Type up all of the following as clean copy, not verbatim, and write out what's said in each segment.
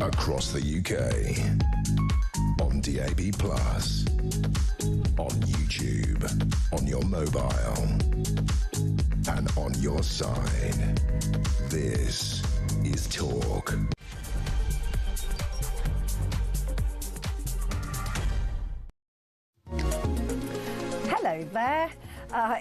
across the UK, on DAB+, on YouTube, on your mobile, and on your side. This is Talk. Hello there.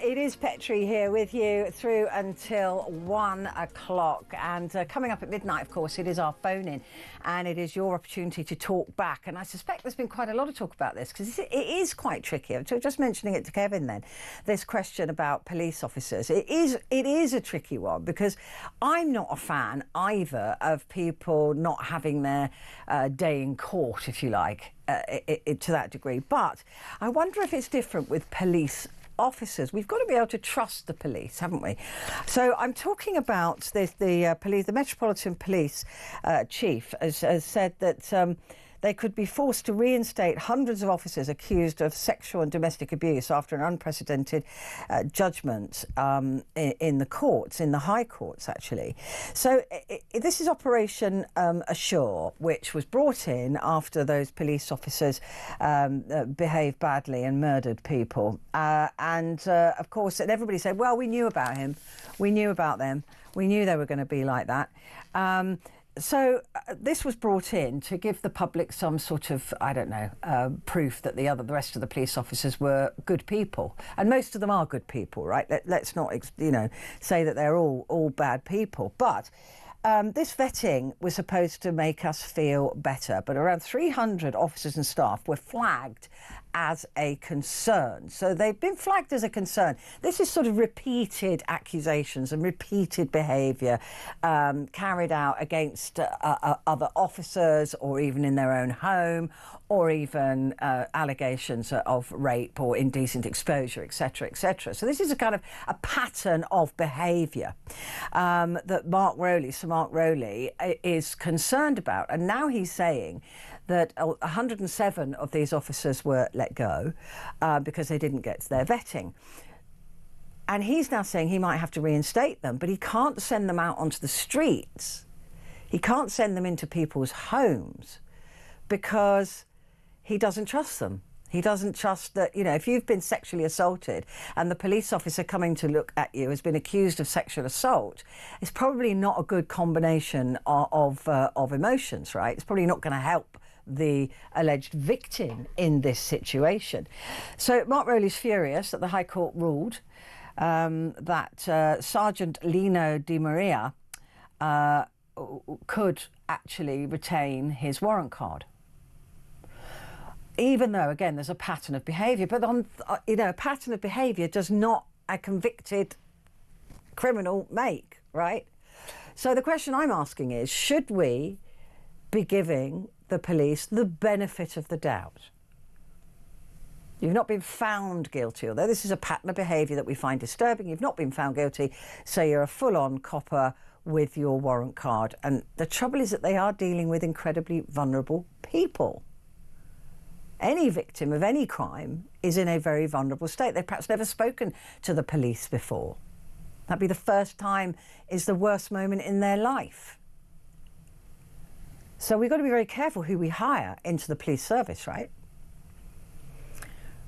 It is Petrie here with you through until 1 o'clock, and coming up at midnight, of course, it is our phone-in, and it is your opportunity to talk back. And I suspect there's been quite a lot of talk about this because it is quite tricky. I'm just mentioning it to Kevin then, this question about police officers. It is a tricky one because I'm not a fan either of people not having their day in court, if you like, to that degree. But I wonder if it's different with police officers. We've got to be able to trust the police, haven't we? So I'm talking about this, the Metropolitan Police chief has said that they could be forced to reinstate hundreds of officers accused of sexual and domestic abuse after an unprecedented judgment in the courts, in the high courts, actually. So this is Operation Assure, which was brought in after those police officers behaved badly and murdered people. Of course, and everybody said, well, we knew about him, we knew about them, we knew they were going to be like that. So this was brought in to give the public some sort of, I don't know, proof that the rest of the police officers were good people, and most of them are good people, right? Let's not, say that they're all bad people. But this vetting was supposed to make us feel better, but around 300 officers and staff were flagged as a concern. So they've been flagged as a concern. This is sort of repeated accusations and repeated behaviour carried out against other officers, or even in their own home, or even allegations of rape or indecent exposure, etc., etc. So this is a kind of a pattern of behaviour that Sir Mark Rowley is concerned about. And now he's saying that 107 of these officers were let go because they didn't get their vetting. And he's now saying he might have to reinstate them, but he can't send them out onto the streets. He can't send them into people's homes because he doesn't trust them. He doesn't trust that, if you've been sexually assaulted and the police officer coming to look at you has been accused of sexual assault, it's probably not a good combination of emotions, right? It's probably not going to help the alleged victim in this situation. So Mark Rowley's furious that the High Court ruled that Sergeant Lino Di Maria could actually retain his warrant card. Even though, again, there's a pattern of behaviour, but a pattern of behaviour does not a convicted criminal make, right? So the question I'm asking is, should we be giving the police the benefit of the doubt? You've not been found guilty, although this is a pattern of behaviour that we find disturbing. You've not been found guilty, so you're a full-on copper with your warrant card. And the trouble is that they are dealing with incredibly vulnerable people. Any victim of any crime is in a very vulnerable state. They've perhaps never spoken to the police before. That'd be the first time, is the worst moment in their life. So we've got to be very careful who we hire into the police service, right?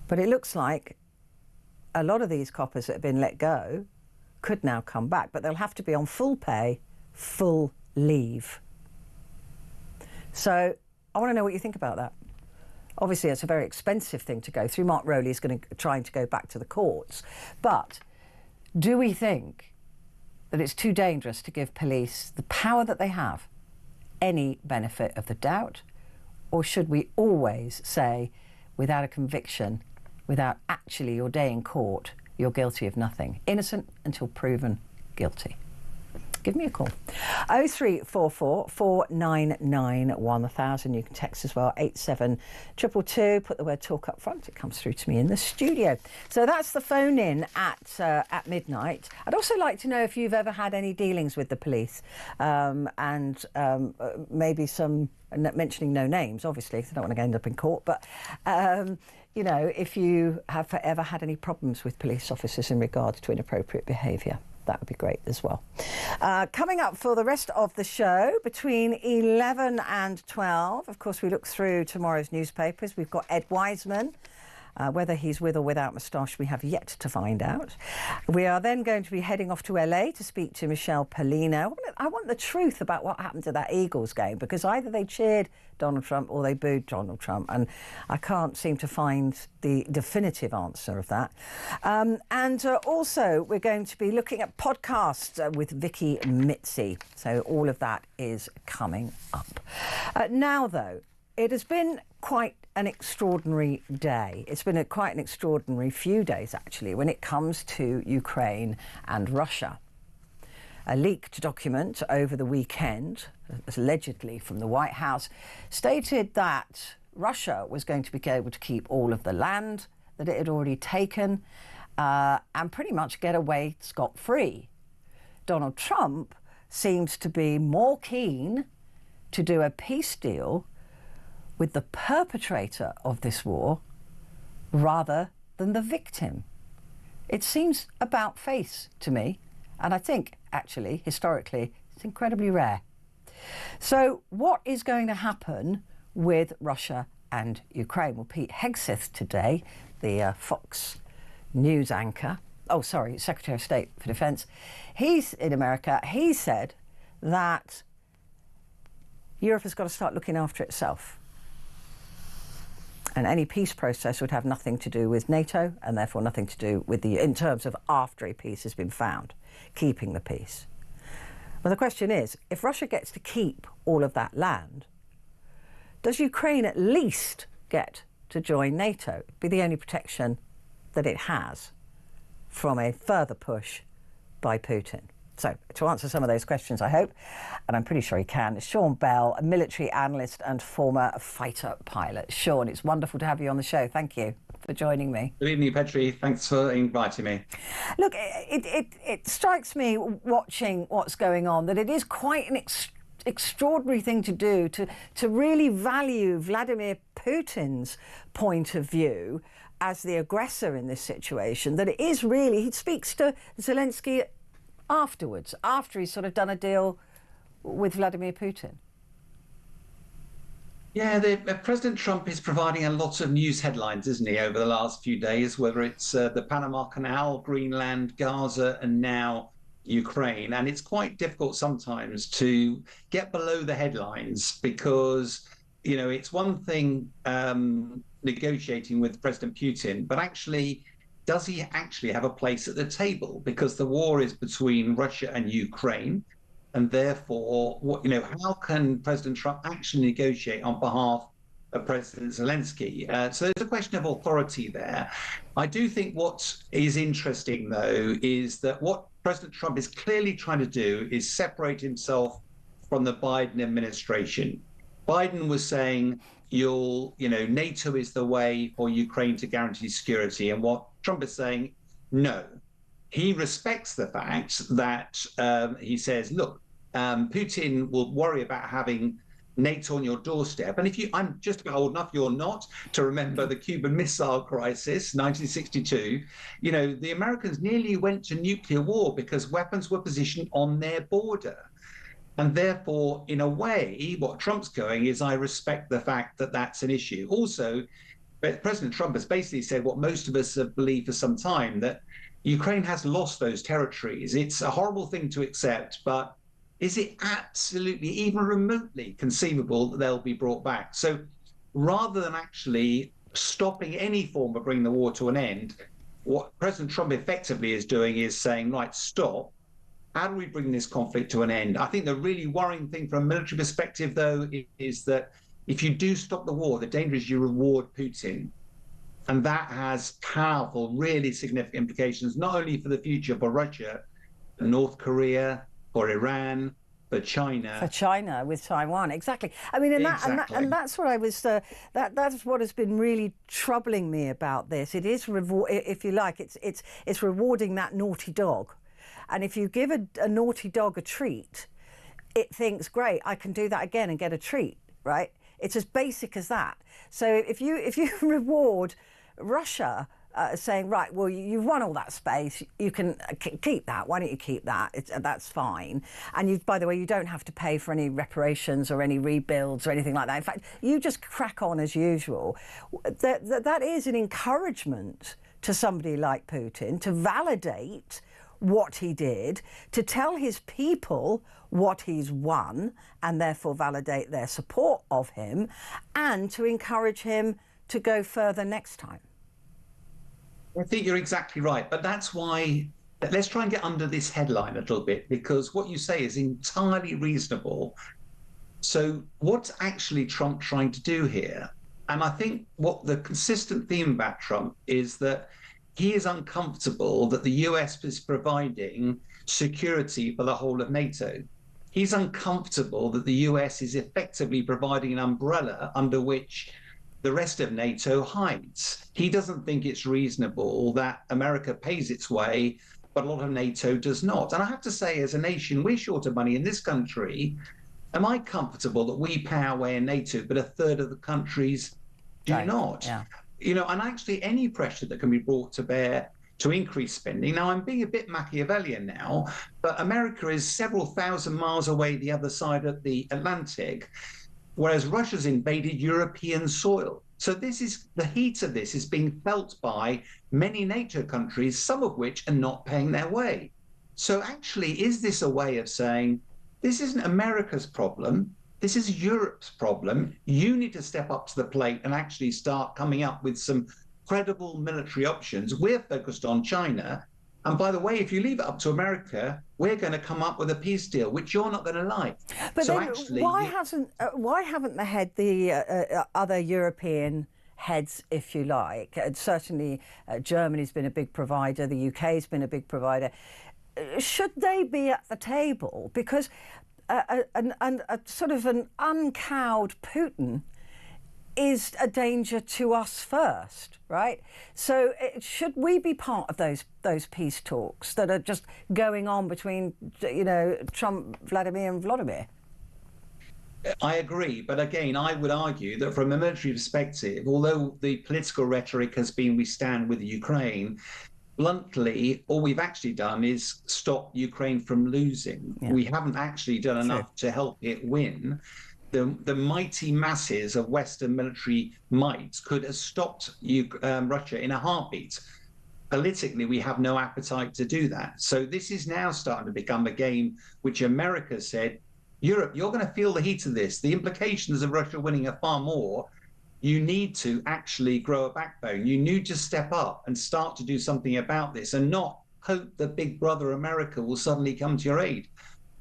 But it looks like a lot of these coppers that have been let go could now come back, but they'll have to be on full pay, full leave. So I want to know what you think about that. Obviously, it's a very expensive thing to go through. Mark Rowley is trying to go back to the courts. But do we think that it's too dangerous to give police the power that they have any benefit of the doubt? Or should we always say, without a conviction, without actually your day in court, you're guilty of nothing? Innocent until proven guilty. Give me a call. 0344 499 1000. You can text as well, 87222. Put the word talk up front. It comes through to me in the studio. So that's the phone in at midnight. I'd also like to know if you've ever had any dealings with the police, maybe some, mentioning no names, obviously, because I don't want to end up in court, but if you have ever had any problems with police officers in regards to inappropriate behaviour. That would be great as well. Coming up for the rest of the show, between 11 and 12, of course, we look through tomorrow's newspapers. We've got Ed Wiseman. Whether he's with or without moustache, we have yet to find out. We are then going to be heading off to LA to speak to Michelle Pollino. I want the truth about what happened to that Eagles game, because either they cheered Donald Trump or they booed Donald Trump, and I can't seem to find the definitive answer of that. Also, we're going to be looking at podcasts with Vicky Mitzi. So all of that is coming up. Now, though, it has been quite an extraordinary day. It's been quite an extraordinary few days, actually, when it comes to Ukraine and Russia. A leaked document over the weekend, allegedly from the White House, stated that Russia was going to be able to keep all of the land that it had already taken and pretty much get away scot-free. Donald Trump seems to be more keen to do a peace deal with the perpetrator of this war rather than the victim. It seems about face to me, and I think, actually, historically, it's incredibly rare. So what is going to happen with Russia and Ukraine? Well, Pete Hegseth today, the Fox News anchor, Secretary of State for Defence, he's in America. He said that Europe has got to start looking after itself. And any peace process would have nothing to do with NATO, and therefore nothing to do with in terms of after a peace has been found, keeping the peace. Well, the question is, if Russia gets to keep all of that land, does Ukraine at least get to join NATO? It'd be the only protection that it has from a further push by Putin. So, to answer some of those questions, I hope, and I'm pretty sure he can, Sean Bell, a military analyst and former fighter pilot. Sean, it's wonderful to have you on the show. Thank you for joining me. Good evening, Petrie. Thanks for inviting me. Look, it strikes me watching what's going on that it is quite an extraordinary thing to do, to really value Vladimir Putin's point of view as the aggressor in this situation, that it is really, he speaks to Zelensky afterwards, after he's sort of done a deal with Vladimir Putin. Yeah, President Trump is providing a lot of news headlines, isn't he, over the last few days, whether it's the Panama Canal, Greenland, Gaza, and now Ukraine. And it's quite difficult sometimes to get below the headlines because, you know, it's one thing negotiating with President Putin, but actually, does he actually have a place at the table? Because the war is between Russia and Ukraine. And therefore, how can President Trump actually negotiate on behalf of President Zelensky? So there's a question of authority there. I do think what is interesting, though, is that what President Trump is clearly trying to do is separate himself from the Biden administration. Biden was saying, NATO is the way for Ukraine to guarantee security. And what Trump is saying, no. He respects the fact that he says, look, Putin will worry about having NATO on your doorstep. And I'm just about old enough, you're not, to remember the Cuban Missile Crisis, 1962. The Americans nearly went to nuclear war because weapons were positioned on their border. And therefore, in a way, what Trump's going is, I respect the fact that that's an issue. Also, President Trump has basically said what most of us have believed for some time, that Ukraine has lost those territories. It's a horrible thing to accept, but is it absolutely, even remotely conceivable that they'll be brought back? So rather than actually stopping any form of bringing the war to an end, what President Trump effectively is doing is saying, right, stop. How do we bring this conflict to an end? I think the really worrying thing from a military perspective, though, is that if you do stop the war, the danger is you reward Putin. And that has powerful, really significant implications, not only for the future for Russia, but North Korea, for Iran, for China. For China with Taiwan, exactly. I mean, and that's what I was. That's what has been really troubling me about this. It is, if you like, it's rewarding that naughty dog. And if you give a naughty dog a treat, it thinks, great, I can do that again and get a treat, right? It's as basic as that. So if you reward Russia saying, right, well, you've won all that space, you can keep that, why don't you keep that, that's fine. And you, by the way, you don't have to pay for any reparations or any rebuilds or anything like that. In fact, you just crack on as usual. That is an encouragement to somebody like Putin to validate what he did, to tell his people what he's won and therefore validate their support of him, and to encourage him to go further next time. I think you're exactly right, but that's why let's try and get under this headline a little bit, because what you say is entirely reasonable. So what's actually Trump trying to do here? And I think what the consistent theme about Trump is that he is uncomfortable that the US is providing security for the whole of NATO. He's uncomfortable that the US is effectively providing an umbrella under which the rest of NATO hides. He doesn't think it's reasonable that America pays its way, but a lot of NATO does not. And I have to say, as a nation, we're short of money in this country. Am I comfortable that we pay our way in NATO, but a third of the countries do not? Yeah. You know, and actually any pressure that can be brought to bear to increase spending. Now, I'm being a bit Machiavellian now, but America is several thousand miles away the other side of the Atlantic, whereas Russia's invaded European soil. So this is the heat of this is being felt by many NATO countries, some of which are not paying their way. So actually, is this a way of saying, this isn't America's problem, this is Europe's problem. You need to step up to the plate and actually start coming up with some credible military options. We're focused on China. And by the way, if you leave it up to America, we're going to come up with a peace deal, which you're not going to like. But so then actually, why haven't the other European heads, if you like, certainly Germany's been a big provider, the UK's been a big provider, should they be at the table? Because a sort of an uncowed Putin is a danger to us first, right? So should we be part of those peace talks that are just going on between, you know, Trump, Vladimir and Vladimir? I agree. But again, I would argue that from a military perspective, although the political rhetoric has been we stand with Ukraine, bluntly, all we've actually done is stop Ukraine from losing. Yeah. We haven't actually done enough to help it win. The mighty masses of Western military might could have stopped Russia in a heartbeat. Politically, we have no appetite to do that. So this is now starting to become a game which America said, Europe, you're going to feel the heat of this. The implications of Russia winning are far more. You need to actually grow a backbone. You need to step up and start to do something about this and not hope that big brother America will suddenly come to your aid.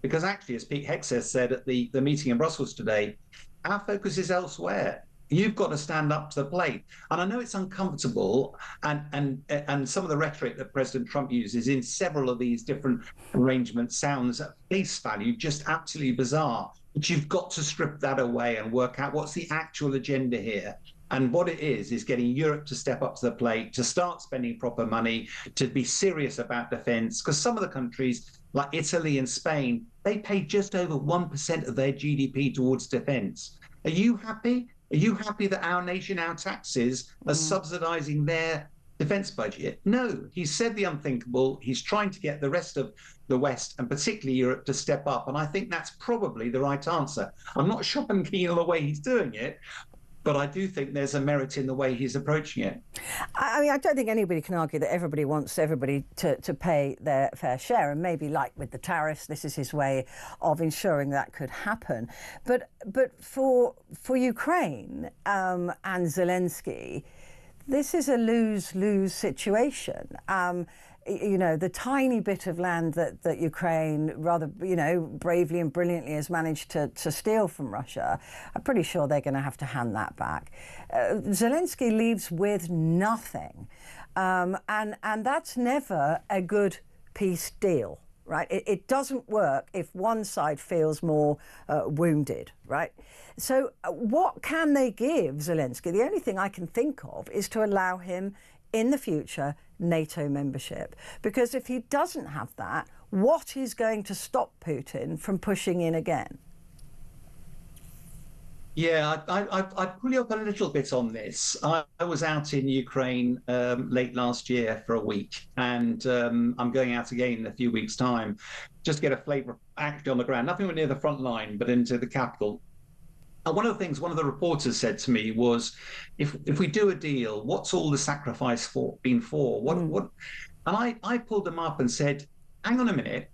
Because actually, as Pete Hegseth said at the meeting in Brussels today, our focus is elsewhere. You've got to stand up to the plate. And I know it's uncomfortable, and some of the rhetoric that President Trump uses in several of these different arrangements sounds at face value just absolutely bizarre. But you've got to strip that away and work out what's the actual agenda here. And what it is getting Europe to step up to the plate, to start spending proper money, to be serious about defense. Because some of the countries, like Italy and Spain, they pay just over 1% of their GDP towards defense. Are you happy? Are you happy that our nation, our taxes, are subsidizing their defense budget? No, he said the unthinkable. He's trying to get the rest of the West, and particularly Europe, to step up. And I think that's probably the right answer. I'm not sure I'm keen on the way he's doing it, but I do think there's a merit in the way he's approaching it. I mean, I don't think anybody can argue that everybody wants everybody to pay their fair share. And maybe like with the tariffs, this is his way of ensuring that could happen. But for Ukraine and Zelensky, this is a lose-lose situation. You know, the tiny bit of land that Ukraine rather, you know, bravely and brilliantly has managed to steal from Russia, I'm pretty sure they're going to have to hand that back. Zelensky leaves with nothing. And that's never a good peace deal, right? It doesn't work if one side feels more wounded, right? So what can they give Zelensky? The only thing I can think of is to allow him in the future NATO membership. Because if he doesn't have that, what is going to stop Putin from pushing in again? Yeah, I pull you up a little bit on this. I was out in Ukraine late last year for a week, and I'm going out again in a few weeks' time, just to get a flavour actually on the ground. Nothing near the front line, but into the capital. And one of the things one of the reporters said to me was, if we do a deal, what's all the sacrifice for been for? What? And I pulled them up and said, hang on a minute.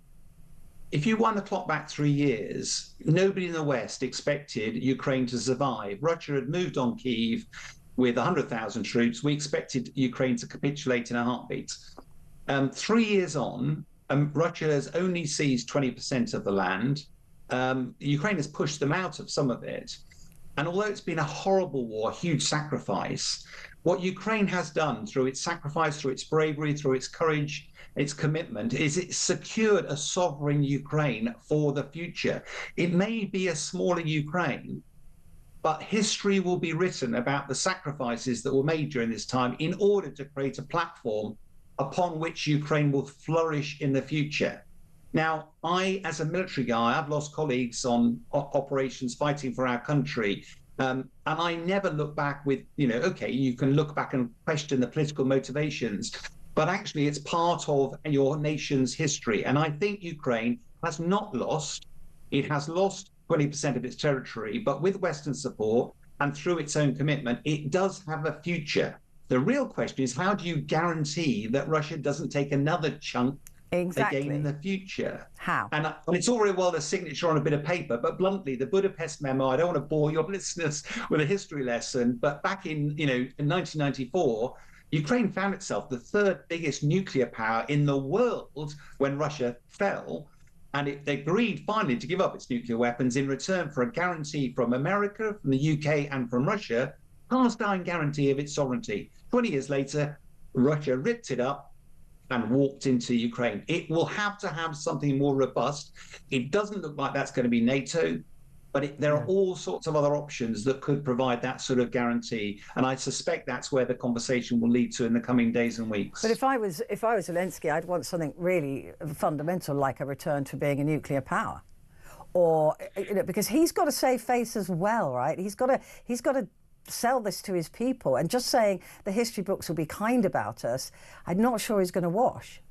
If you wind the clock back 3 years, nobody in the West expected Ukraine to survive. Russia had moved on Kyiv with 100,000 troops. We expected Ukraine to capitulate in a heartbeat. 3 years on, Russia has only seized 20% of the land. Ukraine has pushed them out of some of it. And although it's been a horrible war, a huge sacrifice, what Ukraine has done through its sacrifice, through its bravery, through its courage, its commitment, is it secured a sovereign Ukraine for the future. It may be a smaller Ukraine, but history will be written about the sacrifices that were made during this time in order to create a platform upon which Ukraine will flourish in the future. Now, as a military guy, I've lost colleagues on operations fighting for our country. And I never look back with, okay, you can look back and question the political motivations, but actually it's part of your nation's history. And I think Ukraine has not lost. It has lost 20% of its territory, but with Western support and through its own commitment, it does have a future. The real question is, how do you guarantee that Russia doesn't take another chunk again in the future? How? And it's all very well the signature on a bit of paper, but bluntly, the Budapest memo, I don't want to bore your listeners with a history lesson, but back in 1994, Ukraine found itself the third biggest nuclear power in the world when Russia fell. And it agreed finally to give up its nuclear weapons in return for a guarantee from America, from the UK, and from Russia, cast-iron guarantee of its sovereignty. 20 years later, Russia ripped it up and walked into Ukraine. It will have to have something more robust. It doesn't look like that's going to be NATO, but there are all sorts of other options that could provide that sort of guarantee. And I suspect that's where the conversation will lead to in the coming days and weeks. But if I was Zelensky, I'd want something really fundamental, like a return to being a nuclear power. Or, because he's got to save face as well, right? He's got to sell this to his people, and just saying the history books will be kind about us, I'm not sure he's going to wash.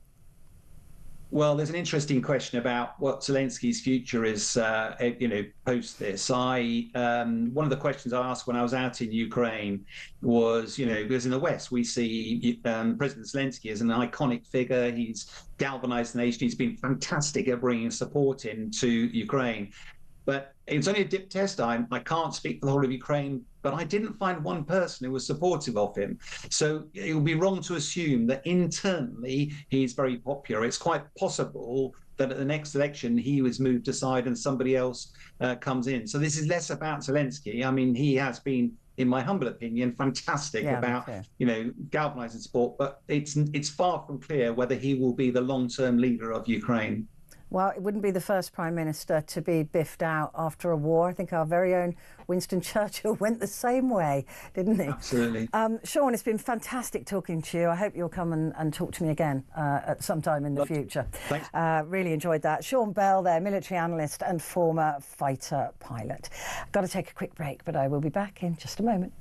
Well, there's an interesting question about what Zelensky's future is, post this. One of the questions I asked when I was out in Ukraine was, because in the West we see President Zelensky as an iconic figure. He's galvanized the nation. He's been fantastic at bringing support into Ukraine. But it's only a dip test. I can't speak for the whole of Ukraine, but I didn't find one person who was supportive of him. So it would be wrong to assume that internally he's very popular. It's quite possible that at the next election he was moved aside and somebody else comes in. So this is less about Zelensky. I mean, he has been, in my humble opinion, fantastic about galvanizing support, but it's far from clear whether he will be the long-term leader of Ukraine. Well, it wouldn't be the first Prime Minister to be biffed out after a war. I think our very own Winston Churchill went the same way, didn't he? Absolutely. Sean, it's been fantastic talking to you. I hope you'll come and talk to me again at some time in the future. Thanks. Really enjoyed that. Sean Bell there, military analyst and former fighter pilot. Got to take a quick break, but I will be back in just a moment.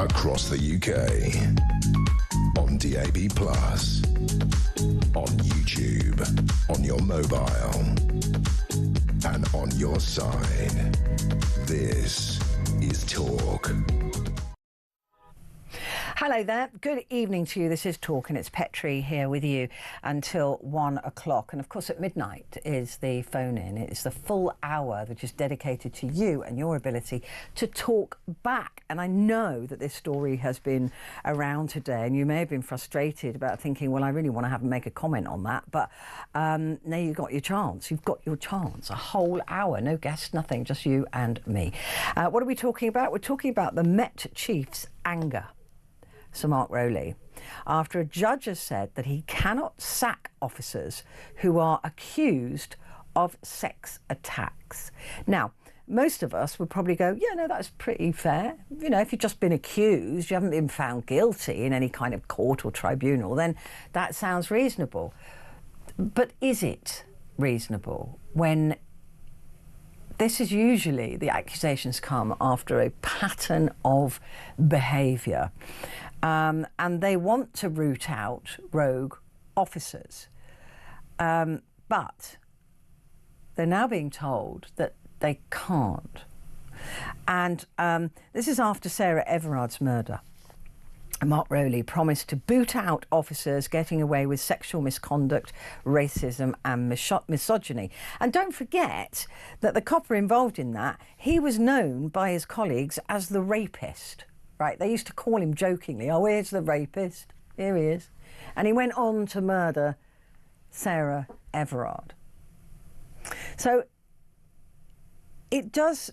across the UK, on DAB+, on YouTube, on your mobile, and on your side. This is Talk. Hello there. Good evening to you. This is Talk, and it's Petrie here with you until 1 o'clock. And of course, at midnight is the phone in. It's the full hour that is dedicated to you and your ability to talk back. And I know that this story has been around today, and you may have been frustrated about thinking, well, I really want to make a comment on that. But now you've got your chance. You've got your chance. A whole hour. No guests, nothing, just you and me. What are we talking about? We're talking about the Met Chief's anger. Sir Mark Rowley, after a judge has said that he cannot sack officers who are accused of sex attacks. Now, most of us would probably go, yeah, no, that's pretty fair. You know, if you've just been accused, you haven't been found guilty in any kind of court or tribunal, then that sounds reasonable. But is it reasonable when this is usually, the accusations come after a pattern of behaviour, and they want to root out rogue officers, but they're now being told that they can't. And this is after Sarah Everard's murder. Mark Rowley promised to boot out officers getting away with sexual misconduct, racism and misogyny. And don't forget that the copper involved in that, he was known by his colleagues as the rapist, right? They used to call him jokingly, oh, here's the rapist, here he is. And he went on to murder Sarah Everard. So it does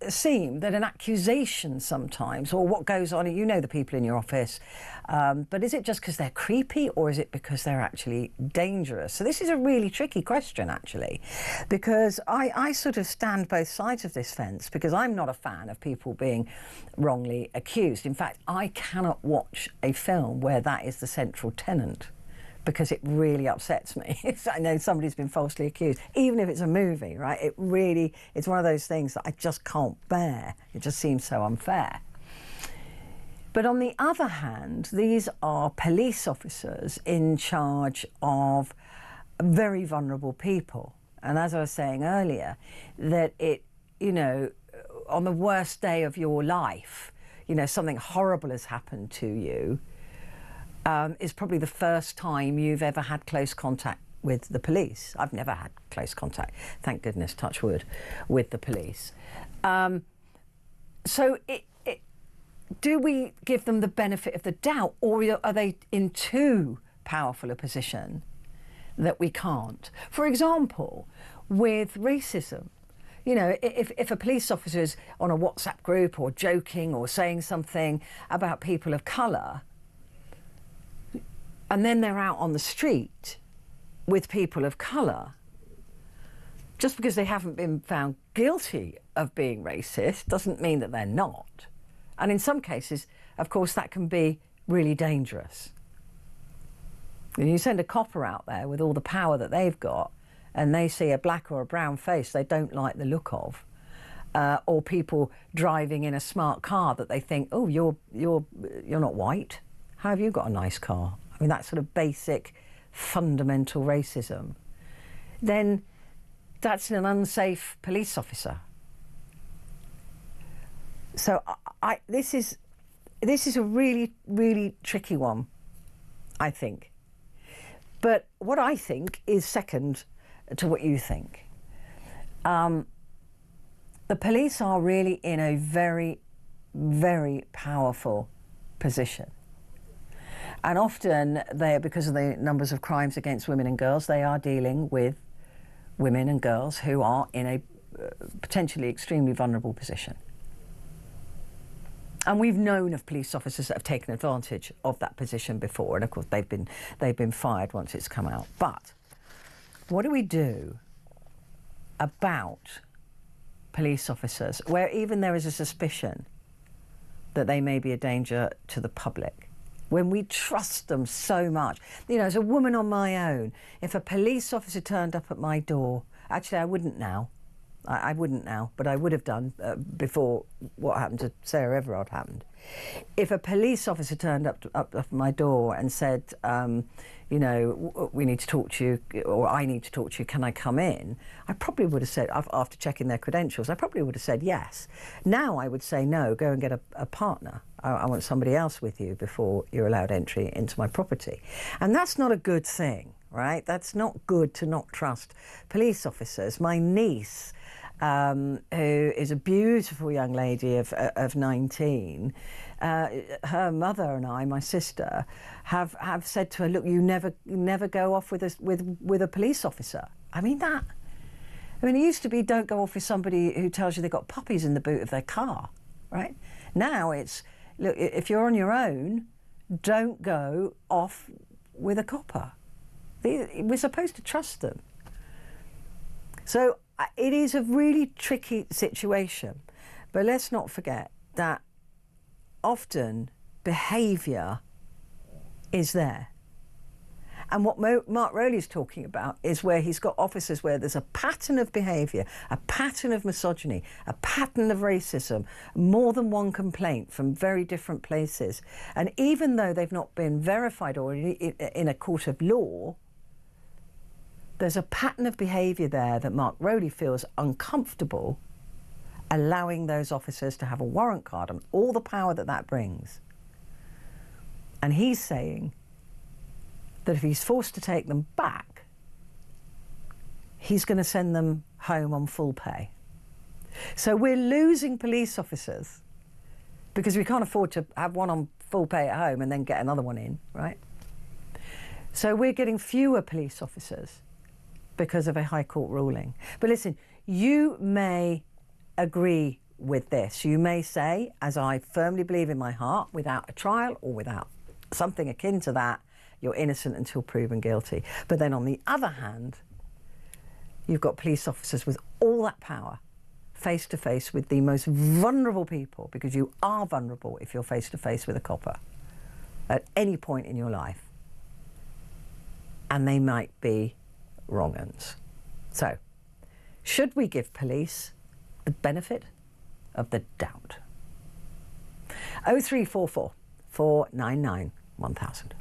seem that an accusation sometimes, or what goes on, you know the people in your office, but is it just because they're creepy, or is it because they're actually dangerous? So this is a really tricky question, actually, because I sort of stand both sides of this fence, because I'm not a fan of people being wrongly accused. In fact, I cannot watch a film where that is the central tenant, because it really upsets me. I know somebody's been falsely accused, even if it's a movie, right? It's one of those things that I just can't bear. It just seems so unfair. But on the other hand, these are police officers in charge of very vulnerable people. And as I was saying earlier, that on the worst day of your life, something horrible has happened to you, is probably the first time you've ever had close contact with the police. I've never had close contact, thank goodness, touch wood, with the police. So do we give them the benefit of the doubt, or are they in too powerful a position that we can't? For example, with racism, if a police officer is on a WhatsApp group or joking or saying something about people of colour, and then they're out on the street with people of colour, just because they haven't been found guilty of being racist doesn't mean that they're not. And in some cases, of course, that can be really dangerous. And you send a copper out there with all the power that they've got, and they see a black or a brown face they don't like the look of, or people driving in a smart car that they think, oh, you're not white. How have you got a nice car? I mean, that sort of basic, fundamental racism. Then that's an unsafe police officer. So this is a really, really tricky one, I think. But what I think is second to what you think. The police are really in a very, very powerful position. And often, because of the numbers of crimes against women and girls, they are dealing with women and girls who are in a potentially extremely vulnerable position. And we've known of police officers that have taken advantage of that position before, and of course they've been fired once it's come out. But what do we do about police officers where even there is a suspicion that they may be a danger to the public? When we trust them so much. As a woman on my own, if a police officer turned up at my door, actually I wouldn't now. I wouldn't now, but I would have done before what happened to Sarah Everard happened. If a police officer turned up at my door and said, you know, we need to talk to you, or I need to talk to you, can I come in? I probably would have said, after checking their credentials, I probably would have said yes. Now I would say no, go and get a partner. I want somebody else with you before you're allowed entry into my property. And that's not a good thing, right? That's not good to not trust police officers. My niece, who is a beautiful young lady of 19, her mother and I, my sister, have said to her, look, you never go off with a police officer. I mean, it used to be don't go off with somebody who tells you they've got puppies in the boot of their car, right? Now it's, look, if you're on your own, don't go off with a copper. We're supposed to trust them. So it is a really tricky situation, but let's not forget that often behaviour is there. And what Mark Rowley's talking about is where he's got officers where there's a pattern of behaviour, a pattern of misogyny, a pattern of racism, more than one complaint from very different places. And even though they've not been verified or in a court of law, there's a pattern of behaviour there that Mark Rowley feels uncomfortable allowing those officers to have a warrant card and all the power that brings. And he's saying that if he's forced to take them back, he's going to send them home on full pay. So we're losing police officers because we can't afford to have one on full pay at home and then get another one in, right? So we're getting fewer police officers because of a High Court ruling. But listen, you may agree with this. You may say, as I firmly believe in my heart, without a trial or without something akin to that, you're innocent until proven guilty. But then on the other hand, you've got police officers with all that power, face to face with the most vulnerable people, because you are vulnerable if you're face to face with a copper at any point in your life. And they might be wrong uns. So, should we give police the benefit of the doubt? 0344 499 1000.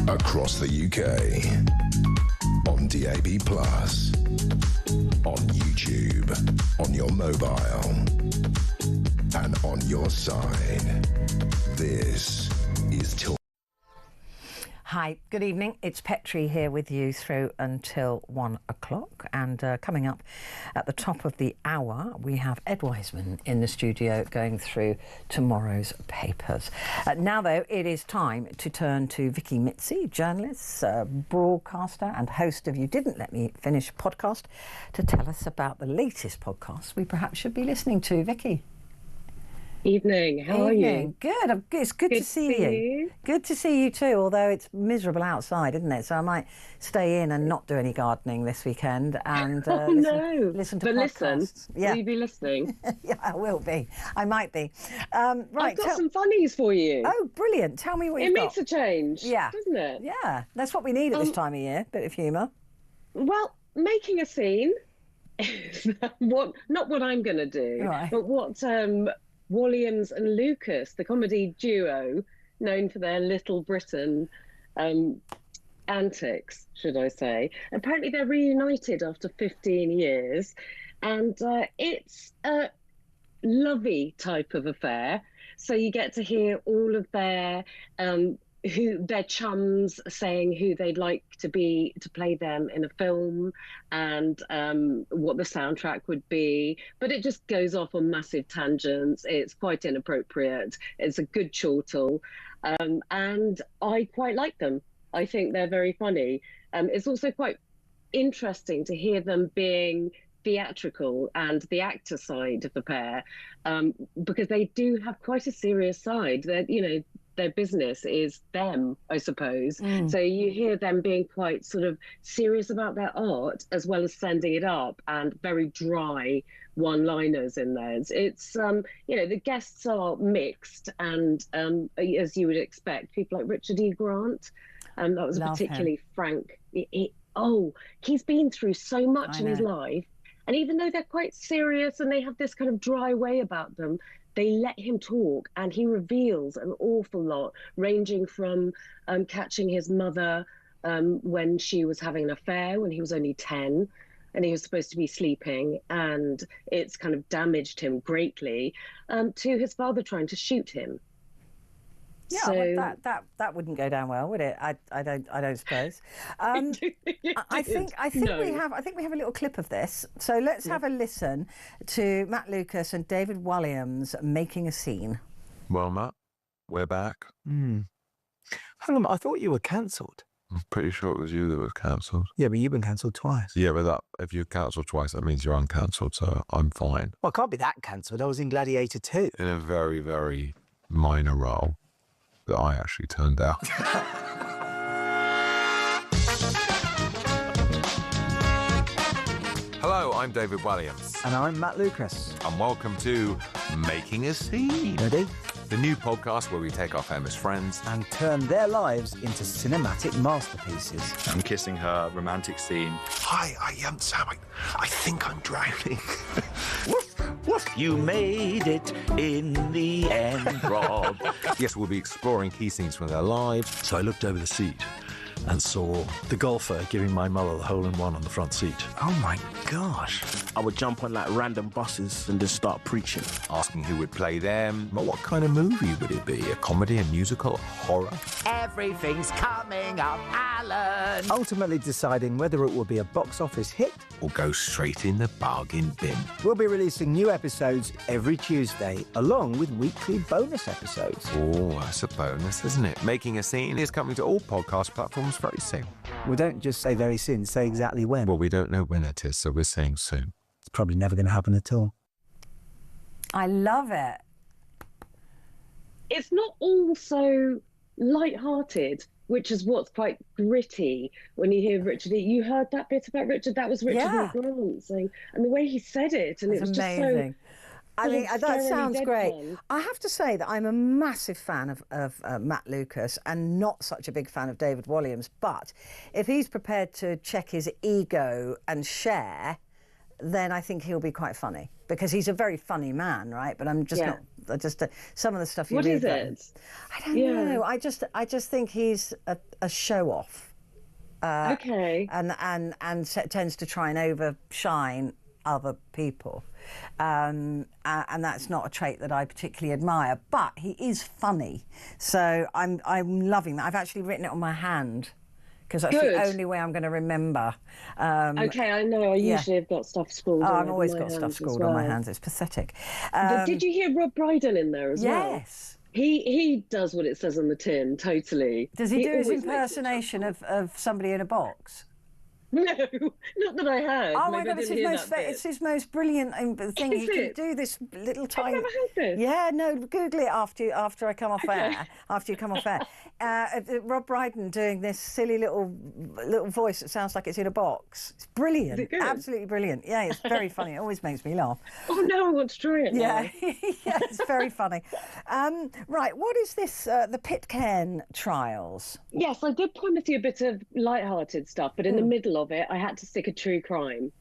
Across the UK, on DAB+, on YouTube, on your mobile, and on your side. This is Till. Hi, good evening. It's Petrie here with you through until 1 o'clock. And coming up at the top of the hour, we have Ed Wiseman in the studio going through tomorrow's papers. Now, though, it is time to turn to Vicky Mitzi, journalist, broadcaster and host of You Didn't Let Me Finish podcast, to tell us about the latest podcast we perhaps should be listening to. Vicky. Evening. How are you? Good. It's good to see you. Good to see you too, although it's miserable outside, isn't it? So I might stay in and not do any gardening this weekend and listen to podcasts. Will you be listening? Yeah, I will be. I might be. Right. I've got some funnies for you. Oh, brilliant. Tell me what you've got. It makes a change, doesn't it? Yeah, that's what we need at this time of year, bit of humour. Well, making a scene is not what I'm going to do, right, but what Williams and Lucas, the comedy duo known for their Little Britain antics, should I say. Apparently they're reunited after 15 years, and it's a lovey type of affair. So you get to hear all of their chums saying who they'd like to play them in a film, and what the soundtrack would be. But it just goes off on massive tangents. It's quite inappropriate. It's a good chortle, and I quite like them. I think they're very funny. It's also quite interesting to hear them being theatrical and the actor side of the pair, because they do have quite a serious side. Their business is them, I suppose. So you hear them being quite sort of serious about their art, as well as sending it up, and very dry one-liners in there. It's the guests are mixed, and as you would expect, people like Richard E. Grant, that was Love particularly him. frank. He's been through so much in his life, and even though they're quite serious and they have this kind of dry way about them, they let him talk, and he reveals an awful lot, ranging from catching his mother when she was having an affair when he was only 10, and he was supposed to be sleeping, and it's kind of damaged him greatly, to his father trying to shoot him. Yeah, so, well, that wouldn't go down well, would it? I don't suppose. I think we have a little clip of this. So let's have a listen to Matt Lucas and David Walliams making a scene. Well, Matt, we're back. Hang on, I thought you were cancelled. I'm pretty sure it was you that was cancelled. Yeah, but you've been cancelled twice. Yeah, but if you're cancelled twice, that means you're uncancelled, so I'm fine. Well, I can't be that cancelled. I was in Gladiator 2. In a very, very minor role that I actually turned down. Hello, I'm David Walliams. And I'm Matt Lucas. And welcome to Making a Scene. Ready? The new podcast where we take our famous friends and turn their lives into cinematic masterpieces. I'm kissing her, romantic scene. Hi, Sam, I think I'm drowning. Woof, woof, you made it in the end, Rob. Yes, we'll be exploring key scenes from their lives. So I looked over the seat and saw the golfer giving my mother the hole-in-one on the front seat. Oh my gosh. I would jump on like random buses and just start preaching. Asking who would play them. But what kind of movie would it be? A comedy, a musical, a horror? Everything's coming up, Alan. Ultimately deciding whether it will be a box office hit Or go straight in the bargain bin. We'll be releasing new episodes every Tuesday, along with weekly bonus episodes. Oh, that's a bonus, isn't it? Making a Scene is coming to all podcast platforms very soon. Well, don't just say very soon, say exactly when. Well, we don't know when it is, so we're saying soon. It's probably never going to happen at all. I love it. it's not all so light-hearted, which is what's quite gritty when you hear Richard E. You heard that bit about Richard? That was Richard Yeah. E. Grant saying, and the way he said it, and It's it was amazing. just so... I mean, that sounds great. deadpan. I have to say that I'm a massive fan of Matt Lucas and not such a big fan of David Walliams. But if he's prepared to check his ego and share, then I think he'll be quite funny, because he's a very funny man, right? But I'm just not. I just some of the stuff you What read. is it? I don't know. I just think he's a show off. Okay. And tends to try and overshine other people. And that's not a trait that I particularly admire, but he is funny. So I'm loving that. I've actually written it on my hand, because that's Good. the only way I'm going to remember. Okay, I know. I usually have got stuff scrawled on I've always my got stuff hands as scrawled on my well. hands. It's pathetic. Did you hear Rob Brydon in there as well? Yes. He does what it says on the tin, totally. Does he do his always makes it impersonation of somebody in a box? No, not that I heard. Oh my Maybe I God, didn't hear that bit. it's his most brilliant thing. Is He can it? do this little tiny. I've never heard this. Yeah, no, Google it after I come off air. After you come off air, Rob Brydon doing this silly little voice that sounds like it's in a box. It's brilliant. Is it good? Absolutely brilliant. Yeah, it's very funny. It always makes me laugh. Oh no, I want to try it now. Yeah, yeah, it's very funny. Right, what is this? The Pitcairn trials. Yes, I did promise you a bit of light-hearted stuff, but in the middle of it, I had to stick a true crime.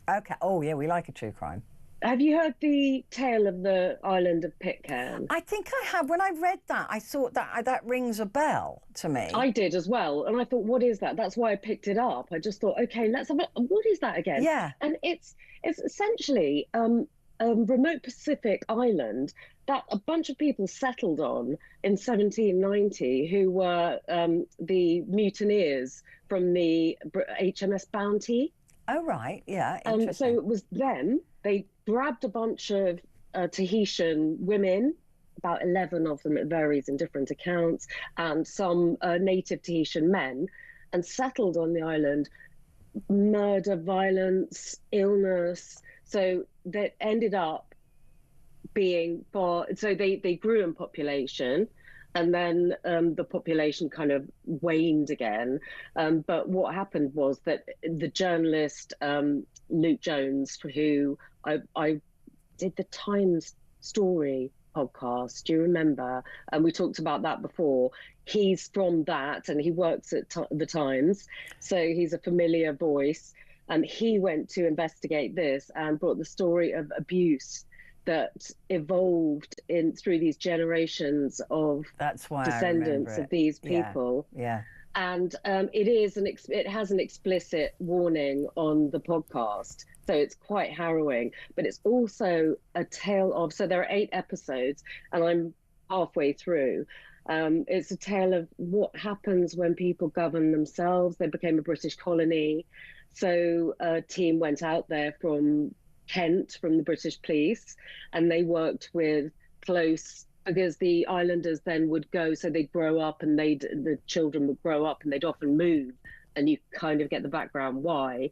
Okay. Oh yeah, we like a true crime. Have you heard the tale of the island of Pitcairn? I think I have. When I read that, I thought that rings a bell to me. I did as well, and I thought, what is that? That's why I picked it up. I just thought, okay, let's have a. What is that again? Yeah. And it's essentially a remote Pacific island that a bunch of people settled on in 1790, who were the mutineers from the HMS Bounty. Oh right, yeah. So Interesting. it was them. They grabbed a bunch of Tahitian women, about 11 of them, it varies in different accounts, and some native Tahitian men, and settled on the island. Murder, violence, illness. So that ended up being so they grew in population, and then the population kind of waned again. But what happened was that the journalist Luke Jones, who I did the Times story podcast, do you remember? And we talked about that before. He's from that, and he works at the Times, so he's a familiar voice. And he went to investigate this and brought the story of abuse that evolved through these generations of descendants of these people. Yeah. And it has an explicit warning on the podcast, so it's quite harrowing. But it's also a tale of. So there are 8 episodes, and I'm halfway through. It's a tale of what happens when people govern themselves. They became a British colony, so a team went out there from Kent, from the British police, and they worked with close, because the islanders then would go, so they'd grow up, and the children would grow up, and they'd often move, and you kind of get the background why.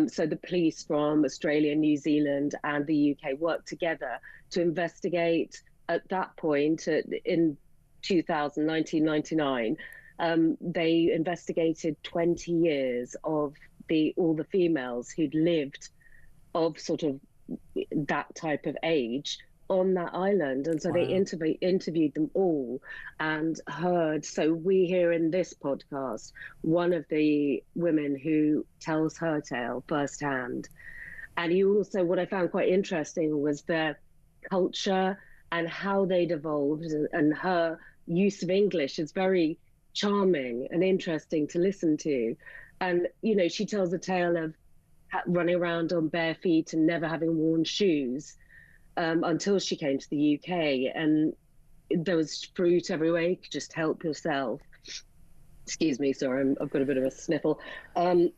So the police from Australia, New Zealand, and the UK worked together to investigate. At that point, in 1999, they investigated 20 years of all the females who'd lived of sort of that type of age on that island. And so they interviewed them all and heard. So we hear in this podcast one of the women who tells her tale firsthand. And you also, what I found quite interesting was their culture and how they'd evolved, and her use of English is very charming and interesting to listen to. And, you know, she tells a tale of running around on bare feet and never having worn shoes until she came to the UK. And there was fruit everywhere. You could just help yourself. Excuse me, sorry, I've got a bit of a sniffle. And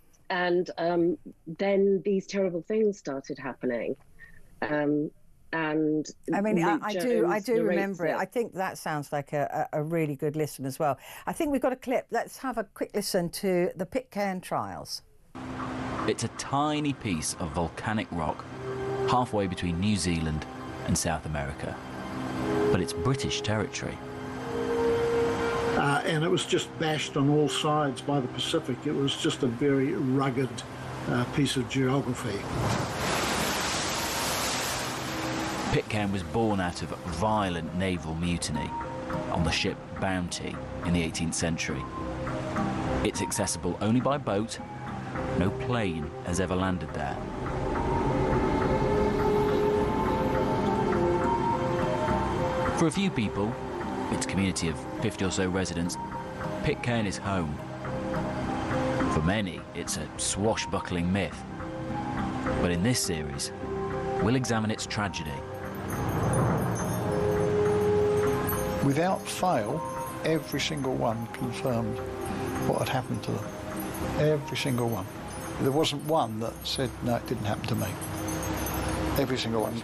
then these terrible things started happening. And I mean, I do remember it. it. I think that sounds like a really good listen as well. I think we've got a clip. Let's have a quick listen to the Pitcairn trials. It's a tiny piece of volcanic rock halfway between New Zealand and South America. But it's British territory. And it was just bashed on all sides by the Pacific. It was just a very rugged piece of geography. Pitcairn was born out of violent naval mutiny on the ship Bounty in the 18th century. It's accessible only by boat. No plane has ever landed there. For a few people, its community of 50 or so residents, Pitcairn is home. For many, it's a swashbuckling myth. But in this series, we'll examine its tragedy. Without fail, every single one confirmed what had happened to them. Every single one. There wasn't one that said, no, it didn't happen to me. Every single one.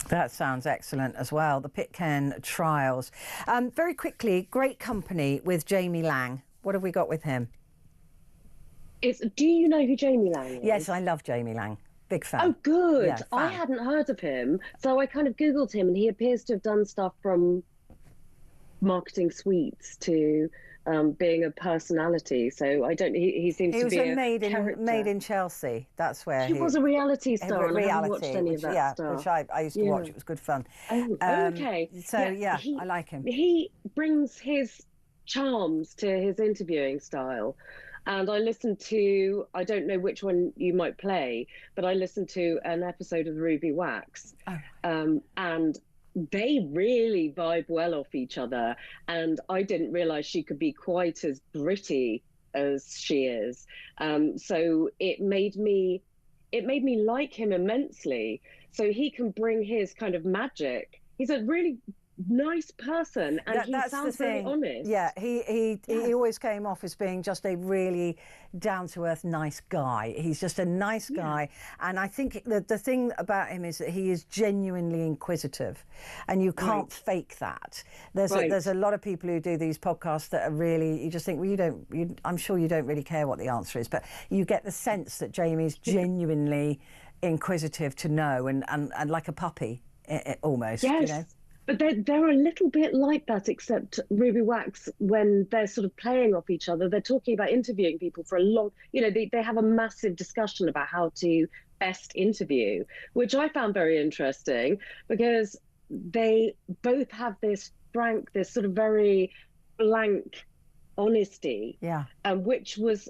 That sounds excellent as well. The Pitcairn trials. Very quickly, Great Company with Jamie Lang. What have we got with him? Do you know who Jamie Lang is? Yes, I love Jamie Lang. Big fan. Oh, good. Yeah, I hadn't heard of him, so I kind of Googled him, and he appears to have done stuff from marketing sweets to being a personality. So I don't. He seems to be a Made in Chelsea. That's where he was a reality star. And I haven't watched any of that yeah, stuff. Which I used to watch. It was good fun. Oh, okay. So I like him. He brings his charms to his interviewing style. And I listened to, I don't know which one you might play, but I listened to an episode of Ruby Wax. And they really vibe well off each other. And I didn't realize she could be quite as gritty as she is. So it made me like him immensely. So he can bring his kind of magic. He's a really nice person, and he sounds very honest. Yeah, he always came off as being just a really down-to-earth nice guy. He's just a nice guy, and I think the thing about him is that he is genuinely inquisitive, and you can't fake that. There's a lot of people who do these podcasts that are really, you just think, well, I'm sure you don't really care what the answer is, but you get the sense that Jamie's genuinely inquisitive to know, and like a puppy almost. Yes. You know? But they're a little bit like that, except Ruby Wax, when they're sort of playing off each other, they're talking about interviewing people for a long, they have a massive discussion about how to best interview, which I found very interesting, because they both have this sort of very blank honesty, which was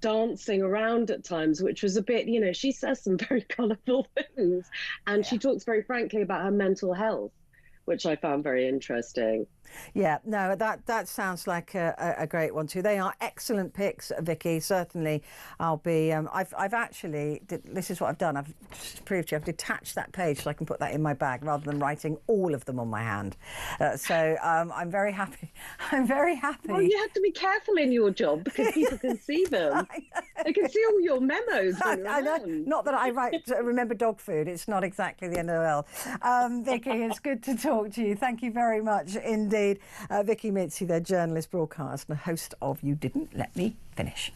dancing around at times, which was a bit, she says some very colourful things, and she talks very frankly about her mental health, which I found very interesting. Yeah, no, that sounds like a great one too. They are excellent picks, Vicky. Certainly, I'll be. I've actually. This is what I've done. I've just proved to you. I've detached that page so I can put that in my bag rather than writing all of them on my hand. So I'm very happy. I'm very happy. Well, you have to be careful in your job because people can see them. They can see all your memos. I know. Not that I remember dog food. It's not exactly the end of the world. Vicky, it's good to talk to you. Thank you very much indeed. Vicky Mitzi, their journalist, broadcaster, and host of You Didn't Let Me Finish.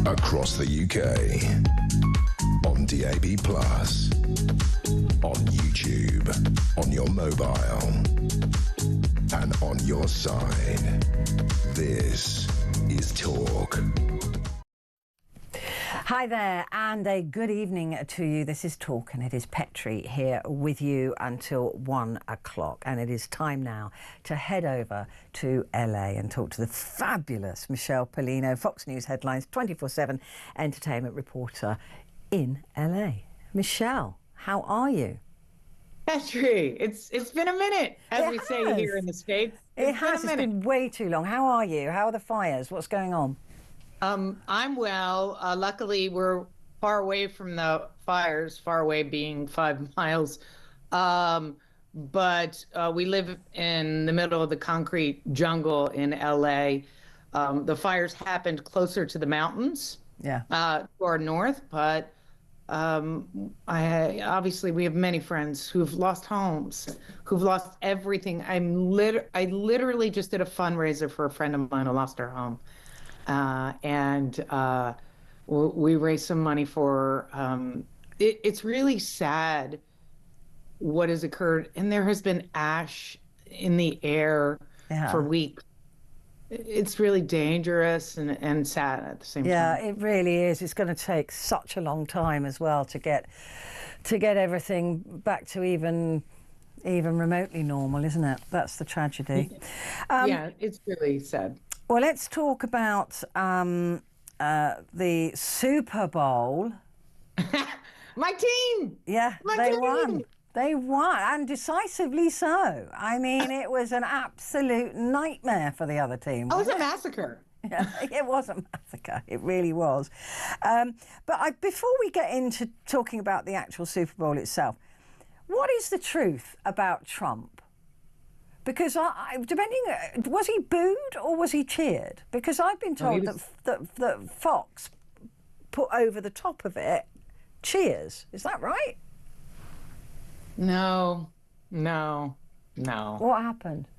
Across the UK. On DAB+. On YouTube. On your mobile. And on your side. This is Talk. Hi there, and a good evening to you. This is Talk, and it is Petrie here with you until 1 o'clock. And it is time now to head over to LA and talk to the fabulous Michelle Pollino, Fox News Headlines 24/7 entertainment reporter in LA. Michelle, how are you? Petrie, it's been a minute, as we say here in the States. It's been way too long. How are you? How are the fires? What's going on? I'm well. Luckily, we're far away from the fires, far away being 5 miles. But we live in the middle of the concrete jungle in LA. The fires happened closer to the mountains, to our north. But obviously, we have many friends who've lost homes, who've lost everything. I literally just did a fundraiser for a friend of mine who lost her home. We raised some money for, it's really sad what has occurred. And there has been ash in the air for weeks. It's really dangerous and sad at the same time. Yeah, it really is. It's going to take such a long time as well to get everything back to even remotely normal, isn't it? That's the tragedy. Yeah, it's really sad. Well, let's talk about the Super Bowl. My team! Yeah, they won. They won, and decisively so. I mean, it was an absolute nightmare for the other team. It was a massacre. Yeah, it was a massacre. It really was. But before we get into talking about the actual Super Bowl itself, what is the truth about Trump? Because was he booed or was he cheered? Because I've been told that Fox put over the top of it cheers. Is that right? No. What happened?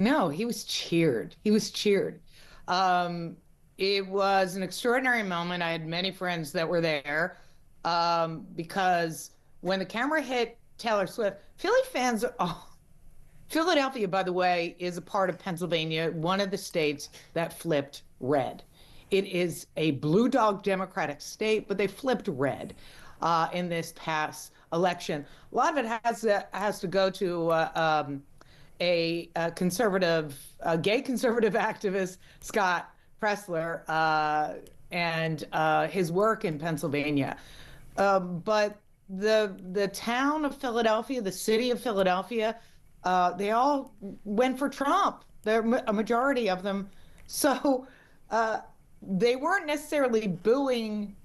No, he was cheered. It was an extraordinary moment. I had many friends that were there because when the camera hit Taylor Swift, Philadelphia, by the way, is a part of Pennsylvania, one of the states that flipped red. It is a blue dog Democratic state, but they flipped red in this past election. A lot of it has to go to a gay conservative activist, Scott Pressler, and his work in Pennsylvania. But the town of Philadelphia, the city of Philadelphia, they all went for Trump. A majority of them. So they weren't necessarily booing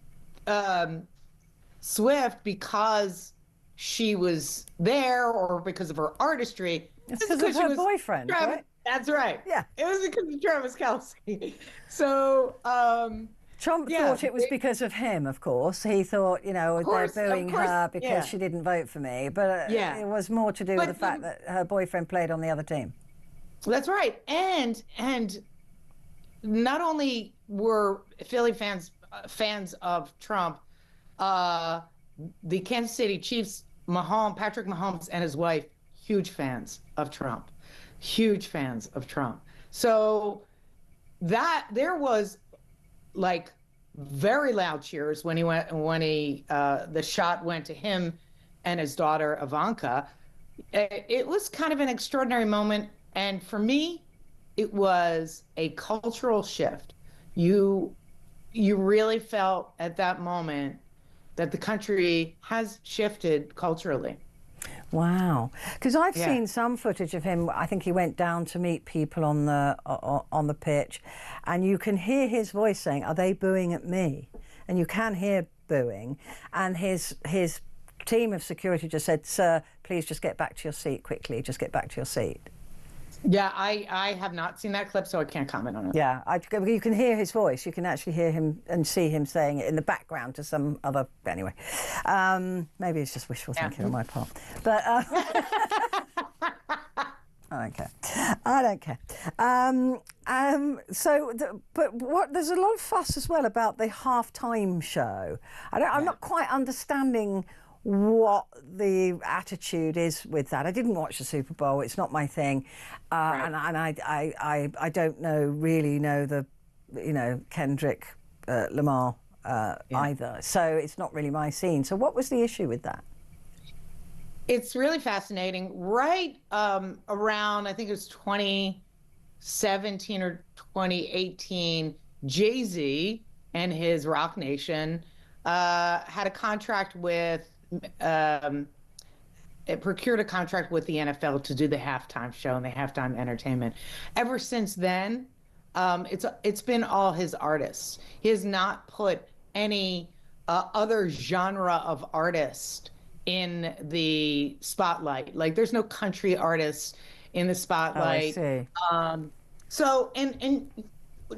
Swift because she was there or because of her artistry. It's because of her boyfriend, right? That's right. Yeah. It was because of Travis Kelce. So Trump thought it was because of him, of course. He thought, they're booing her because she didn't vote for me. But it was more to do with the fact that her boyfriend played on the other team. That's right. And not only were Philly fans of Trump, the Kansas City Chiefs, Patrick Mahomes and his wife, huge fans of Trump. So that there was like very loud cheers when the shot went to him and his daughter Ivanka. It was kind of an extraordinary moment, and for me, it was a cultural shift. You really felt at that moment that the country has shifted culturally. Wow, because I've seen some footage of him. I think he went down to meet people on the pitch, and you can hear his voice saying, "Are they booing at me?" And you can hear booing, and his team of security just said, "Sir, please just get back to your seat quickly. Just get back to your seat." Yeah, I have not seen that clip, so I can't comment on it. Yeah, you can hear his voice. You can actually hear him and see him saying it in the background to some other... Anyway, maybe it's just wishful thinking on my part. But I don't care. I don't care. There's a lot of fuss as well about the halftime show. I'm not quite understanding what the attitude is with that. I didn't watch the Super Bowl. It's not my thing, and I don't really know Kendrick Lamar either. So it's not really my scene. So what was the issue with that? It's really fascinating. Right around, I think it was 2017 or 2018, Jay-Z and his Rock Nation had a contract with, it procured a contract with the NFL to do the halftime show and the halftime entertainment. Ever since then, it's been all his artists. He has not put any other genre of artist in the spotlight. Like, there's no country artists in the spotlight. Oh, I see. So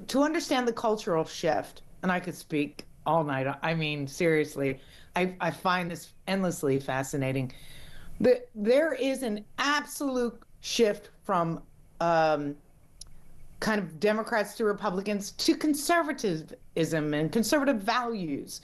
to understand the cultural shift, and I could speak all night. I mean, seriously, I find this endlessly fascinating. There is an absolute shift from kind of Democrats to Republicans to conservatism and conservative values,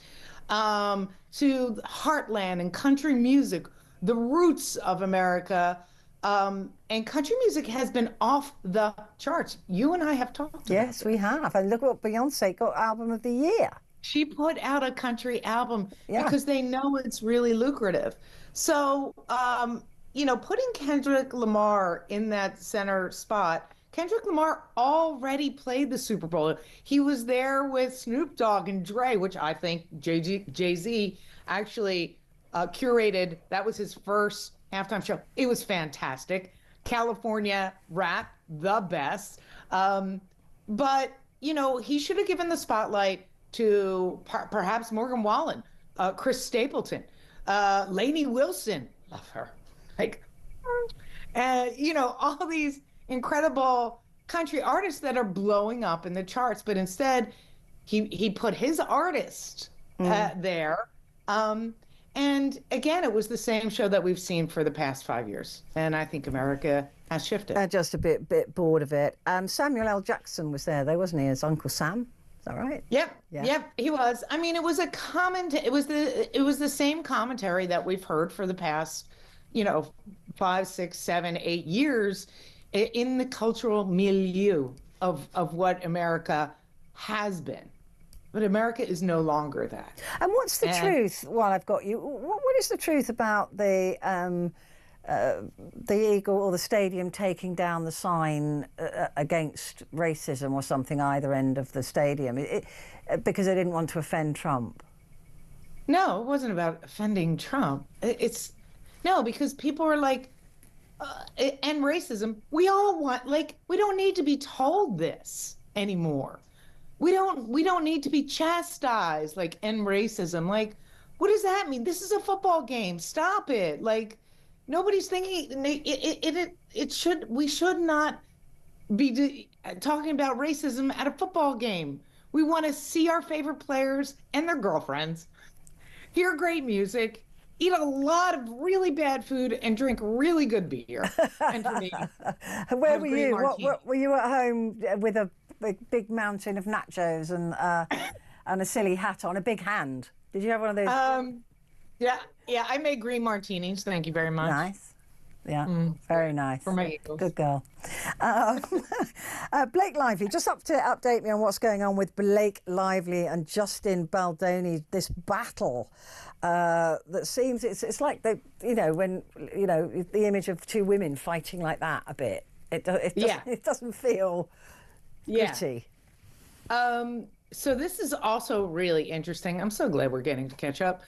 to heartland and country music, the roots of America. And country music has been off the charts. You and I have talked about Yes, we have. And look what Beyonce got Album of the Year. She put out a country album because they know it's really lucrative. So, putting Kendrick Lamar in that center spot, Kendrick Lamar already played the Super Bowl. He was there with Snoop Dogg and Dre, which I think Jay-Z actually curated. That was his first halftime show. It was fantastic. California rap, the best. But, he should have given the spotlight to perhaps Morgan Wallen, Chris Stapleton, Lainey Wilson, love her. All these incredible country artists that are blowing up in the charts, but instead he put his artist there. And again, it was the same show that we've seen for the past 5 years. And I think America has shifted. Just a bit bored of it. Samuel L. Jackson was there, though, wasn't he, as Uncle Sam? Is that right? Yep, he was. I mean, it was it was the same commentary that we've heard for the past, 5, 6, 7, 8 years in the cultural milieu of what America has been. But America is no longer that. And what's the truth? While I've got you, what is the truth about the Eagle or the stadium taking down the sign against racism or something either end of the stadium, because they didn't want to offend Trump? No, it wasn't about offending Trump. Because people are like, and racism. We all want, we don't need to be told this anymore. We don't need to be chastised, end racism. What does that mean? This is a football game. Stop it. Nobody's thinking we should not be talking about racism at a football game. We want to see our favorite players and their girlfriends, hear great music, eat a lot of really bad food, and drink really good beer. And for me, where were you? What were you at home with a big mountain of nachos and a silly hat on, a big hand? Did you have one of those? Yeah, I made green martinis. Thank you very much. Nice. Yeah, very nice. For my Eagles. Good girl. Blake Lively, just to update me on what's going on with Blake Lively and Justin Baldoni, this battle that seems, it's like the image of two women fighting like that a bit. It doesn't feel pretty. So this is also really interesting. I'm so glad we're getting to catch up.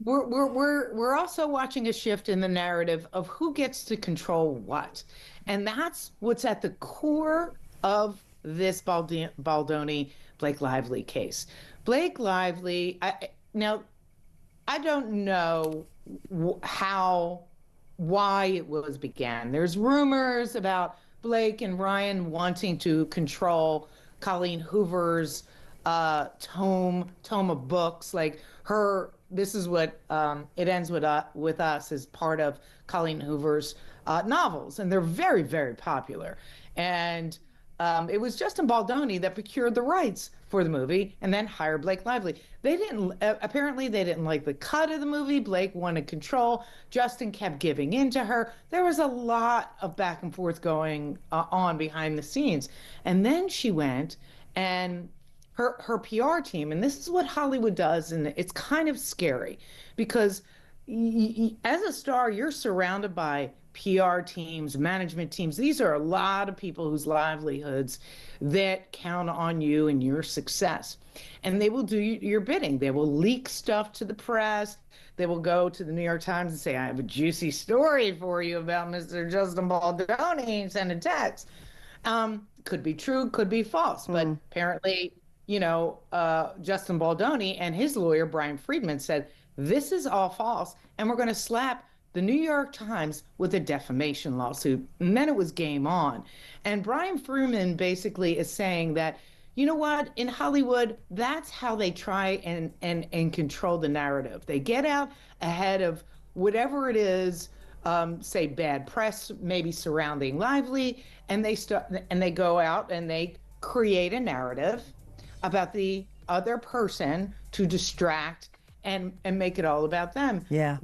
We're also watching a shift in the narrative of who gets to control what, and that's what's at the core of this Baldoni Blake Lively case. Blake Lively. I don't know why it was began. There's rumors about Blake and Ryan wanting to control Colleen Hoover's tome of books, her this is what It Ends with Us is part of Colleen Hoover's novels, and they're very, very popular. And it was Justin Baldoni that procured the rights for the movie and then hired Blake Lively. They didn't, apparently they didn't like the cut of the movie. Blake wanted control. Justin kept giving in to her. There was a lot of back and forth going on behind the scenes. And then she went and her PR team, and this is what Hollywood does, and it's kind of scary because as a star, you're surrounded by PR teams, management teams. These are a lot of people whose livelihoods that count on you and your success. And they will do your bidding. They will leak stuff to the press. They will go to the New York Times and say, I have a juicy story for you about Mr. Justin Baldoni, and send a text. Could be true, could be false. But apparently, you know, Justin Baldoni and his lawyer, Brian Friedman, said, this is all false, and we're going to slap the New York Times with a defamation lawsuit. And then it was game on. And Brian Friedman basically is saying that, you know what, in Hollywood, that's how they try and control the narrative. They get out ahead of whatever it is, say bad press, maybe surrounding Lively, and they go out and they create a narrative about the other person to distract and make it all about them. Yeah.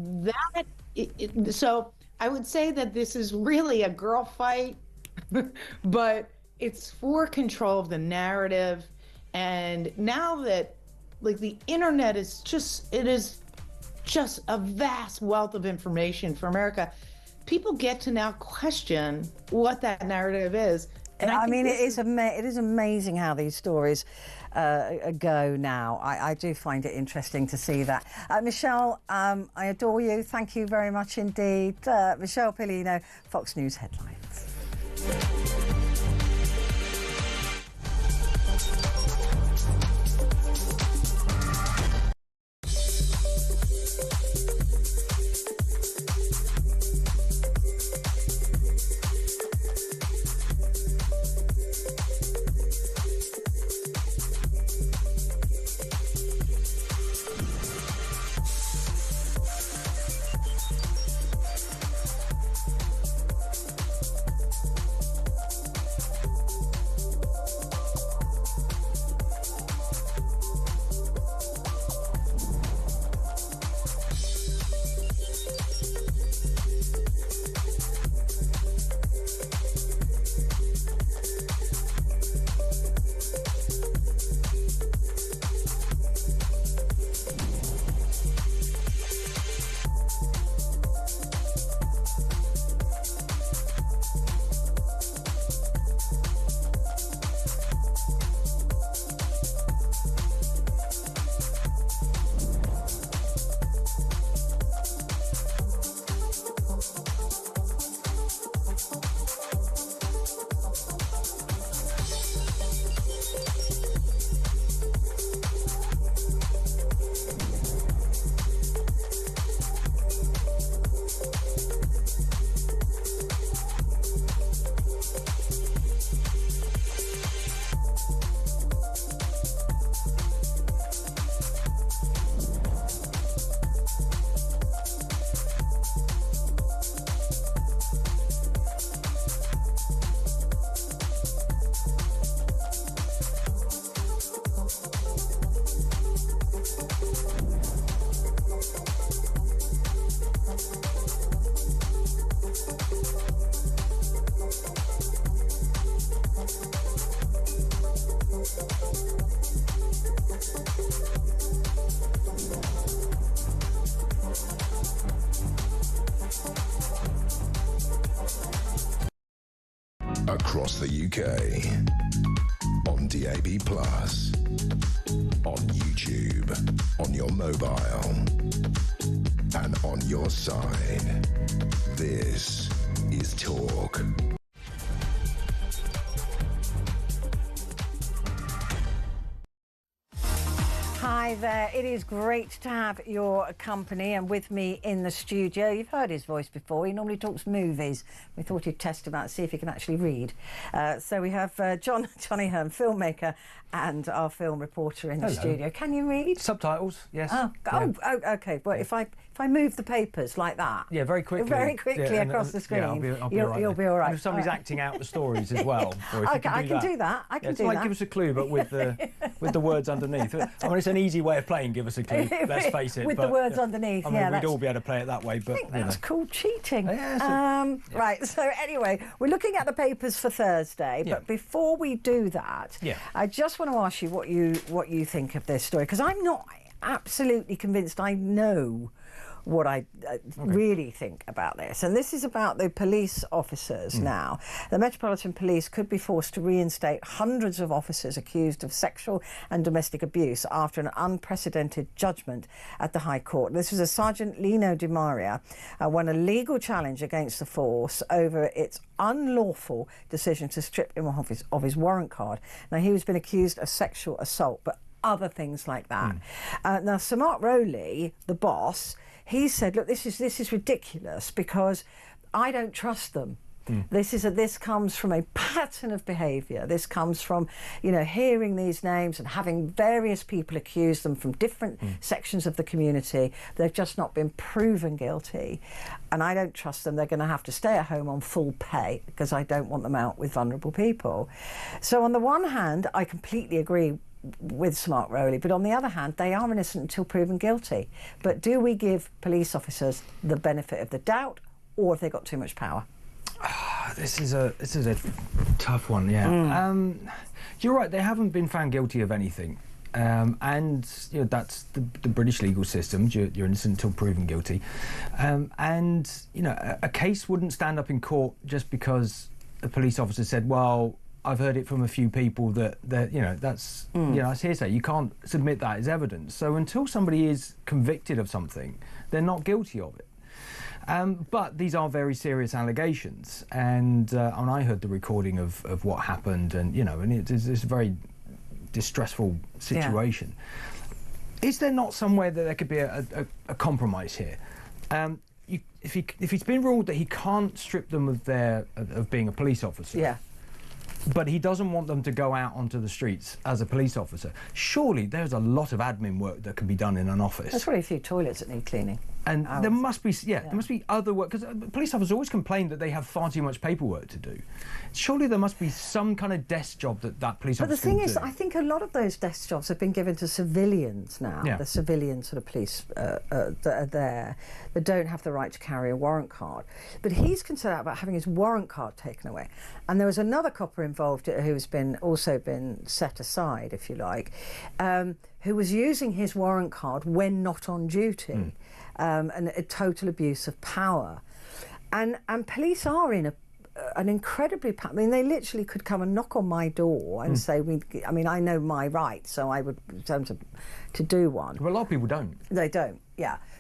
So I would say that this is really a girl fight, but it's for control of the narrative. And now that, like, the internet is just a vast wealth of information for America, people get to now question what that narrative is. And I mean, it is amazing how these stories go now. I do find it interesting to see that. Michelle, I adore you. Thank you very much indeed. Michelle Pillino, Fox News Headlines. Across the UK, on DAB+, on YouTube, on your mobile, and on your side. This is Talk. Hi, Hi there. It is great to have your company and with me in the studio. You've heard his voice before. He normally talks movies. We thought he'd test him out, see if he can actually read. So we have Johnny Hearn, filmmaker, and our film reporter in the studio. Can you read? Subtitles, yes. Oh, okay. Well, if I move the papers like that, very quickly, across the screen, you'll be all right. And if somebody's acting out the stories as well, or if I can do that. I can do that. Give us a clue, but with the words underneath. I mean, it's an easy way of playing. Give us a clue. Let's face it. With the words underneath. I mean, we'd all be able to play it that way, but I think that's called cheating. Right. So anyway, we're looking at the papers for Thursday, but before we do that, I just want to ask you what you think of this story, because I'm not absolutely convinced I know what I really think about this. And this is about the police officers now. The Metropolitan Police could be forced to reinstate hundreds of officers accused of sexual and domestic abuse after an unprecedented judgment at the High Court. This was a Sergeant Lino Di Maria won a legal challenge against the force over its unlawful decision to strip him of his warrant card. Now, he was been accused of sexual assault, but other things like that. Now, Sir Mark Rowley, the boss, he said, look, this is ridiculous because I don't trust them. This comes from a pattern of behaviour. This comes from, hearing these names and having various people accuse them from different sections of the community. They've just not been proven guilty. And I don't trust them. They're going to have to stay at home on full pay because I don't want them out with vulnerable people. So on the one hand, I completely agree with Sir Mark Rowley, but on the other hand, they are innocent until proven guilty. But do we give police officers the benefit of the doubt, or have they got too much power? This is a tough one. You're right, they haven't been found guilty of anything, and that's the British legal system. You're innocent until proven guilty, and a case wouldn't stand up in court just because a police officer said, well, I've heard it from a few people that that's that's hearsay. You can't submit that as evidence. So until somebody is convicted of something, they're not guilty of it. But these are very serious allegations, and I heard the recording of what happened, and it's a very distressful situation. Is there not somewhere that there could be a compromise here? If he's been ruled that he can't strip them of being a police officer, but he doesn't want them to go out onto the streets as a police officer, surely there's a lot of admin work that can be done in an office. There's probably a few toilets that need cleaning. And there must be, there must be other work, because police officers always complain that they have far too much paperwork to do. Surely there must be some kind of desk job that police officers can do. But the thing is, I think a lot of those desk jobs have been given to civilians now. The civilian sort of police that are there, that don't have the right to carry a warrant card. But he's concerned about having his warrant card taken away. And there was another copper involved who's also been set aside, if you like, who was using his warrant card when not on duty. And a total abuse of power. And police are in an incredibly... I mean, they literally could come and knock on my door and say, I know my rights, so I would tell them to do one. Well, a lot of people don't. They don't,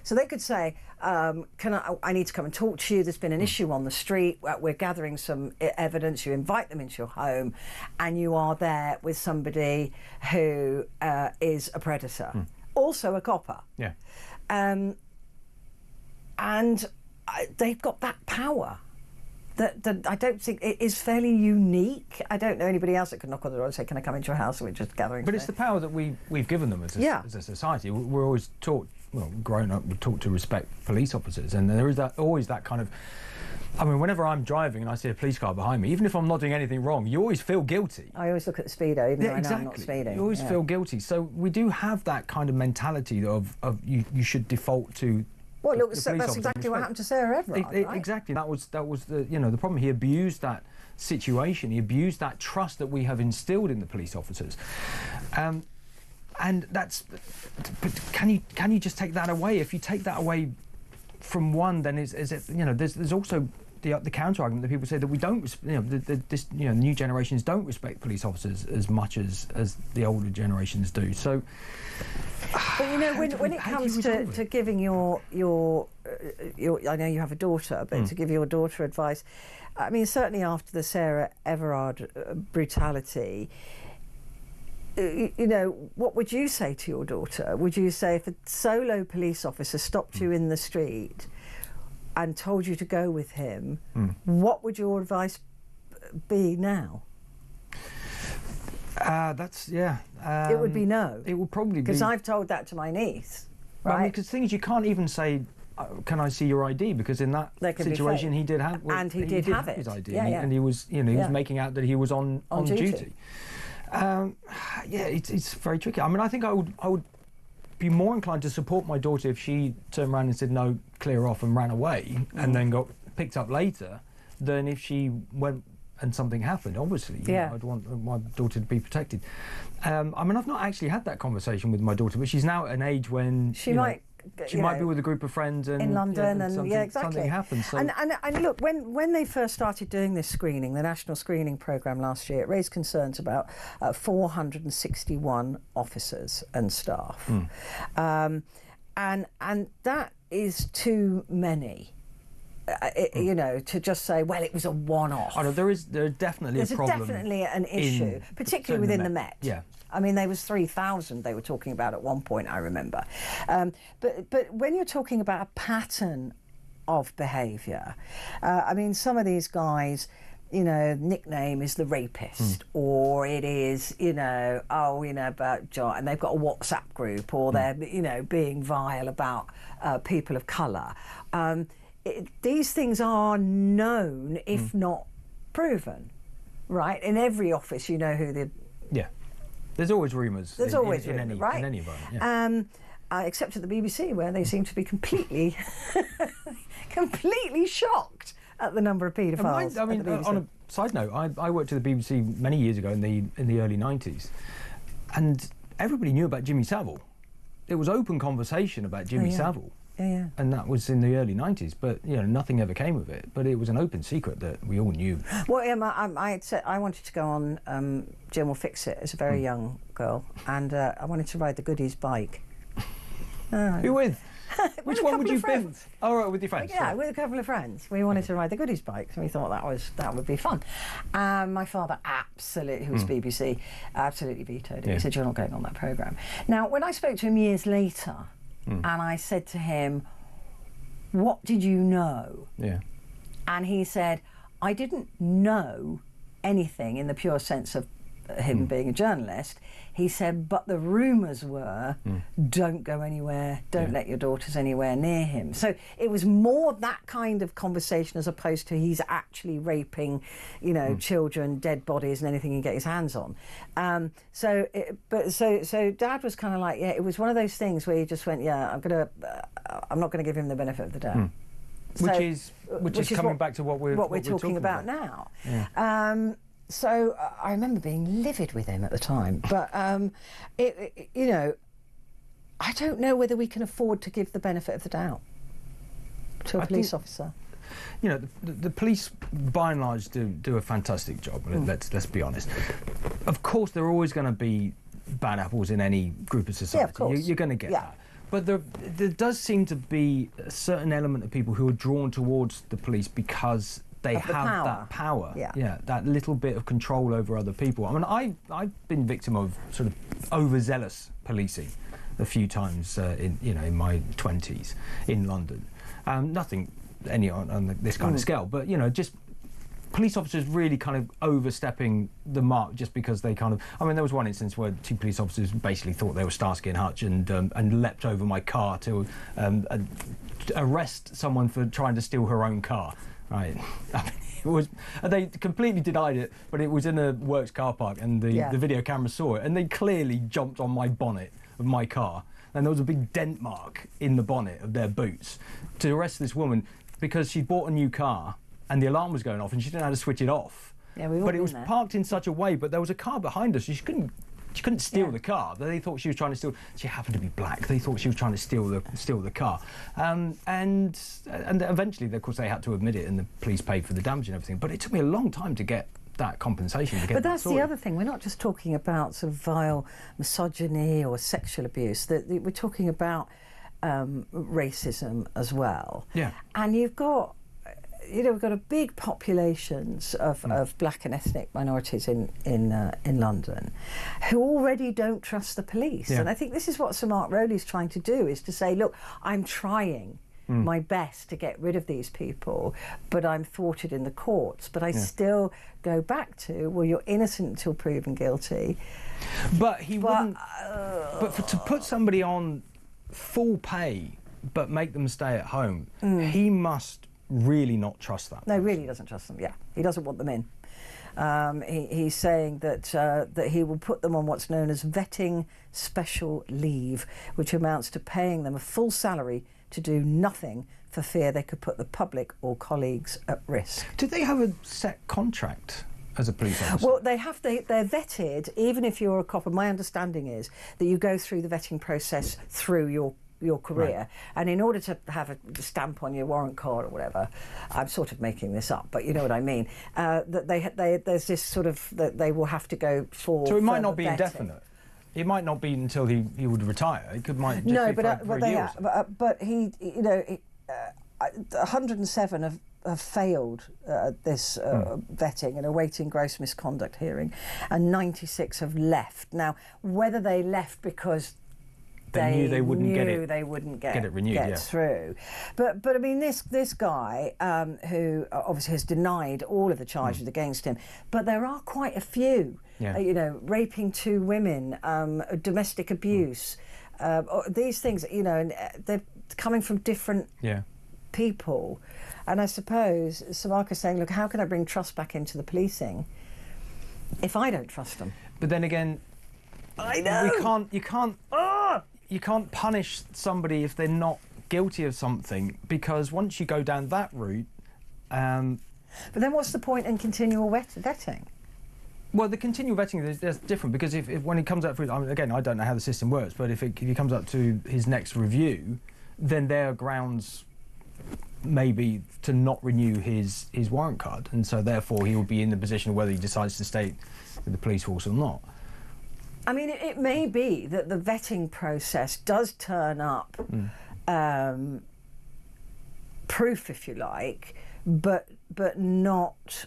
So they could say, I need to come and talk to you, there's been an issue on the street, we're gathering some evidence, you invite them into your home, and you are there with somebody who is a predator, also a copper. And they've got that power that I don't think it is fairly unique. I don't know anybody else that could knock on the door and say, can I come into your house? And we're just gathering. But it's the power that we've given them as a society. We're always taught, growing up, we're taught to respect police officers, and there is always that kind of... I mean, whenever I'm driving and I see a police car behind me, even if I'm not doing anything wrong, you always feel guilty. I always look at the speedo, even though I know I'm not speeding. You always feel guilty. So we do have that kind of mentality of you should default to... Well, look, that's exactly what happened to Sarah Everard, right? Exactly. That was the the problem. He abused that situation. He abused that trust that we have instilled in the police officers, and that's. But can you just take that away? If you take that away from one, then is it there's also the counter argument that people say that we don't new generations don't respect police officers as much as the older generations do. So. But when it comes to giving your I know you have a daughter, but to give your daughter advice, I mean, certainly after the Sarah Everard brutality, you know, what would you say to your daughter? Would you say if a solo police officer stopped you in the street and told you to go with him, what would your advice be now? It would be no. It would probably be. Because I've told that to my niece, right? I mean, because thing is, you can't even say, can I see your ID? Because in that situation, he did have, he did have his ID, yeah, and he was, you know, he was making out that he was on duty. It's very tricky. I mean, I think I would be more inclined to support my daughter if she turned around and said no, clear off, and ran away, and then got picked up later, than if she went and something happened. Obviously, you know, I'd want my daughter to be protected. I mean, I've not actually had that conversation with my daughter, but she's now at an age when she might be with a group of friends and in London, and exactly. Something happens. So. And look, when they first started doing this screening, the national screening programme last year, it raised concerns about 461 officers and staff, and that is too many. You know, to just say, well, it was a one-off. Oh, no, there's definitely a problem. There's definitely an issue, particularly within the Met. Yeah. I mean, there was 3,000 they were talking about at one point, I remember. But when you're talking about a pattern of behaviour, I mean, some of these guys, you know, nickname is the rapist, or it is, you know, about John, and they've got a WhatsApp group, or they're, you know, being vile about people of colour. These things are known, if not proven, right? In every office, you know who the... Yeah. There's always rumours. There's always in rumours, any, right? in any environment, yeah. Except at the BBC, where they seem to be completely, completely shocked at the number of paedophiles. I mean, on a side note, I worked at the BBC many years ago in the early 90s, and everybody knew about Jimmy Savile. There was open conversation about Jimmy Savile. Yeah. And that was in the early 90s, but you know, nothing ever came of it. But it was an open secret that we all knew. Well, I had said I wanted to go on Jim Will Fix It as a very young girl, and I wanted to ride the Goodies bike. Who with? Which one would you be? Oh, right, with your friends. Yeah, with a couple of friends. We wanted to ride the Goodies bikes, and we thought that would be fun. My father absolutely, who was BBC, absolutely vetoed it. He said, "You're not going on that programme." Now, when I spoke to him years later, and I said to him, "What did you know?" Yeah. And he said, "I didn't know anything in the pure sense of him being a journalist." He said, "But the rumours were, don't go anywhere, don't let your daughters anywhere near him." So it was more that kind of conversation as opposed to he's actually raping, you know, children, dead bodies, and anything he can get his hands on. So Dad was kind of like, it was one of those things where he just went, I'm not going to give him the benefit of the doubt. Which is coming back to what we're talking about now. Yeah. So I remember being livid with him at the time, but you know, I don't know whether we can afford to give the benefit of the doubt to a police officer. You know, the police, by and large, do a fantastic job. Let's be honest. Of course, there are always going to be bad apples in any group of society. Yeah, of course. You're going to get that. But there does seem to be a certain element of people who are drawn towards the police because they have that power, that little bit of control over other people. I mean, I've been victim of sort of overzealous policing a few times in my 20s in London. Nothing on this kind of scale, but you know, just police officers really kind of overstepping the mark just because they kind of... I mean, there was one instance where two police officers basically thought they were Starsky and Hutch and leapt over my car to arrest someone for trying to steal her own car. Right, I mean, it was. They completely denied it, but it was in a works car park, and the video camera saw it, and they clearly jumped on my bonnet of my car, and there was a big dent mark in the bonnet of their boots to arrest this woman because she bought a new car and the alarm was going off and she didn't know how to switch it off. Yeah, we've all but it been was there. parked in such a way, but there was a car behind us, so she couldn't steal the car. They thought she was trying to steal. She happened to be black. They thought she was trying to steal the car, and eventually, of course, they had to admit it, and the police paid for the damage and everything. But it took me a long time to get that compensation. But that's the other thing. We're not just talking about sort of vile misogyny or sexual abuse. We're talking about racism as well. Yeah. And you've got, we've got a big populations of black and ethnic minorities in London who already don't trust the police. Yeah. And I think this is what Sir Mark Rowley's trying to do, is to say, look, I'm trying my best to get rid of these people, but I'm thwarted in the courts. But I still go back to, well, you're innocent until proven guilty. But he wouldn't. To put somebody on full pay but make them stay at home, he must really not trust that. No, really doesn't trust them. Yeah, he doesn't want them in. He's saying that that he will put them on what's known as vetting special leave, which amounts to paying them a full salary to do nothing for fear they could put the public or colleagues at risk. Do they have a set contract as a police officer? Well, they're vetted, even if you're a cop, and my understanding is that you go through the vetting process through your career, Right. and in order to have a stamp on your warrant card or whatever, I'm sort of making this up, but you know what I mean, that there's this sort of, that they will have to go for. So it might not further be vetting. indefinite. It might not be until he would retire. It might just No, be for a year or so. but he, 107 have failed this vetting and awaiting gross misconduct hearing, and 96 have left. Now, whether they left because they knew they wouldn't get it renewed, through. But I mean, this guy who obviously has denied all of the charges against him, but there are quite a few. Yeah. Raping 2 women, domestic abuse, these things. And they're coming from different people. And I suppose Sir Mark is saying, look, how can I bring trust back into the policing if I don't trust them? But then again, I know you can't punish somebody if they're not guilty of something, because once you go down that route. But then what's the point in continual vetting? Well, the continual vetting is different, because if when he comes up for, I mean, again, I don't know how the system works, but if he comes up to his next review, then there are grounds maybe to not renew his warrant card, and so therefore he will be in the position of whether he decides to stay with the police force or not. I mean, it may be that the vetting process does turn up proof, if you like, but not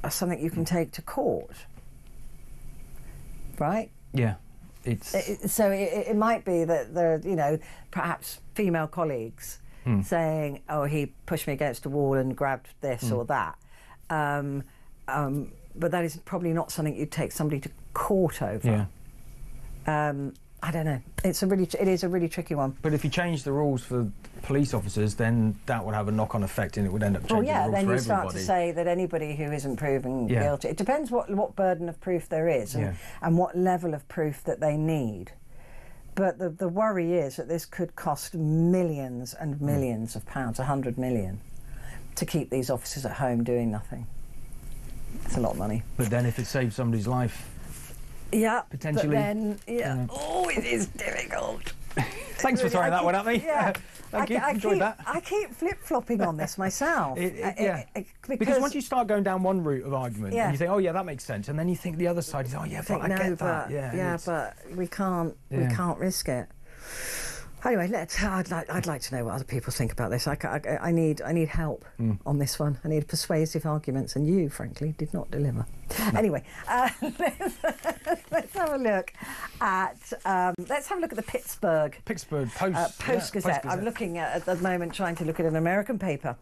something you can take to court, right? Yeah, so it might be that there are, perhaps female colleagues saying, "Oh, he pushed me against a wall and grabbed this or that," but that is probably not something you'd take somebody to court over. I don't know. It is a really tricky one. But if you change the rules for police officers, then that would have a knock-on effect, and it would end up changing the rules for then you everybody. start to say that anybody who isn't proven guilty. It depends what burden of proof there is and what level of proof that they need. But the worry is that this could cost millions and millions of pounds, 100 million, to keep these officers at home doing nothing. It's a lot of money. But then if it saves somebody's life, potentially. But then, it is difficult. Thanks for throwing that one at me. Yeah. Thank you. Enjoyed that. I keep flip-flopping on this myself. Because once you start going down one route of argument, and you think, oh yeah, that makes sense, and then you think the other side is, oh yeah, but I get that. But we can't risk it. Anyway, I'd like to know what other people think about this. I need help on this one. I need persuasive arguments, and you, frankly, did not deliver. No. Anyway, let's have a look at the Pittsburgh Post Gazette. I'm looking at the moment, trying to look at an American paper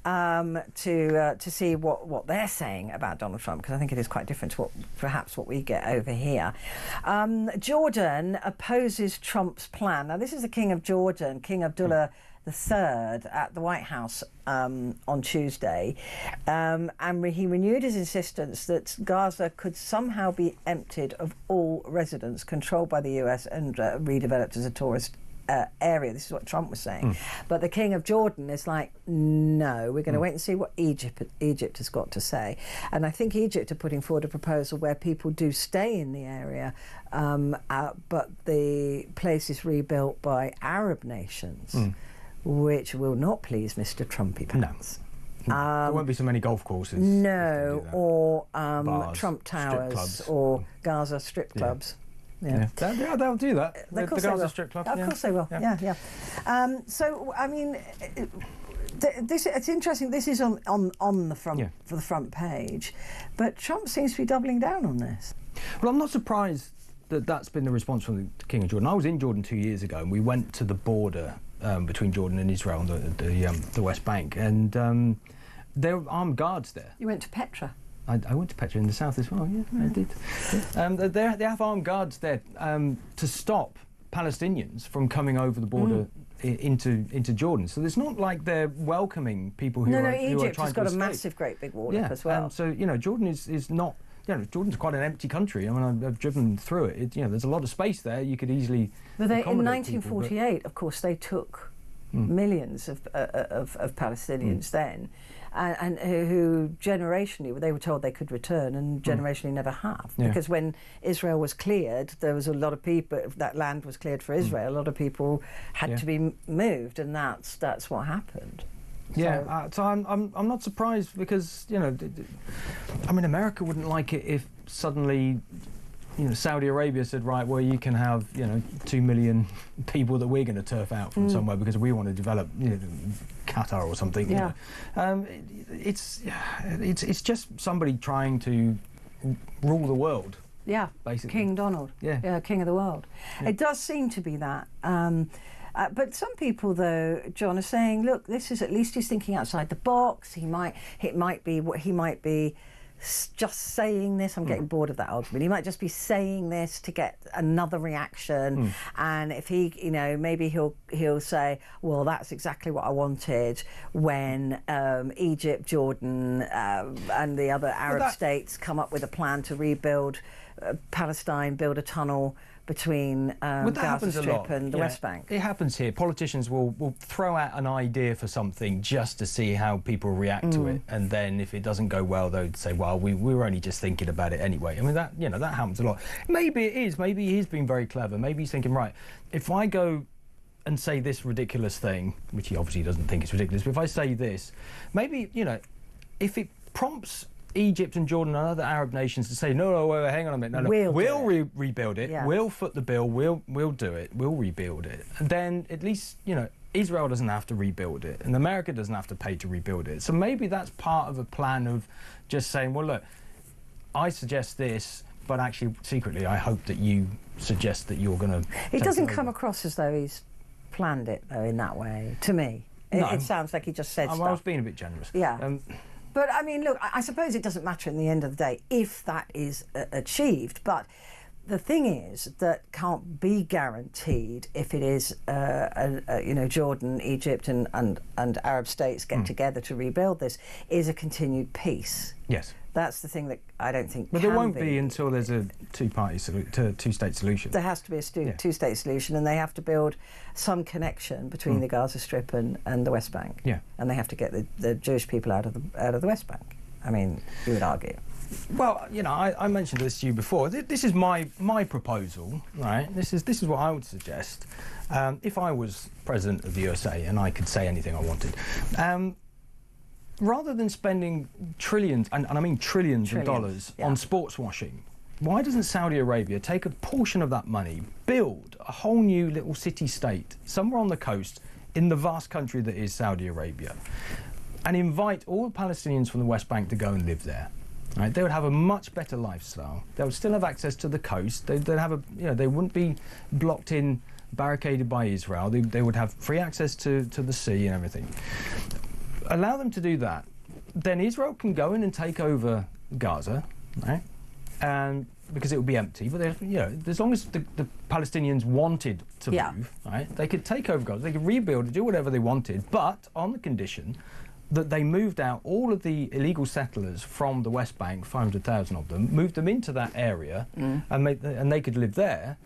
to see what they're saying about Donald Trump, because I think it is quite different to what we get over here. Jordan opposes Trump's plan. Now, this is the King of Jordan, King Abdullah III, at the White House on Tuesday, and he renewed his insistence that Gaza could somehow be emptied of all residents controlled by the US and redeveloped as a tourist area. This is what Trump was saying. But the King of Jordan is like, no, we're going to wait and see what Egypt has got to say. And I think Egypt are putting forward a proposal where people do stay in the area, but the place is rebuilt by Arab nations, which will not please Mr. Trumpy Pants. There won't be so many golf courses. No, or bars, Trump Towers, or Gaza strip clubs. Yeah, they'll do that. Of course they will. Strip club. Of course they will. Yeah. So, I mean, It's interesting. This is on the front for the front page, but Trump seems to be doubling down on this. Well, I'm not surprised that that's been the response from the King of Jordan. I was in Jordan 2 years ago, and we went to the border between Jordan and Israel on the West Bank, and there were armed guards there. You went to Petra. I went to Petrie in the south as well. Yeah, I did. They have armed guards there to stop Palestinians from coming over the border into Jordan. So it's not like they're welcoming people who are trying to escape. Egypt has got a massive, great big wall up as well. So Jordan is not. Jordan's quite an empty country. I mean, I've driven through it. There's a lot of space there. You could easily. But in 1948, of course, they took millions of Palestinians then, and who generationally they were told they could return, and generationally never have. Because when Israel was cleared, there was a lot of people. That land was cleared for Israel. A lot of people had to be moved, and that's what happened. So I'm not surprised because I mean, America wouldn't like it if suddenly Saudi Arabia said, right, well, you can have 2 million people that we're going to turf out from somewhere because we want to develop Qatar or something. It's just somebody trying to rule the world. Yeah, basically. King Donald. Yeah, King of the world. It does seem to be that. But some people, though, John, are saying, look, this is at least he's thinking outside the box. He might be just saying this. I'm getting bored of that argument. He might just be saying this to get another reaction. And if he, maybe he'll say, well, that's exactly what I wanted when Egypt, Jordan, and the other Arab states come up with a plan to rebuild Palestine, build a tunnel between Gaza Strip and the West Bank. It happens here. Politicians will throw out an idea for something just to see how people react to it, and then if it doesn't go well, they'll say, well, we were only just thinking about it anyway. I mean, that happens a lot. Maybe it is. Maybe he's been very clever. Maybe he's thinking, right, if I go and say this ridiculous thing, which he obviously doesn't think is ridiculous, but if I say this, maybe, if it prompts Egypt and Jordan and other Arab nations to say, no, wait, hang on a minute, we'll rebuild it, we'll foot the bill, we'll do it, we'll rebuild it. And then at least, Israel doesn't have to rebuild it, and America doesn't have to pay to rebuild it. So maybe that's part of a plan of just saying, well, look, I suggest this, but actually, secretly, I hope that you suggest that you're going to... It doesn't come across as though he's planned it, though, in that way, to me. It sounds like he just said stuff. I was being a bit generous. Yeah. But, I mean, look, I suppose it doesn't matter in the end of the day if that is achieved. But the thing is that can't be guaranteed if it is, Jordan, Egypt and Arab states get together to rebuild this, is a continued peace. Yes. That's the thing that I don't think But there won't be until there's a two-state solution. There has to be a two-state solution, and they have to build some connection between the Gaza Strip and the West Bank. Yeah. And they have to get the Jewish people out of the West Bank. I mean, you would argue. Well, I mentioned this to you before. This is my proposal, right? This is what I would suggest if I was president of the USA and I could say anything I wanted. Rather than spending trillions, and I mean trillions of dollars on sports washing, why doesn't Saudi Arabia take a portion of that money, build a whole new little city-state somewhere on the coast in the vast country that is Saudi Arabia, and invite all the Palestinians from the West Bank to go and live there? Right? They would have a much better lifestyle. They would still have access to the coast. They'd have they wouldn't be blocked in, barricaded by Israel. They would have free access to the sea and everything. Allow them to do that. Then Israel can go in and take over Gaza, right? And because it would be empty, but as long as the Palestinians wanted to move, right, they could take over Gaza. They could rebuild it, do whatever they wanted, but on the condition that they moved out all of the illegal settlers from the West Bank, 500,000 of them, moved them into that area, and they could live there,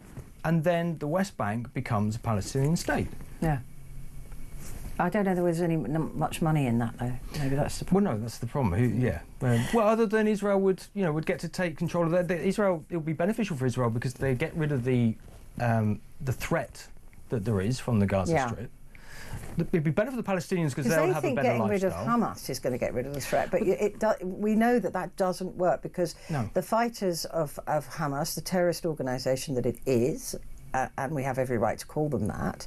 and then the West Bank becomes a Palestinian state. Yeah. I don't know there was much money in that, though. Maybe that's the problem. Well, no, that's the problem. Well, other than Israel would get to take control of that. Israel, it would be beneficial for Israel because they get rid of the threat that there is from the Gaza Strip. It'd be better for the Palestinians because they'll have a better lifestyle. They think getting rid of Hamas is going to get rid of the threat, but we know that doesn't work because the fighters of Hamas, the terrorist organisation that it is, and we have every right to call them that,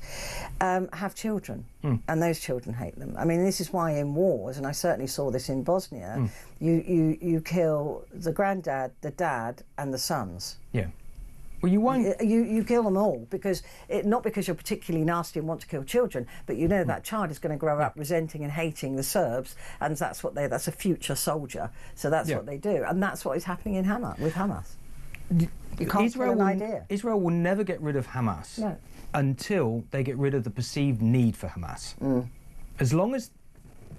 have children, and those children hate them. I mean, this is why in wars, and I certainly saw this in Bosnia, you kill the granddad, the dad, and the sons. Yeah. Well, you won't. You kill them all because not because you're particularly nasty and want to kill children, but you know that child is going to grow up resenting and hating the Serbs, and that's a future soldier. So that's what they do, and that's what is happening in with Hamas. You can't kill an idea. Israel will never get rid of Hamas until they get rid of the perceived need for Hamas. As long as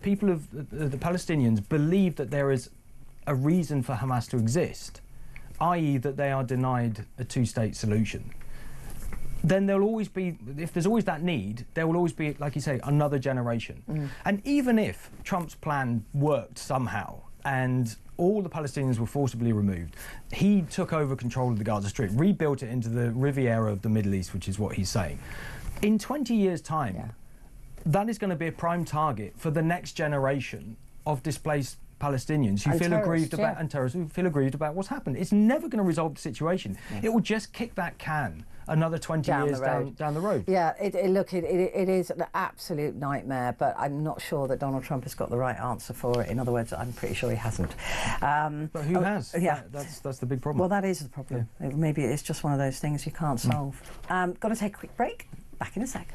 people of the Palestinians believe that there is a reason for Hamas to exist, i.e. that they are denied a two-state solution, then there'll always be, if there's always that need, there will always be, like you say, another generation. And even if Trump's plan worked somehow and all the Palestinians were forcibly removed, he took over control of the Gaza Strip, rebuilt it into the Riviera of the Middle East, which is what he's saying. In 20 years' time, that is going to be a prime target for the next generation of displaced Palestinians who feel aggrieved about, and terrorists who feel aggrieved about what's happened. It's never going to resolve the situation. It will just kick that can another 20 years down the road. Yeah, it is an absolute nightmare, but I'm not sure that Donald Trump has got the right answer for it. In other words, I'm pretty sure he hasn't. But who has? Yeah, that's the big problem. Well, that is the problem. Maybe it's just one of those things you can't solve. Got to take a quick break. Back in a sec.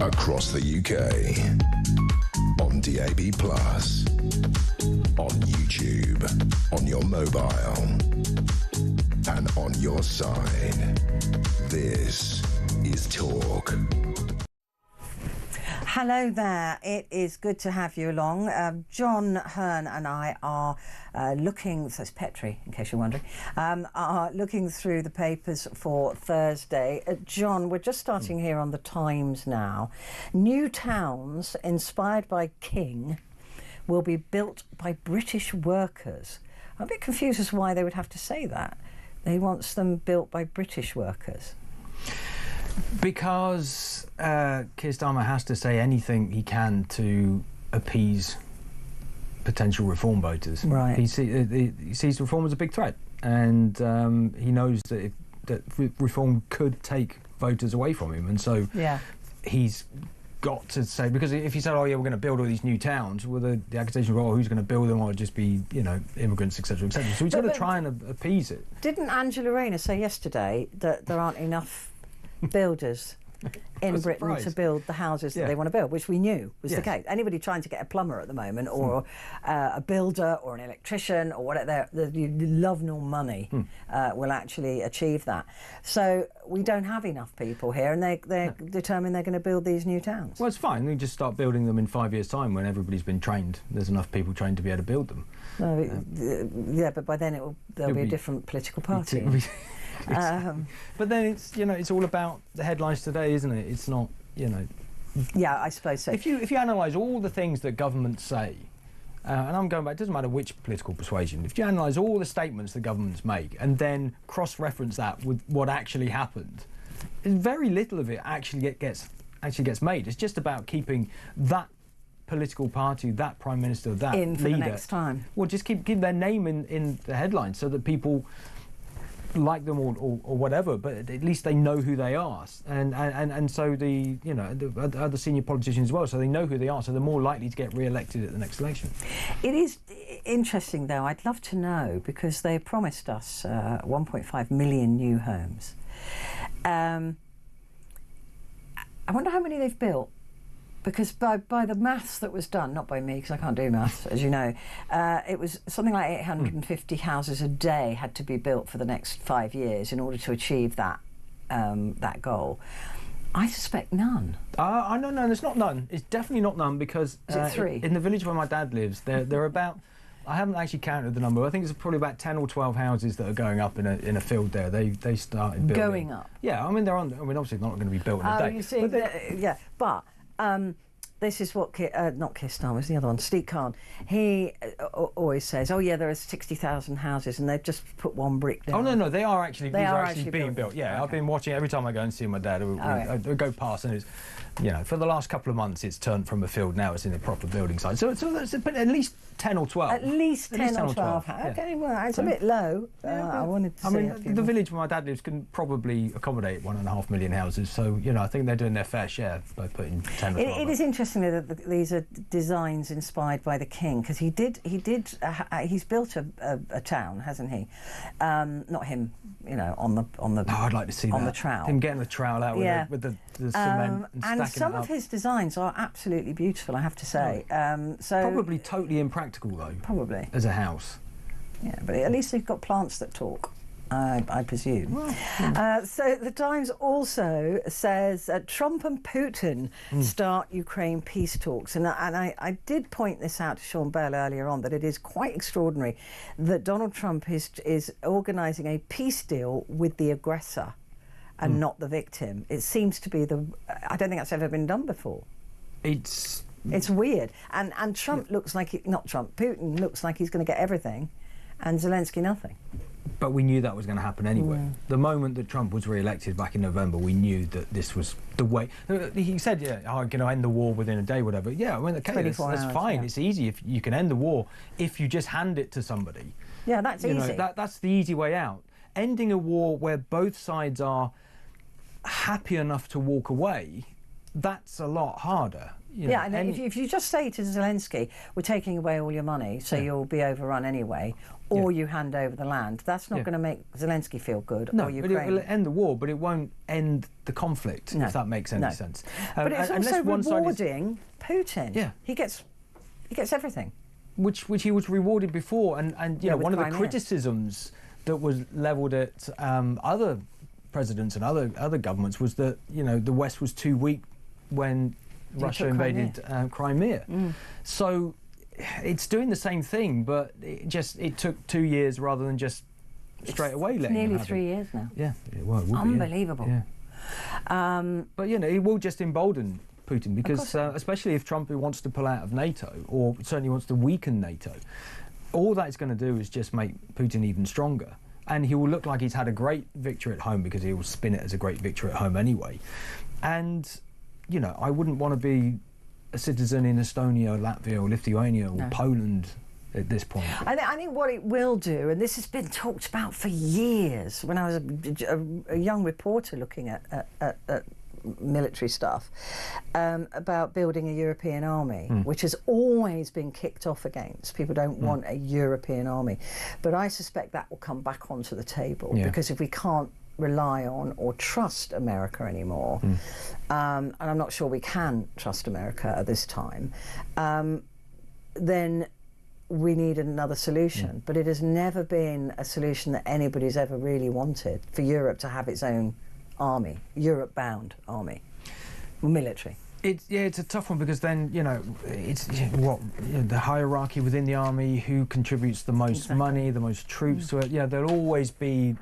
Across the UK, on DAB+, on YouTube, on your mobile, and on your side. This is Talk. Hello there, it is good to have you along. John Hearn and I are looking, so it's Petrie, in case you're wondering, are looking through the papers for Thursday. John, we're just starting here on the Times now. New towns inspired by King will be built by British workers. I'm a bit confused as to why they would have to say that. He wants them built by British workers. Because Keir Starmer has to say anything he can to appease potential reform voters. Right. He sees reform as a big threat, and he knows that reform could take voters away from him, and so he's got to say, because if he said, oh yeah, we're going to build all these new towns, well, the accusation of, oh, who's going to build them, or just be, you know, immigrants, etc., etc. So he's got to try and appease it. Didn't Angela Rayner say yesterday that there aren't enough builders in Britain to build the houses that they want to build, which we knew was the case. Anybody trying to get a plumber at the moment, or a builder, or an electrician, or whatever, you love nor money will actually achieve that. So we don't have enough people here, and they're determined they're going to build these new towns. Well, it's fine. We just start building them in 5 years' time when everybody's been trained. There's enough people trained to be able to build them. Yeah, but by then there'll be a different political party. But then it's all about the headlines today, isn't it? It's not, Yeah, I suppose so. If you analyse all the things that governments say, and I'm going back, it doesn't matter which political persuasion, if you analyse all the statements the governments make and then cross-reference that with what actually happened, very little of it actually gets made. It's just about keeping that political party, that prime minister, that in for leader, the next time. Well, just keep their name in the headlines so that people like them or whatever, but at least they know who they are, and so the other senior politicians as well, so they know who they are, so they're more likely to get re-elected at the next election. It is interesting, though. I'd love to know, because they promised us 1.5 million new homes. I wonder how many they've built. Because by the maths that was done, not by me, because I can't do maths, as you know, it was something like 850 houses a day had to be built for the next 5 years in order to achieve that goal. I suspect none. No, there's not none. It's definitely not none, because Is it 3? In the village where my dad lives, there are about, I haven't actually counted the number. I think it's probably about 10 or 12 houses that are going up in a field there. They started building. Going up. Yeah, I mean obviously they're not going to be built in a day. You see, but this is what not Keir Starmer, was the other one, Steve Khan. He always says, "Oh yeah, there are 60,000 houses, and they've just put one brick down." Oh no, they are actually being built. Yeah, okay. I've been watching every time I go and see my dad. I go past, and it's, for the last couple of months, it's turned from a field. Now it's in a proper building site. So that's at least 10 or 12. At least 10 or 12. Okay, well, it's a bit low. I wanted to see the village where my dad lives can probably accommodate 1.5 million houses. So I think they're doing their fair share by putting 10 or 12. It is interesting that these are designs inspired by the king, because he's built a town, hasn't he? Not him, on the. Oh, I'd like to see on that. the trowel. Him getting the trowel out with the cement and stacking and some it up. of his designs are absolutely beautiful, I have to say. So probably totally impractical though. Probably as a house. Yeah, but at least they've got plants that talk. I presume. Well, so the Times also says Trump and Putin start Ukraine peace talks, and I did point this out to Sean Bell earlier on, that it is quite extraordinary that Donald Trump is organising a peace deal with the aggressor and not the victim. It seems to be I don't think that's ever been done before. It's weird, and Trump looks like Putin looks like he's going to get everything, and Zelensky nothing. But we knew that was going to happen anyway. The moment that Trump was re-elected back in November, we knew that this was the way. He said, I'm going to end the war within a day, whatever. Yeah, I mean, okay, that's fine. Yeah. It's easy if you can end the war if you just hand it to somebody. Yeah, that's easy. That's the easy way out. Ending a war where both sides are happy enough to walk away, that's a lot harder. And if you just say to Zelensky, we're taking away all your money, so you'll be overrun anyway, or you hand over the land, that's not going to make Zelensky feel good, or Ukraine. But it'll end the war, but it won't end the conflict, if that makes any sense. But it's also rewarding Putin. Yeah. He gets everything. Which he was rewarded before, and one of the criticisms that was levelled at other presidents and other governments was that the West was too weak when Russia invaded Crimea. So it's doing the same thing, but it took 2 years rather than just straight away letting nearly him have 3 years now. Yeah, well, it would unbelievable. Be, yeah. But it will just embolden Putin, because especially if Trump wants to pull out of NATO, or certainly wants to weaken NATO, all that's going to do is just make Putin even stronger. And he will look like he's had a great victory at home, because he will spin it as a great victory at home anyway. And I wouldn't want to be a citizen in Estonia, Latvia, or Lithuania, or Poland at this point. I think what it will do, and this has been talked about for years, when I was a young reporter looking at military stuff, about building a European army, which has always been kicked off against. People don't want a European army. But I suspect that will come back onto the table, because if we can't rely on or trust America anymore, and I'm not sure we can trust America at this time, then we need another solution. But it has never been a solution that anybody's ever really wanted, for Europe to have its own army, Europe-bound army, military. It's a tough one, because then, you know, it's the hierarchy within the army, who contributes the most money, the most troops to it. Yeah, there'll always be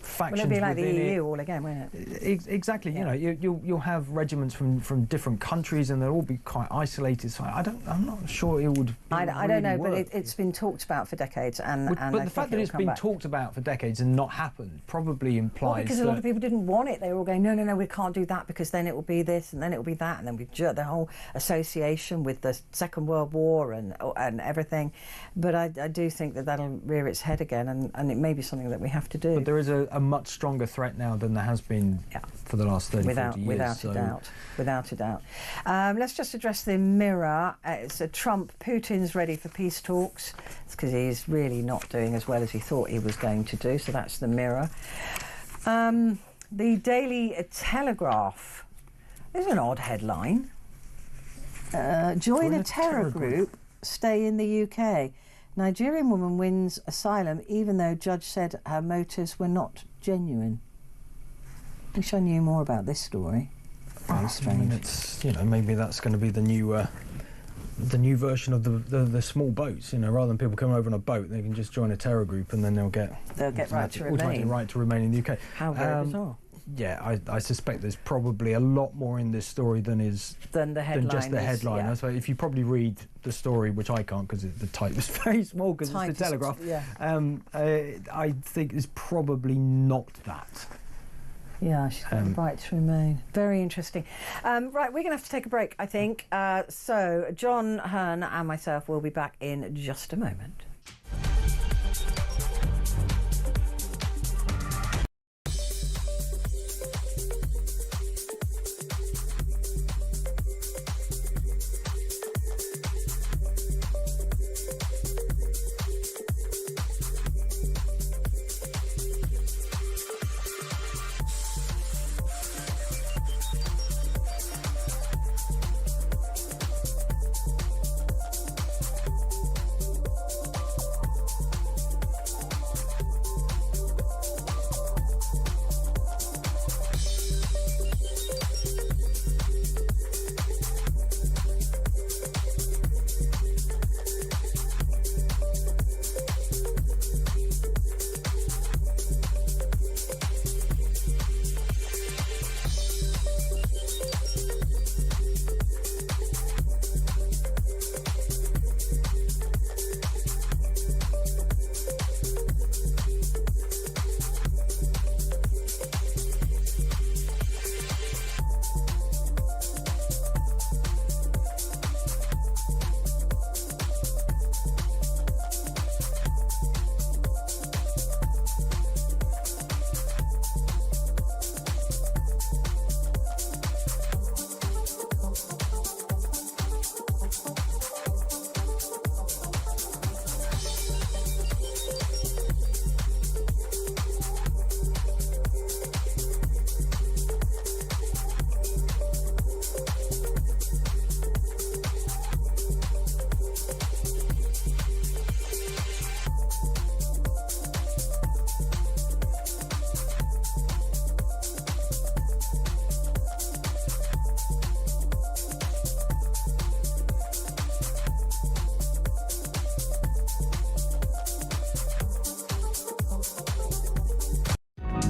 factions Well, it'll be like the within EU all again, won't it? Exactly. You know, you'll have regiments from different countries, and they'll all be quite isolated. So I'm not sure it would. I don't know, but it's been talked about for decades, and but the fact that it's been talked about for decades and not happened probably implies because a lot of people didn't want it. They were all going, no, we can't do that, because then it will be this, and then it will be that, and then we the whole association with the Second World War and everything. But I do think that that'll rear its head again, and it may be something that we have to do. But there is a much stronger threat now than there has been for the last 30, 40 years. Without a doubt. Let's just address the Mirror. It's Trump, Putin's ready for peace talks. It's because he's really not doing as well as he thought he was going to do, so that's the Mirror. The Daily Telegraph. There's an odd headline. Join a terror group, stay in the UK. Nigerian woman wins asylum even though judge said her motives were not genuine. Wish I knew more about this story. Very strange. I mean, it's, you know, maybe that's going to be the new version of the small boats. You know, rather than people coming over on a boat, they can just join a terror group, and then they'll get automatic right to remain in the UK. How very bizarre. Yeah, I suspect there's probably a lot more in this story than just the headline. Yeah. So if you probably read the story, which I can't because the type is very small because it's the Telegraph. Yeah. I think it's probably not that. Yeah, she's got the right to remain. Very interesting. Right, we're going to have to take a break, I think. So John Hearn and myself will be back in just a moment.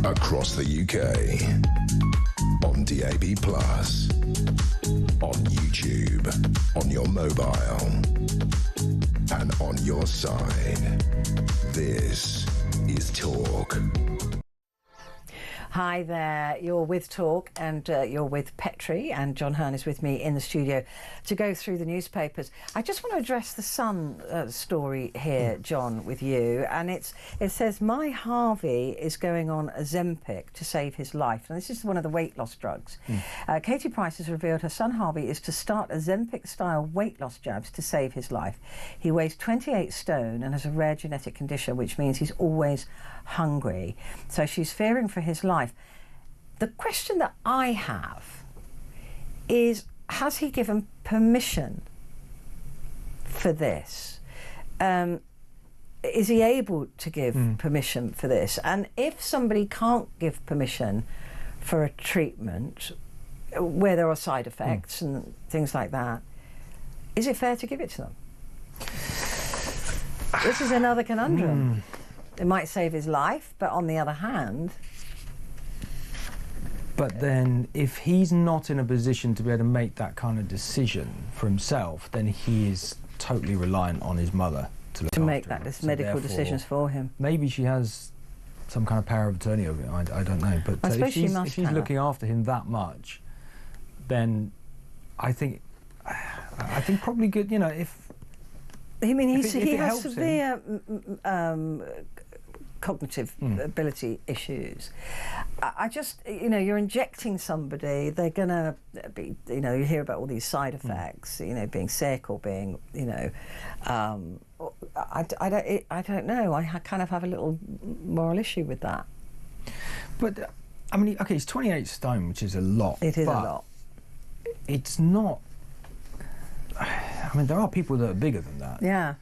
Across the UK, on DAB+, on YouTube, on your mobile, and on your side. This is Talk. Hi there, you're with Talk, and you're with Petrie, and John Hearn is with me in the studio to go through the newspapers. I just want to address the Sun story here, John, with you, and it says, my Harvey is going on Ozempic to save his life. And this is one of the weight loss drugs. Katie Price has revealed her son Harvey is to start Ozempic-style weight loss jabs to save his life. He weighs 28 stone and has a rare genetic condition, which means he's always hungry. So she's fearing for his life. life. The question that I have is, has he given permission for this? Is he able to give permission for this? And if somebody can't give permission for a treatment where there are side effects and things like that, is it fair to give it to them? This is another conundrum. It might save his life, but on the other hand... But then, if he's not in a position to be able to make that kind of decision for himself, then he is totally reliant on his mother to make that medical decisions for him. Maybe she has some kind of power of attorney over him. I don't know. But I suppose if she's looking after him that much, then I think probably good. You know, if I mean, he it has helps severe cognitive ability issues. I just, you know, you're injecting somebody, they're going to be, you know, you hear about all these side effects, you know, being sick or being, you know, I don't know. I kind of have a little moral issue with that. But, I mean, OK, he's 28 stone, which is a lot. It is a lot. It's not... I mean, there are people that are bigger than that. Yeah.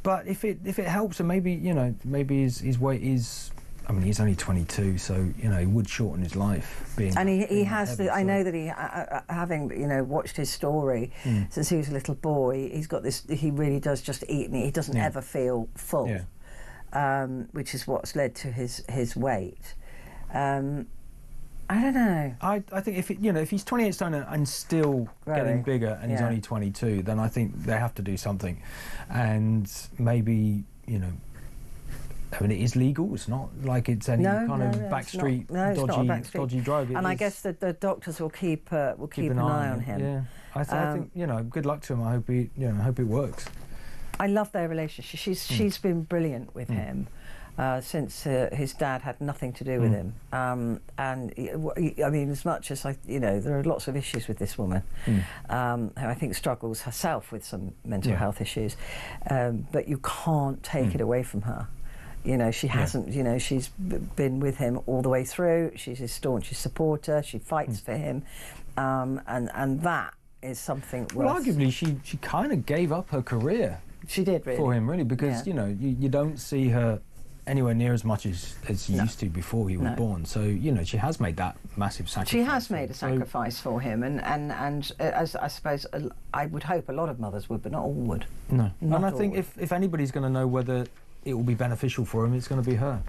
But if it helps him, maybe, you know, maybe his weight is... I mean, he's only 22, so, you know, he would shorten his life. And he has the... I know that he, having, you know, watched his story since he was a little boy, he's got this... He really does just eat, and he doesn't ever feel full, which is what's led to his weight. I don't know. I think if he's 28 stone and still getting bigger, and he's only 22, then I think they have to do something, and maybe, you know, I mean, it is legal. It's not like it's any backstreet dodgy drug. And I guess that the doctors will keep an eye on him. Yeah, I think, you know, good luck to him. I hope it works. I love their relationship. She's been brilliant with him. Since his dad had nothing to do with him, and I mean, as much as you know, there are lots of issues with this woman, who I think struggles herself with some mental health issues, but you can't take it away from her. You know, she hasn't. You know, she's been with him all the way through. She's his staunchest supporter. She fights for him, and that is something. Well, arguably, she kind of gave up her career. She did really for him, really, because you know, you don't see her anywhere near as much as she used to before he was born. So, you know, she has made that massive sacrifice. She has made a sacrifice for him, and as I suppose I would hope a lot of mothers would, but not all would. No, and I think if anybody's going to know whether it will be beneficial for him, it's going to be her.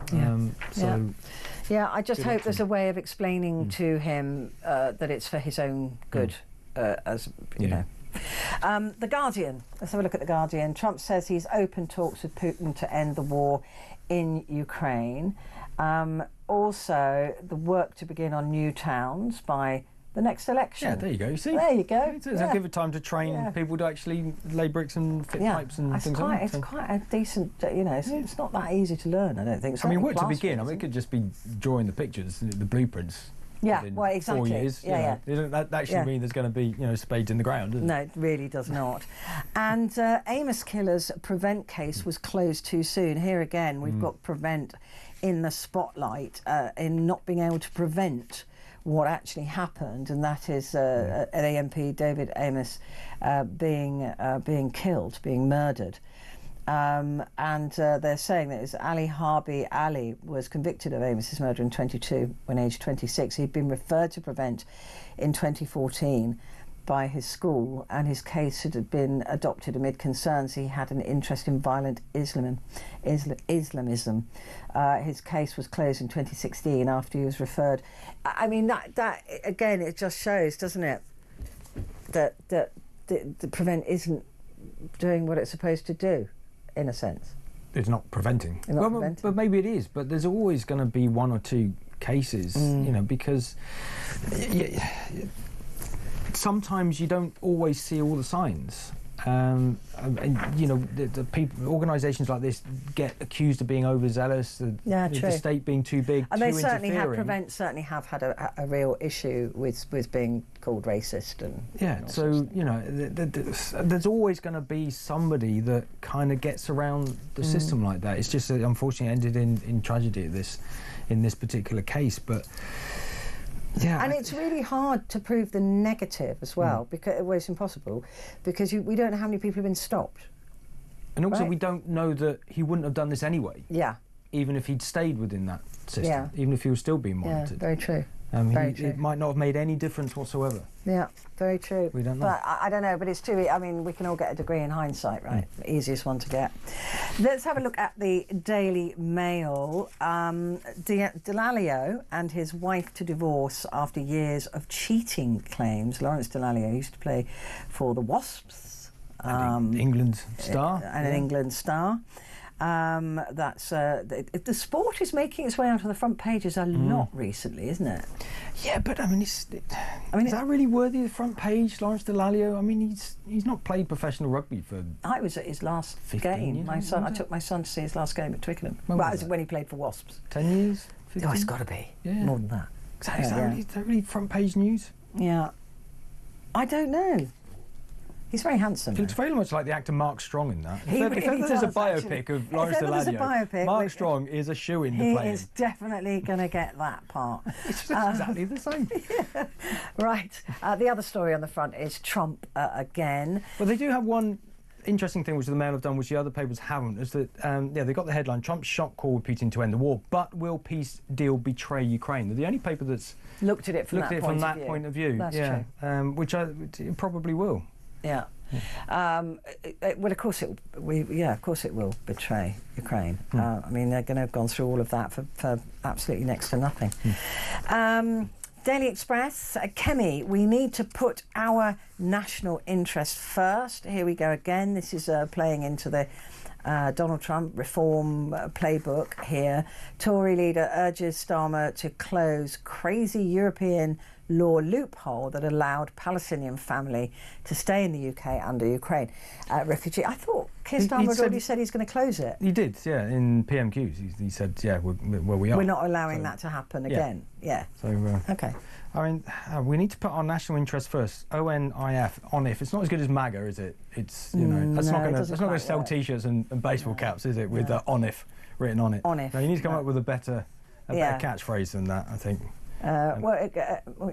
Yeah, I just hope there's a way of explaining to him that it's for his own good, as you know. The Guardian. Let's have a look at The Guardian. Trump says he's open talks with Putin to end the war in Ukraine. Also, the work to begin on new towns by the next election. Yeah, there you go. You see? There you go. I'll give it time to train people to actually lay bricks and fit pipes and things like that. It's quite a decent, you know, it's not that easy to learn, I don't think. I mean, where to begin? I mean, it could just be drawing the pictures, the blueprints. Yeah, well, exactly. 4 years. Doesn't that actually mean there's going to be, you know, spades in the ground, does it? No, it really does not. And Amos Killer's Prevent case was closed too soon. Here again, we've got Prevent in the spotlight in not being able to prevent what actually happened, and that is AMP David Amos being killed, being murdered. And they're saying that it's Ali Harbi Ali was convicted of Amos's murder in 22 when aged 26. He'd been referred to Prevent in 2014 by his school, and his case had been adopted amid concerns he had an interest in violent Islamism. His case was closed in 2016 after he was referred. I mean, that again, it just shows, doesn't it, that the Prevent isn't doing what it's supposed to do, in a sense. It's not preventing. But maybe it is. But there's always going to be one or two cases, you know, because sometimes you don't always see all the signs. And, you know, the people, organisations like this get accused of being overzealous, the state being too big, and too they certainly interfering. certainly have had a real issue with being called racist and so you know, there's always going to be somebody that kind of gets around the system like that. It's just unfortunately ended in tragedy in this particular case, but. Yeah, and it's really hard to prove the negative as well, because it's impossible, because we don't know how many people have been stopped. And also, we don't know that he wouldn't have done this anyway. Yeah. Even if he'd stayed within that system, even if he was still being monitored. Yeah, very true. It might not have made any difference whatsoever. Yeah, very true. We don't know. But I don't know, but it's too. I mean, we can all get a degree in hindsight, right? The easiest one to get. Let's have a look at the Daily Mail. Delalio and his wife to divorce after years of cheating claims. Lawrence Delalio used to play for the Wasps. England star. And an England star. The sport is making its way onto the front pages a lot recently, isn't it? Yeah, but I mean, is that really worthy of the front page, Lawrence Delalio? I mean, he's not played professional rugby for. I was at his last game. I took my son to see his last game at Twickenham. When he played for Wasps. 10 years? 15? Oh, it's got to be more than that. Is that really front page news? Yeah, I don't know. He's very handsome. He looks very much like the actor Mark Strong in that. If there's a biopic of Lawrence Delalio, Mark Strong is a shoo-in to play him. He is definitely going to get that part. It's exactly the same. Yeah. Right. The other story on the front is Trump again. Well, they do have one interesting thing which the Mail have done, which the other papers haven't, is that they got the headline: Trump's shock call with Putin to end the war, but will peace deal betray Ukraine? They're the only paper that's looked at it from that point of view. That's true. Which it probably will. Yeah. Well, of course it will betray Ukraine. I mean, they're going to have gone through all of that for absolutely next to nothing. Daily Express, Kemi, we need to put our national interest first. Here we go again. This is playing into the Donald Trump reform playbook here. Tory leader urges Starmer to close crazy European law loophole that allowed Palestinian family to stay in the UK under Ukraine refugee. I thought Keir Starmer had already said he's going to close it. He did, yeah, in PMQs. He said, yeah, we are. We're not allowing that to happen again. Yeah. So, okay. I mean, we need to put our national interest first. ONIF. It's not as good as MAGA, is it? It's that's not going to sell T-shirts and baseball caps, is it? With ONIF written on it. ONIF. No, you need to come up with a better catchphrase than that, I think.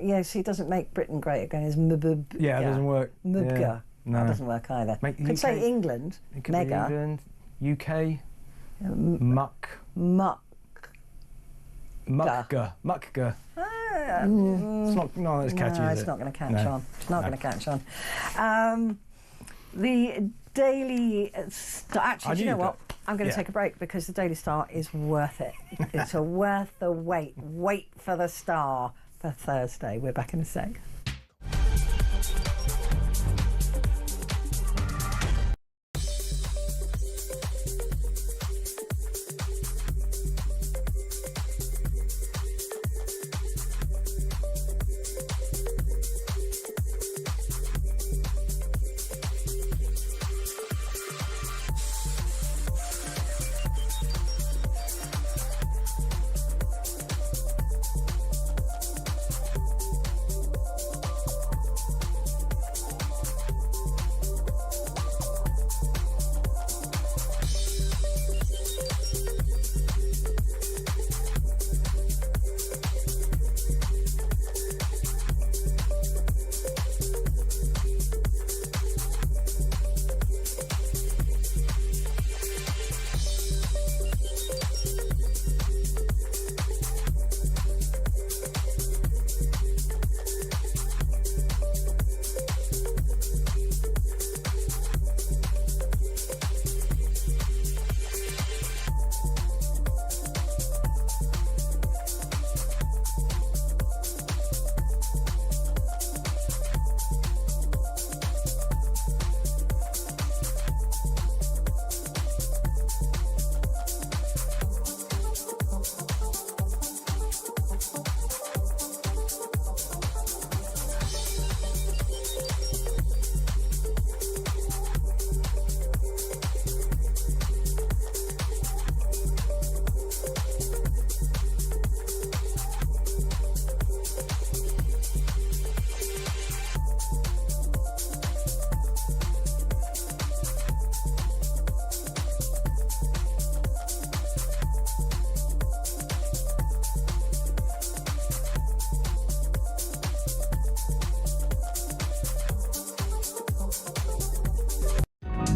Yes, he doesn't make Britain great again. Is MBB. Yeah, it doesn't work. MBG. Yeah, no. That doesn't work either. You could say England. It could mega. be England, UK, Muckga. It's not as catchy, is it? It's not going to catch on. It's not going to catch on. The Daily Star. Actually, do you know what? I'm going to take a break because the Daily Star is worth it. It's worth the wait. Wait for the Star for Thursday. We're back in a sec.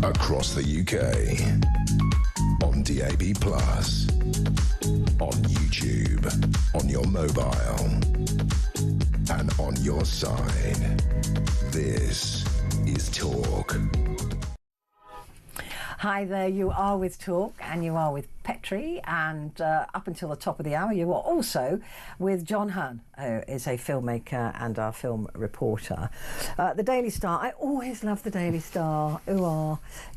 across the UK. On DAB+, on YouTube, on your mobile, and on your side. This is Talk. Hi there, you are with Talk and you are with Petrie, and up until the top of the hour you are also with John Hearn, who is a filmmaker and our film reporter. The Daily Star, I always love the Daily Star,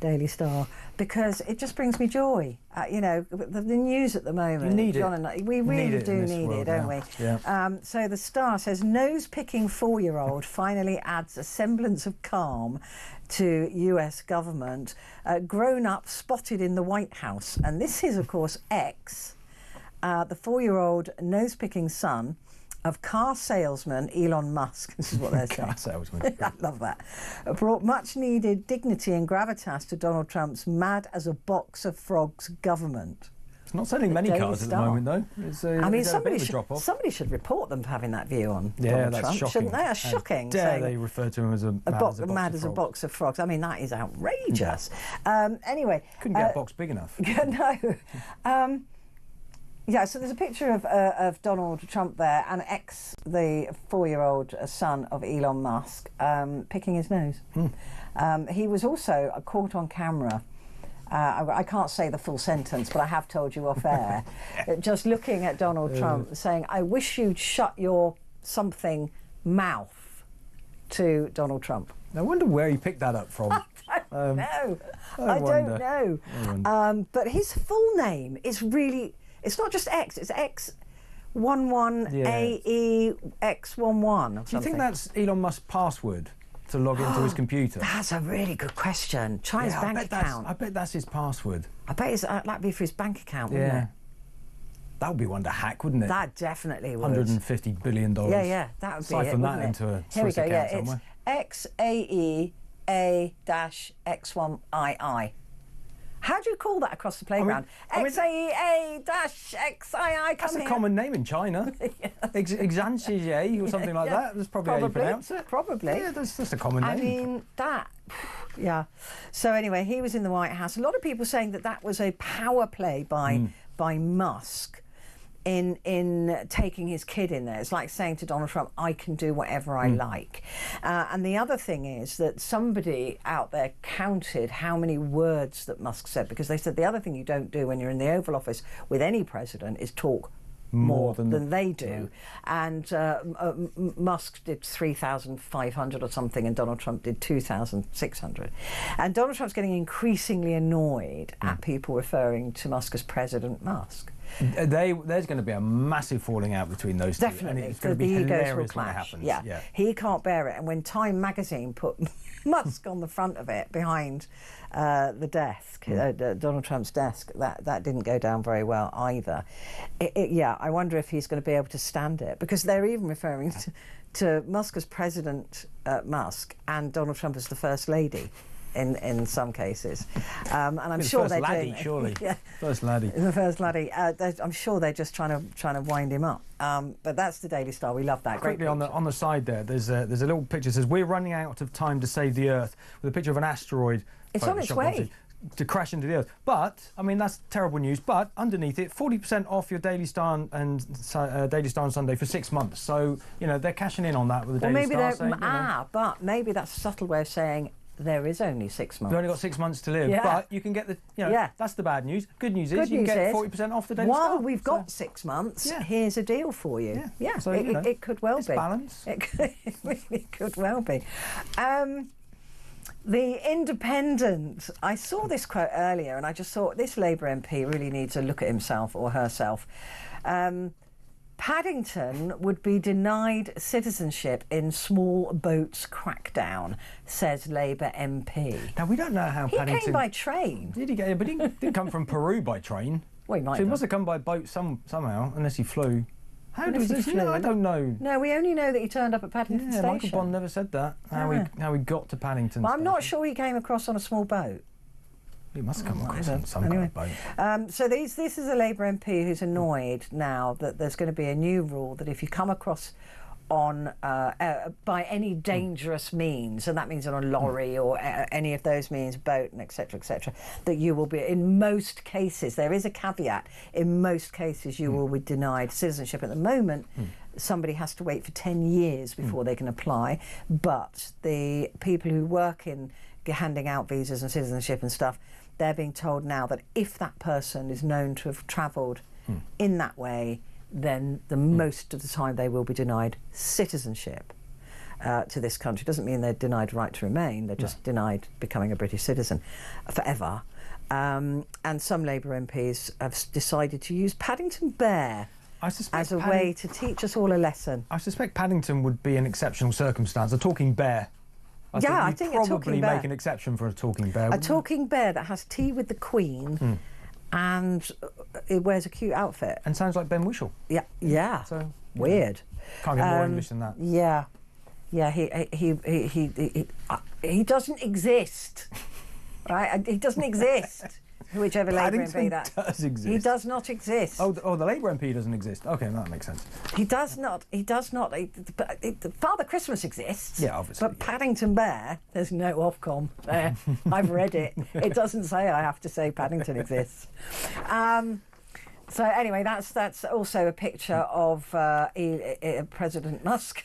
Daily Star, because it just brings me joy. You know, the news at the moment, you need John it. and I, we really do need it, don't we? Yeah. So the Star says, nose-picking 4-year-old finally adds a semblance of calm to US government. Grown up spotted in the White House. And this is, of course, X, the 4-year-old nose-picking son of car salesman Elon Musk. This is what they're saying. Car salesman. I love that. Brought much-needed dignity and gravitas to Donald Trump's mad-as-a-box-of-frogs government. It's not selling many cars at the moment, though. I mean, somebody should report them for having that view on Donald Trump, shocking. shouldn't they? That's shocking. Dare they refer to him as mad as a box of frogs? I mean, that is outrageous. Anyway, couldn't get a box big enough. No. Yeah, so there's a picture of Donald Trump there, and X, the 4-year-old son of Elon Musk, picking his nose. He was also caught on camera. I can't say the full sentence, but I have told you off air. Just looking at Donald Trump saying, "I wish you'd shut your something mouth," to Donald Trump. I wonder where he picked that up from. I don't know. But his full name is really, it's not just X, it's X11AEX11. Do you think that's Elon Musk's password to log into his computer? That's a really good question. Try his bank account. I bet that's his password. I bet that'd be for his bank account, wouldn't it? That would be one to hack, wouldn't it? That definitely would. $150 billion. Yeah, that would be Siphon it, that into a Here we Swiss go, account somewhere. It's XAEA-X1II. How do you call that across the playground? XAEA-XII. That's a common name in China. Exanxie or something like that. That's probably how you pronounce it. Probably. Yeah, that's a common name. I mean, that. Yeah. So anyway, he was in the White House. A lot of people saying that was a power play by Musk in taking his kid in there. It's like saying to Donald Trump, I can do whatever I like. And the other thing is that somebody out there counted how many words that Musk said, because they said the other thing you don't do when you're in the Oval Office with any president is talk more than they do. And Musk did 3,500 or something, and Donald Trump did 2,600. And Donald Trump's getting increasingly annoyed at people referring to Musk as President Musk. There's going to be a massive falling out between those two. Definitely. And it's going to be hilarious when it happens. Yeah. He can't bear it. And when Time magazine put Musk on the front of it behind the desk, Donald Trump's desk, that didn't go down very well either. I wonder if he's going to be able to stand it, because they're even referring to Musk as President Musk and Donald Trump as the First Lady. In some cases, and I'm sure they're doing it. Surely. Yeah. First laddie. The First Laddie. I'm sure they're just trying to wind him up. But that's the Daily Star. We love that. Quickly on the side there's a little picture that says, "We're running out of time to save the Earth," with a picture of an asteroid. It's on its way to crash into the Earth. But I mean, that's terrible news. But underneath it, 40% off your Daily Star and Daily Star on Sunday for 6 months. So they're cashing in on that with the Daily Star. But maybe that's a subtle way of saying there is only 6 months. You've only got 6 months to live, but you can get that's the bad news. Good news is you can get 40% off the Daily Star. While we've got 6 months, here's a deal for you. Yeah. So, it could well be. Balance. It really could well be. The Independent. I saw this quote earlier and I just thought this Labour MP really needs to look at himself or herself. Paddington would be denied citizenship in small boats crackdown, says Labour MP. Now, we don't know how Paddington... He came by train. Did he get? But he didn't come from Peru by train. Well, he might so he must have come by boat somehow, unless he flew. How did he flew? No, I don't know. No, we only know that he turned up at Paddington Station. Michael Bond never said that, how he got to Paddington Station. I'm not sure he came across on a small boat. He must have come across on some kind of boat. So this is a Labour MP who's annoyed now that there's going to be a new rule that if you come across on by any dangerous means, and that means on a lorry or any of those means, boat, and etc., that you will be, in most cases, there is a caveat, in most cases you will be denied citizenship. At the moment, somebody has to wait for 10 years before they can apply, but the people who work in handing out visas and citizenship and stuff, they're being told now that if that person is known to have travelled in that way, then most of the time they will be denied citizenship to this country. Doesn't mean they're denied right to remain, they're just denied becoming a British citizen forever. And some Labour MPs have decided to use Paddington Bear as a way to teach us all a lesson. I suspect Paddington would be an exceptional circumstance, a talking bear. I think a talking probably bear. make an exception for a talking bear. A talking bear that has tea with the Queen and it wears a cute outfit. And sounds like Ben Whishaw. Yeah. So weird. Can't get more English than that. Yeah. He doesn't exist. Right? He doesn't exist. Whichever Labour MP that does exist. He does not exist. Oh, the Labour MP doesn't exist. Okay, that makes sense. He does not. Father Christmas exists. Yeah, obviously. But Paddington Bear, there's no Ofcom there. I've read it. It doesn't say I have to say Paddington exists. So anyway, that's also a picture of President Musk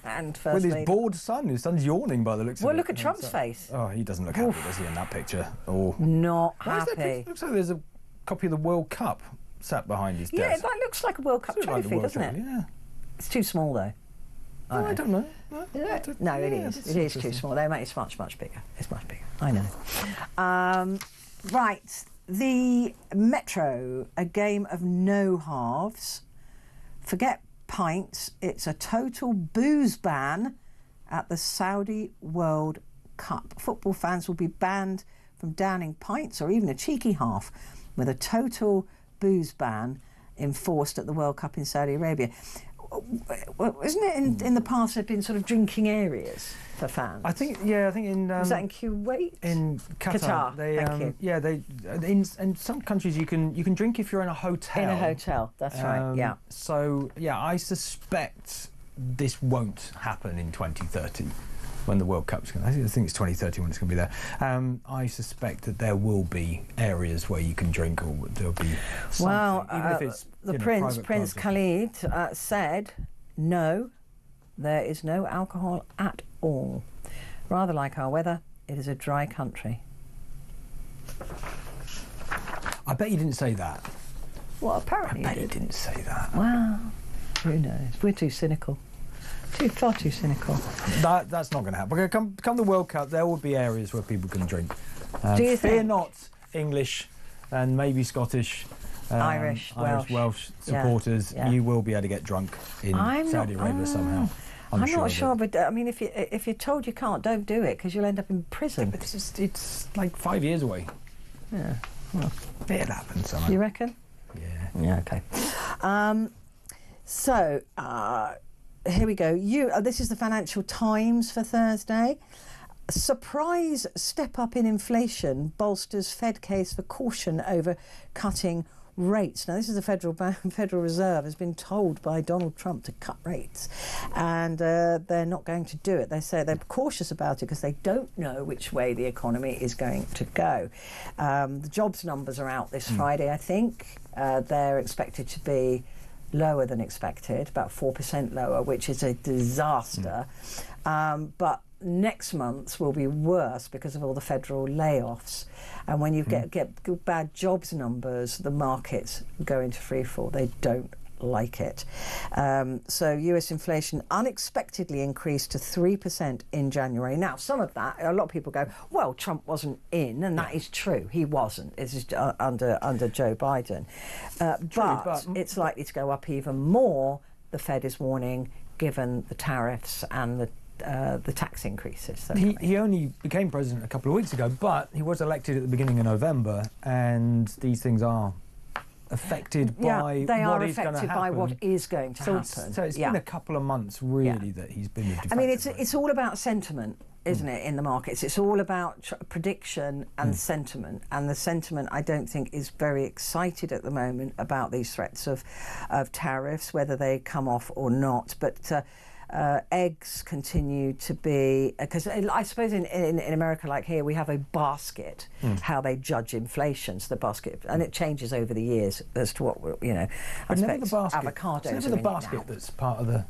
and First With his Lady. bored son. His son's yawning by the looks of it. Well, look at Trump's face. Oh, he doesn't look happy, does he, in that picture? Oh. Not Why is happy. looks like there's a copy of the World Cup sat behind his desk. Yeah, that looks like a World Cup trophy, doesn't it? Yeah. It's too small, though. I don't know. No, it is. It is too small. It's much bigger. It's much bigger. I know. Right. The Metro, a game of no halves. Forget pints. It's a total booze ban at the Saudi World Cup. Football fans will be banned from downing pints or even a cheeky half, with a total booze ban enforced at the World Cup in Saudi Arabia. Well, isn't it in the past there've been sort of drinking areas for fans? I think in was that in Kuwait? In Qatar. Thank you. In some countries you can drink if you're in a hotel. In a hotel, that's right. Yeah. So I suspect this won't happen in 2030 when the World Cup's going. I think it's 2030 when it's going to be there. I suspect that there will be areas where you can drink, or there'll be something, even if it's the Prince Khalid said no, there is no alcohol at all. Rather like our weather, it is a dry country. I bet you didn't say that. Well, apparently I bet you didn't say that. Well, who knows? We're too cynical. Far too cynical. That's not going to happen. Come the World Cup, there will be areas where people can drink. Do you fear think? not, English and maybe Scottish, Irish, Welsh supporters. Yeah. You will be able to get drunk in Saudi Arabia somehow. I'm not sure, but I mean, if you're told you can't, don't do it, because you'll end up in prison. But it's like 5 years away. Yeah. Well, it'll happen somehow. You reckon? Yeah. Yeah. Okay. Here we go. This is the Financial Times for Thursday. Surprise step up in inflation bolsters Fed case for caution over cutting rates. Now, this is the Federal Reserve has been told by Donald Trump to cut rates, and they're not going to do it. They say they're cautious about it because they don't know which way the economy is going to go. The jobs numbers are out this Friday, I think. They're expected to be lower than expected, about 4% lower, which is a disaster. But next month's will be worse because of all the federal layoffs. And when you get bad jobs numbers, the markets go into freefall. They don't like it. So US inflation unexpectedly increased to 3% in January. Now, some of that, a lot of people go, well, Trump wasn't in, and that is true. He wasn't. This is under Joe Biden. But it's likely to go up even more, the Fed is warning, given the tariffs and the tax increases. He only became president a couple of weeks ago, but he was elected at the beginning of November, and these things are affected by they what are is going to affected happen. by what is going to happen. So it's been a couple of months, really, that he's been with I mean, it's all about sentiment, isn't it, in the markets? It's all about prediction and sentiment. And the sentiment, I don't think, is very excited at the moment about these threats of tariffs, whether they come off or not. But eggs continue to be, because I suppose in America, like here, we have a basket, how they judge inflation, so the basket, and it changes over the years as to what, you know, But never the basket. avocados It's never the basket that's part of the,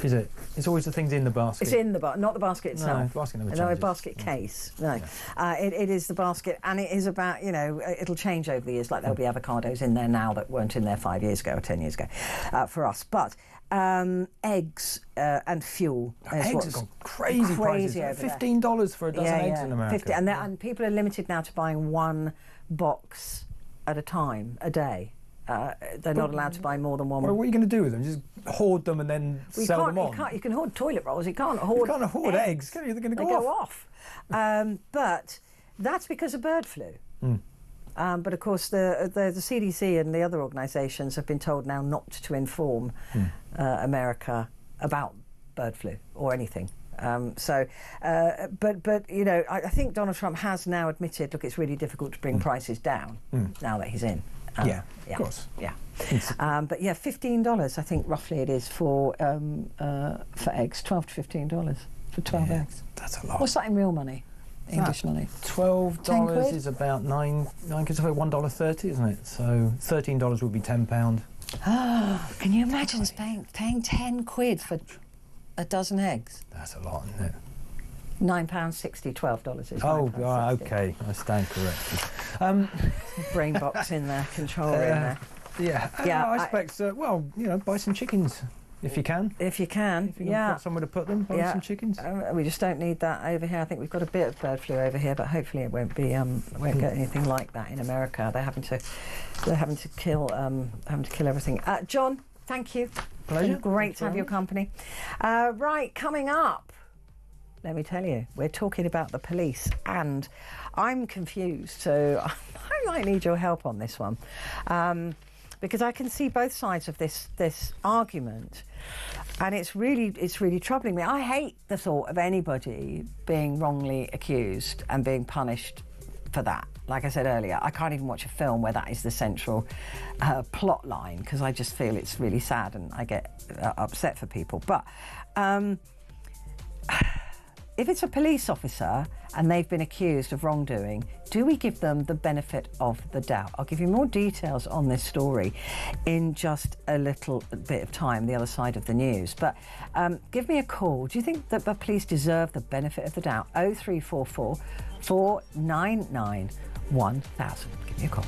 is it? It's always the things in the basket. It's in the basket, not the basket itself. No, the basket never No, changes. a basket case. No, Yeah. it is the basket, and it is about, you know, it'll change over the years. Like there'll be avocados in there now that weren't in there 5 years ago or 10 years ago for us. But eggs and fuel. Eggs have gone crazy prices. $15 for a dozen eggs in America. 50, and people are limited now to buying one box at a time, a day. They're not allowed to buy more than one. Well, what are you going to do with them? Just hoard them and then sell them on? You can hoard toilet rolls. You can't hoard. You can't hoard eggs. Can you? They're going to go off. But that's because of bird flu. But of course, the CDC and the other organisations have been told now not to inform America about bird flu or anything. But you know, I think Donald Trump has now admitted, look, it's really difficult to bring prices down now that he's in. Of course. Yeah. But yeah, $15, I think roughly it is for eggs, $12 to $15 for 12 eggs. That's a lot. What's that in real money? English money? $12 is about $9, because of $1.30, isn't it? So $13 would be £10. Can you imagine paying 10 quid for a dozen eggs? That's a lot, isn't it? £9.60, $12 is. Oh, okay, I stand corrected. Brain box in there, controller in there. Yeah, I expect. Well, you know, buy some chickens if you can. If you can, if you can got somewhere to put them, buy some chickens. We just don't need that over here. I think we've got a bit of bird flu over here, but hopefully it won't be. Won't get anything like that in America. They're having to kill everything. John, thank you. Pleasure. It's been great to have your company. Right, coming up. Let me tell you, we're talking about the police, and I'm confused, so I might need your help on this one, because I can see both sides of this argument, and it's really troubling me. I hate the thought of anybody being wrongly accused and being punished for that. Like I said earlier, I can't even watch a film where that is the central plot line, because I just feel it's really sad and I get upset for people. But if it's a police officer and they've been accused of wrongdoing, do we give them the benefit of the doubt? I'll give you more details on this story in just a little bit of time, the other side of the news. But give me a call. Do you think that the police deserve the benefit of the doubt? 0344 499 1000. Give me a call.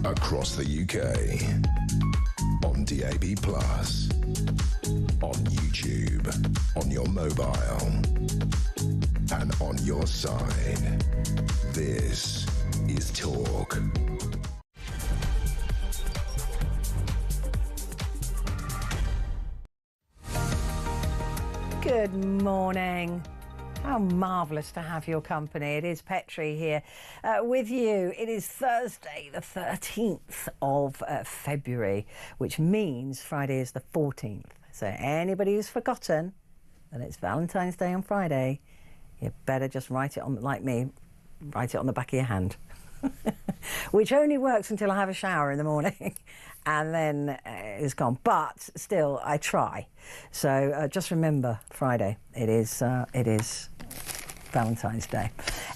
across the UK. On DAB+, on YouTube, on your mobile, and on your side. This is Talk. Good morning. How marvellous to have your company. It is Petrie here with you. It is Thursday, the 13th of February, which means Friday is the 14th. So anybody who's forgotten that it's Valentine's Day on Friday, you better just write it on, like me, write it on the back of your hand. Which only works until I have a shower in the morning and then it's gone. But still, I try. So just remember, Friday, it is Valentine's Day.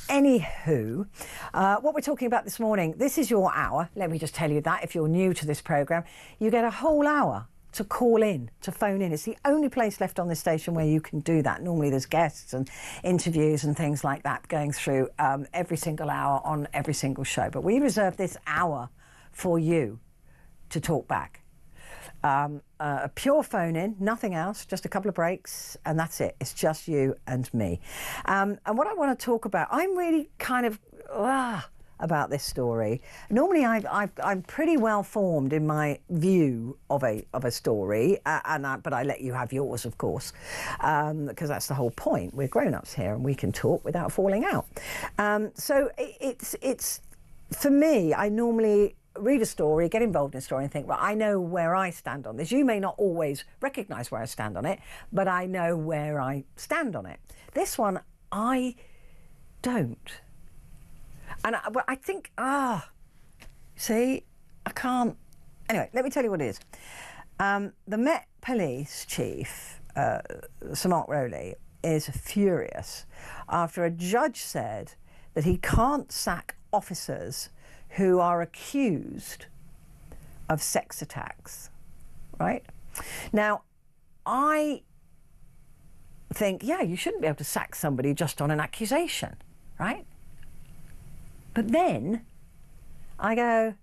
Anywho, what we're talking about this morning, this is your hour. Let me just tell you that if you're new to this programme, you get a whole hour to call in, to phone in. It's the only place left on this station where you can do that. Normally there's guests and interviews and things like that going through every single hour on every single show. But we reserve this hour for you to talk back. A pure phone in, nothing else, just a couple of breaks, and that's it. It's just you and me. And what I want to talk about, I'm really kind of about this story. Normally I'm pretty well formed in my view of a story, but I let you have yours, of course, because that's the whole point. We're grown-ups here and we can talk without falling out. So it's for me, I normally read a story, get involved in a story and think, well, I know where I stand on this. You may not always recognise where I stand on it, but I know where I stand on it. This one, I don't. And I think, see, I can't. Anyway, let me tell you what it is. The Met Police Chief, Sir Mark Rowley, is furious after a judge said that he can't sack officers who are accused of sex attacks, right? Now, I think, yeah, you shouldn't be able to sack somebody just on an accusation, right? But then I go,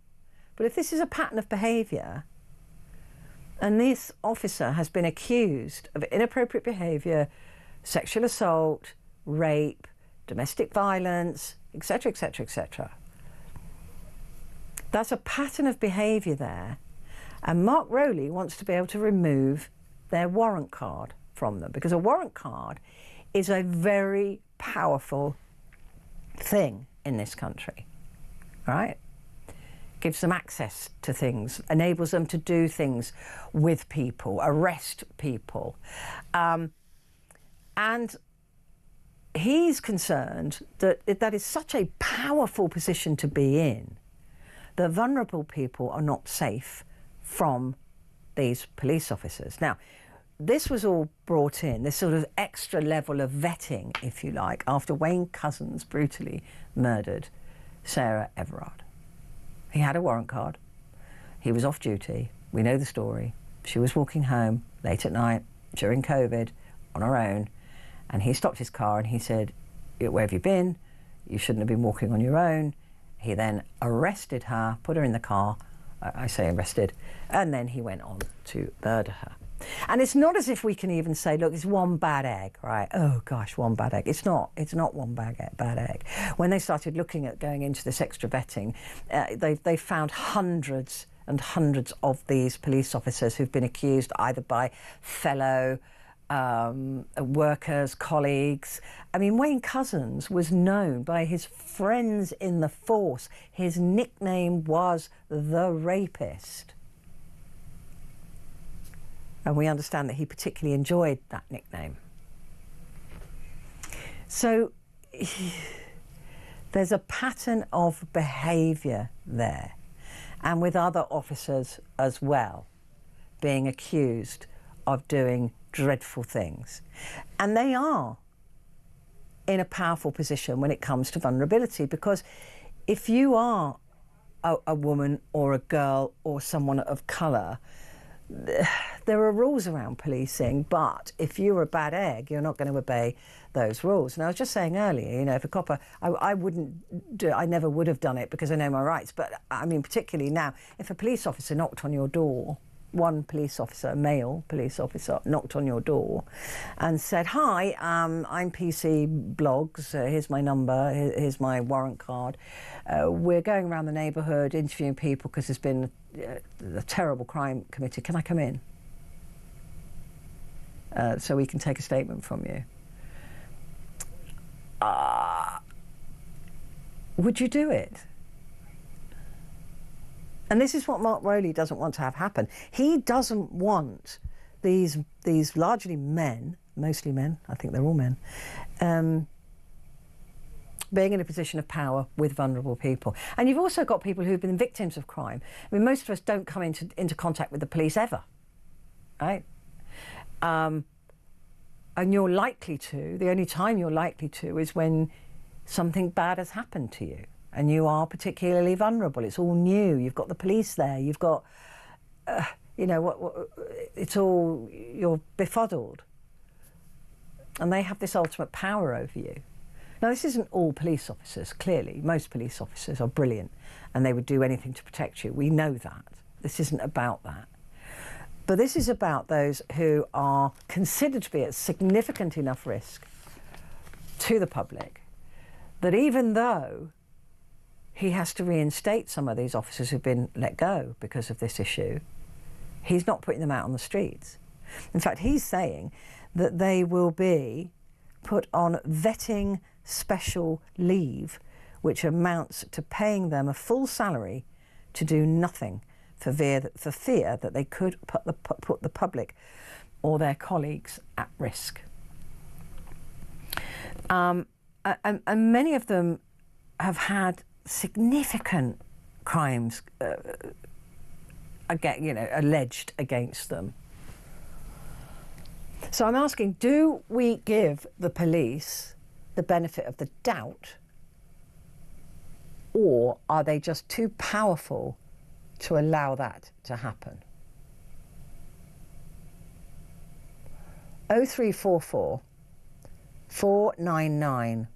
but if this is a pattern of behaviour and this officer has been accused of inappropriate behaviour, sexual assault, rape, domestic violence, etc., etc., etc., that's a pattern of behaviour there. And Mark Rowley wants to be able to remove their warrant card from them, because a warrant card is a very powerful thing in this country, right? Gives them access to things, enables them to do things with people, arrest people. And he's concerned that that is such a powerful position to be in, that vulnerable people are not safe from these police officers. Now, this was all brought in, this sort of extra level of vetting, if you like, after Wayne Couzens brutally murdered Sarah Everard. He had a warrant card. He was off duty. We know the story. She was walking home late at night during COVID on her own, and he stopped his car and he said, "Where have you been? You shouldn't have been walking on your own." He then arrested her, put her in the car, I say arrested, and then he went on to murder her. And it's not as if we can even say, look, it's one bad egg, right? Oh gosh, one bad egg. It's not one bad egg. When they started looking at going into this extra vetting, they found hundreds and hundreds of these police officers who've been accused either by fellow workers, colleagues. I mean, Wayne Couzens was known by his friends in the force. His nickname was the Rapist. And we understand that he particularly enjoyed that nickname. So there's a pattern of behaviour there, and with other officers as well being accused of doing dreadful things. And they are in a powerful position when it comes to vulnerability, because if you are a woman or a girl or someone of colour, there are rules around policing, but if you're a bad egg, you're not going to obey those rules. And I was just saying earlier, you know, if a copper, I wouldn't do it, I never would have done it because I know my rights. But I mean, particularly now, if a police officer knocked on your door, one police officer, a male police officer, knocked on your door and said, "Hi, I'm PC Blogs, here's my number, here's my warrant card. We're going around the neighbourhood interviewing people because there's been a terrible crime committed. Can I come in? So we can take a statement from you." Would you do it? And this is what Mark Rowley doesn't want to have happen. He doesn't want these largely men, mostly men, I think they're all men, being in a position of power with vulnerable people. And you've also got people who've been victims of crime. I mean, most of us don't come into contact with the police ever, right? And you're likely to, the only time you're likely to is when something bad has happened to you and you are particularly vulnerable. It's all new. You've got the police there. You've got, you know, it's all, you're befuddled. And they have this ultimate power over you. Now, this isn't all police officers, clearly. Most police officers are brilliant and they would do anything to protect you. We know that. This isn't about that. But this is about those who are considered to be at significant enough risk to the public that even though he has to reinstate some of these officers who've been let go because of this issue, he's not putting them out on the streets. In fact, he's saying that they will be put on vetting special leave, which amounts to paying them a full salary to do nothing for fear that they could put the public or their colleagues at risk. And many of them have had significant crimes alleged against them. So I'm asking, do we give the police the benefit of the doubt, or are they just too powerful to allow that to happen? 0344 499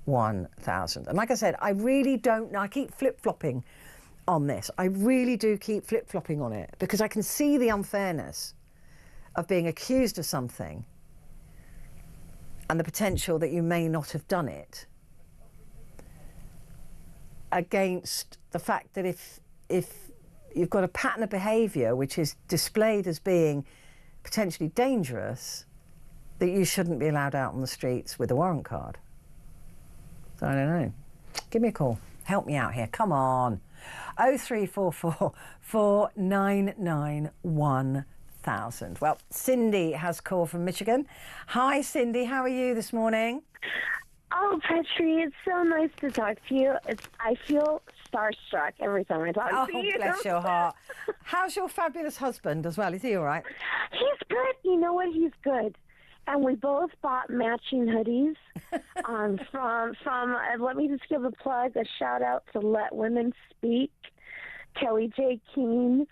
1000. And like I said, I really don't know. I keep flip-flopping on this. I really do keep flip-flopping on it because I can see the unfairness of being accused of something and the potential that you may not have done it, against the fact that if you've got a pattern of behaviour which is displayed as being potentially dangerous, that you shouldn't be allowed out on the streets with a warrant card. So I don't know. Give me a call. Help me out here. Come on. 0344 499 1000. Well, Cindy has called from Michigan. Hi, Cindy. How are you this morning? Oh, Petrie, it's so nice to talk to you. I feel starstruck every time I talk to you. Oh, bless your heart. How's your fabulous husband as well? Is he all right? He's good. You know what? He's good. And we both bought matching hoodies from let me just give a plug, a shout out to Let Women Speak, Kelly J. Keene.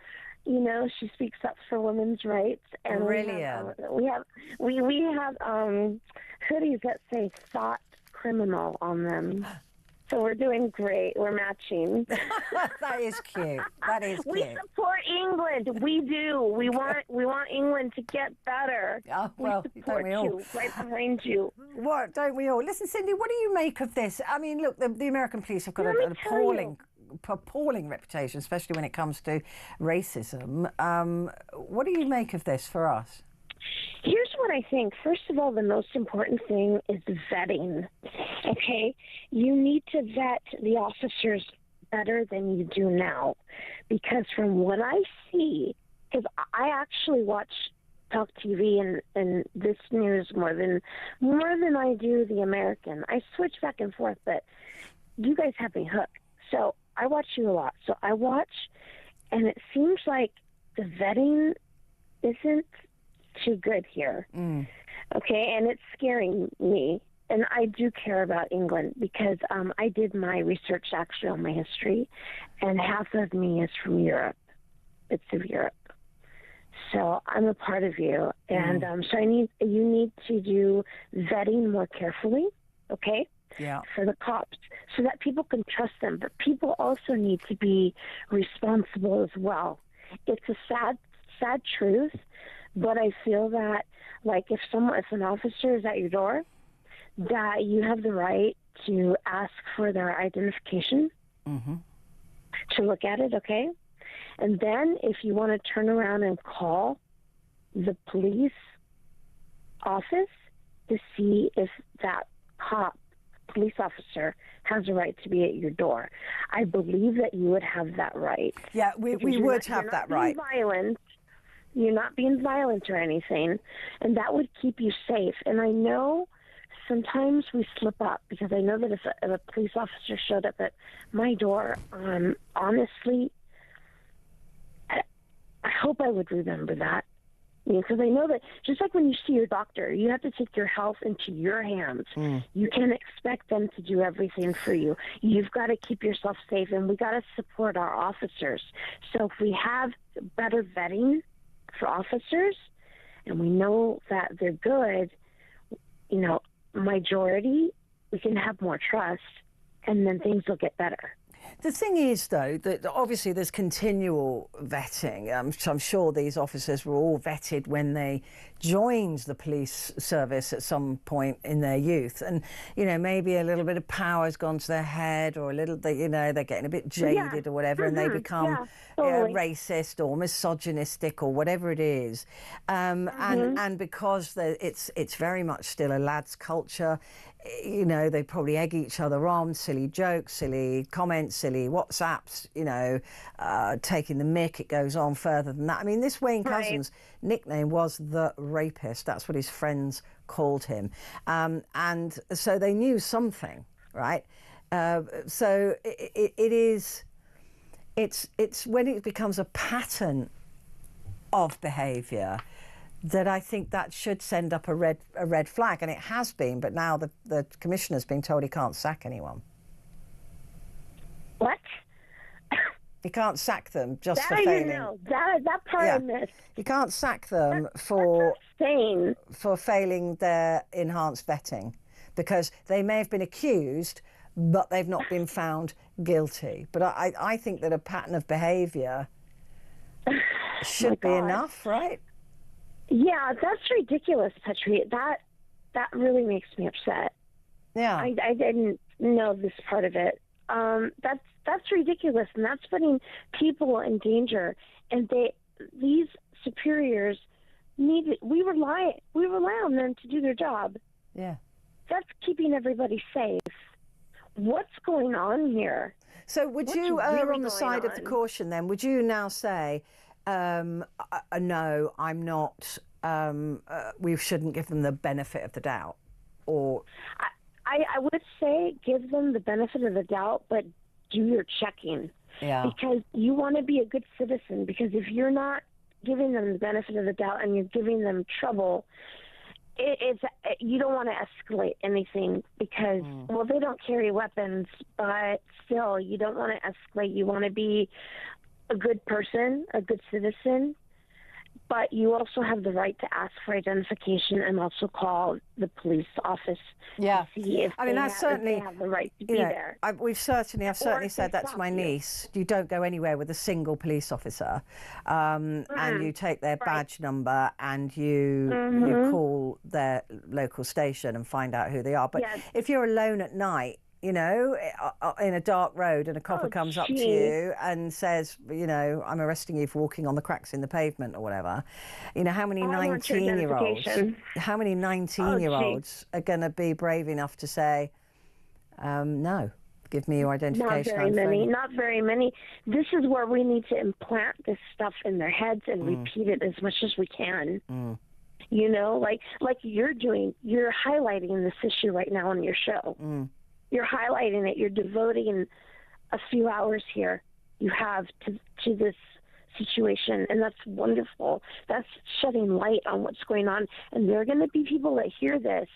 You know, she speaks up for women's rights. And brilliant. we have hoodies that say "Thought Criminal" on them. So we're doing great. We're matching. That is cute. That is cute. We support England. We do. We want England to get better. Oh, well, don't we all? You, right behind you. What, don't we all? Listen, Cindy, what do you make of this? I mean, look, the American police have got an appalling reputation, especially when it comes to racism. What do you make of this for us? Here's what I think. First of all, the most important thing is vetting. Okay? You need to vet the officers better than you do now. Because from what I see, because I actually watch talkTV and this news more than I do the American. I switch back and forth, but you guys have me hooked. So I watch you a lot. So I watch, and it seems like the vetting isn't too good here. Okay, and it's scaring me. And I do care about England because I did my research actually on my history, and half of me is from Europe. It's of Europe. So I'm a part of you, and so you need to do vetting more carefully, okay? Yeah. For the cops, so that people can trust them. But people also need to be responsible as well. It's a sad truth, but I feel that, like, if an officer is at your door, that you have the right to ask for their identification, to look at it, okay? And then if you want to turn around and call the police office to see if that police officer has a right to be at your door. I believe that you would have that right. Yeah, we would have that right. You're not being violent or anything, and that would keep you safe. And I know sometimes we slip up, because I know that if a police officer showed up at my door, honestly, I hope I would remember that. Because I know that just like when you see your doctor, you have to take your health into your hands. You can't expect them to do everything for you. You've got to keep yourself safe, and we got to support our officers. So if we have better vetting for officers, and we know that they're good, majority, we can have more trust, and then things will get better. The thing is, though, that obviously there's continual vetting. I'm sure these officers were all vetted when they joined the police service at some point in their youth. And, maybe a little bit of power has gone to their head, or a little, they're getting a bit jaded or whatever, and they become racist or misogynistic or whatever it is. And because it's very much still a lad's culture, they probably egg each other on, silly jokes, silly comments, silly WhatsApps, taking the mick. It goes on further than that. I mean, this Wayne Couzens nickname was the rapist. That's what his friends called him. And so they knew something, right? So it's when it becomes a pattern of behaviour that I think that should send up a red flag, and it has been. But now the commissioner's being told he can't sack anyone. What? You can't sack them just for failing. That part I missed. You can't sack them for failing their enhanced vetting, because they may have been accused, but they've not been found guilty. But I think that a pattern of behaviour should be enough, right? Yeah, that's ridiculous, Petrie. That really makes me upset. Yeah, I didn't know this part of it. That's ridiculous, and that's putting people in danger. And these superiors we rely on them to do their job. Yeah, that's keeping everybody safe. What's going on here? So would you err on the side of the caution then? Would you now say, no, I'm not, we shouldn't give them the benefit of the doubt? Or I would say give them the benefit of the doubt, but do your checking. Yeah. Because you want to be a good citizen, because if you're not giving them the benefit of the doubt and you're giving them trouble, you don't want to escalate anything, because, well, they don't carry weapons, but still, you don't want to escalate. You want to be a good person, a good citizen, but you also have the right to ask for identification and also call the police office to see if they have the right to be there. I've certainly said that to my niece. You don't go anywhere with a single police officer, and you take their badge number and you call their local station and find out who they are. But if you're alone at night, in a dark road, and a copper comes up to you and says, I'm arresting you for walking on the cracks in the pavement or whatever. How many 19-year-olds are going to be brave enough to say, no, give me your identification? Not very many. This is where we need to implant this stuff in their heads and repeat it as much as we can. Like you're doing. You're highlighting this issue right now on your show. You're highlighting it. You're devoting a few hours here you have to this situation, and that's wonderful. That's shedding light on what's going on. And there are going to be people that hear this,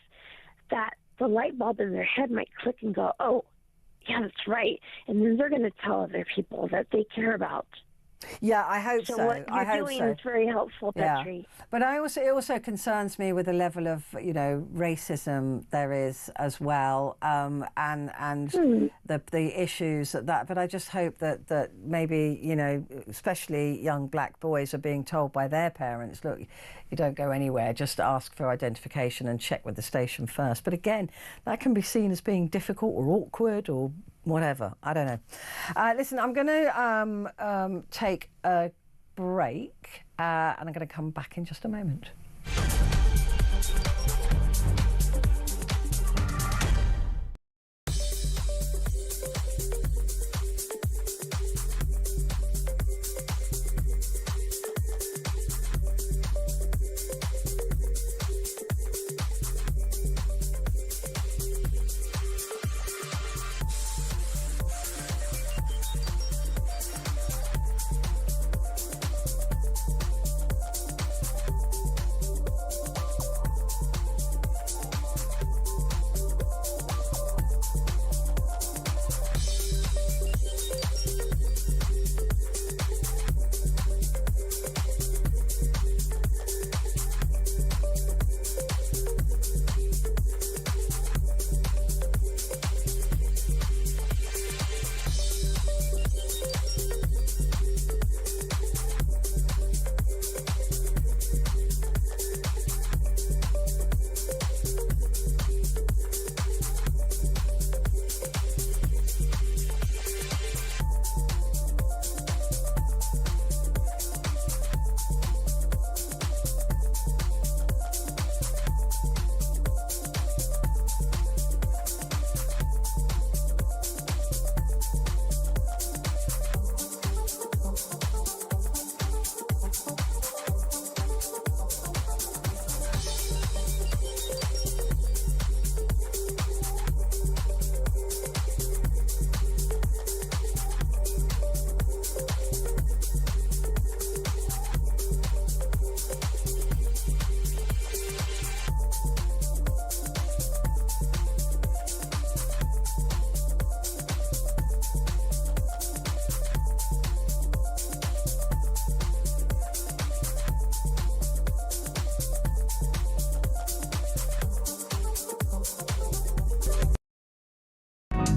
that the light bulb in their head might click and go, oh, yeah, that's right. And then they're going to tell other people that they care about. Yeah, I hope so. What you're doing is very helpful, Petrie. Yeah. But it also concerns me with the level of, racism there is as well, and the issues that. But I just hope that maybe, especially young black boys are being told by their parents, look, you don't go anywhere, just ask for identification and check with the station first. But again, that can be seen as being difficult or awkward or whatever. I don't know. Listen, I'm going to take a break and I'm going to come back in just a moment.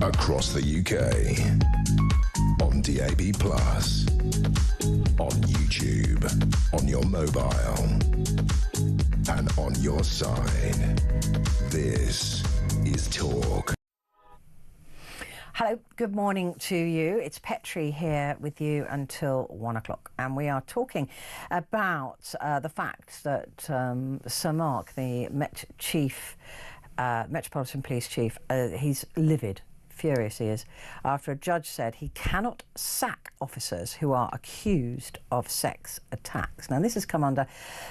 Across the UK, on DAB+, on YouTube, on your mobile, and on your side. This is Talk. Hello, good morning to you. It's Petrie here with you until 1 o'clock, and we are talking about the fact that Sir Mark, the Metropolitan Police Chief, he's livid. Furious he is, after a judge said he cannot sack officers who are accused of sex attacks. Now, this has come under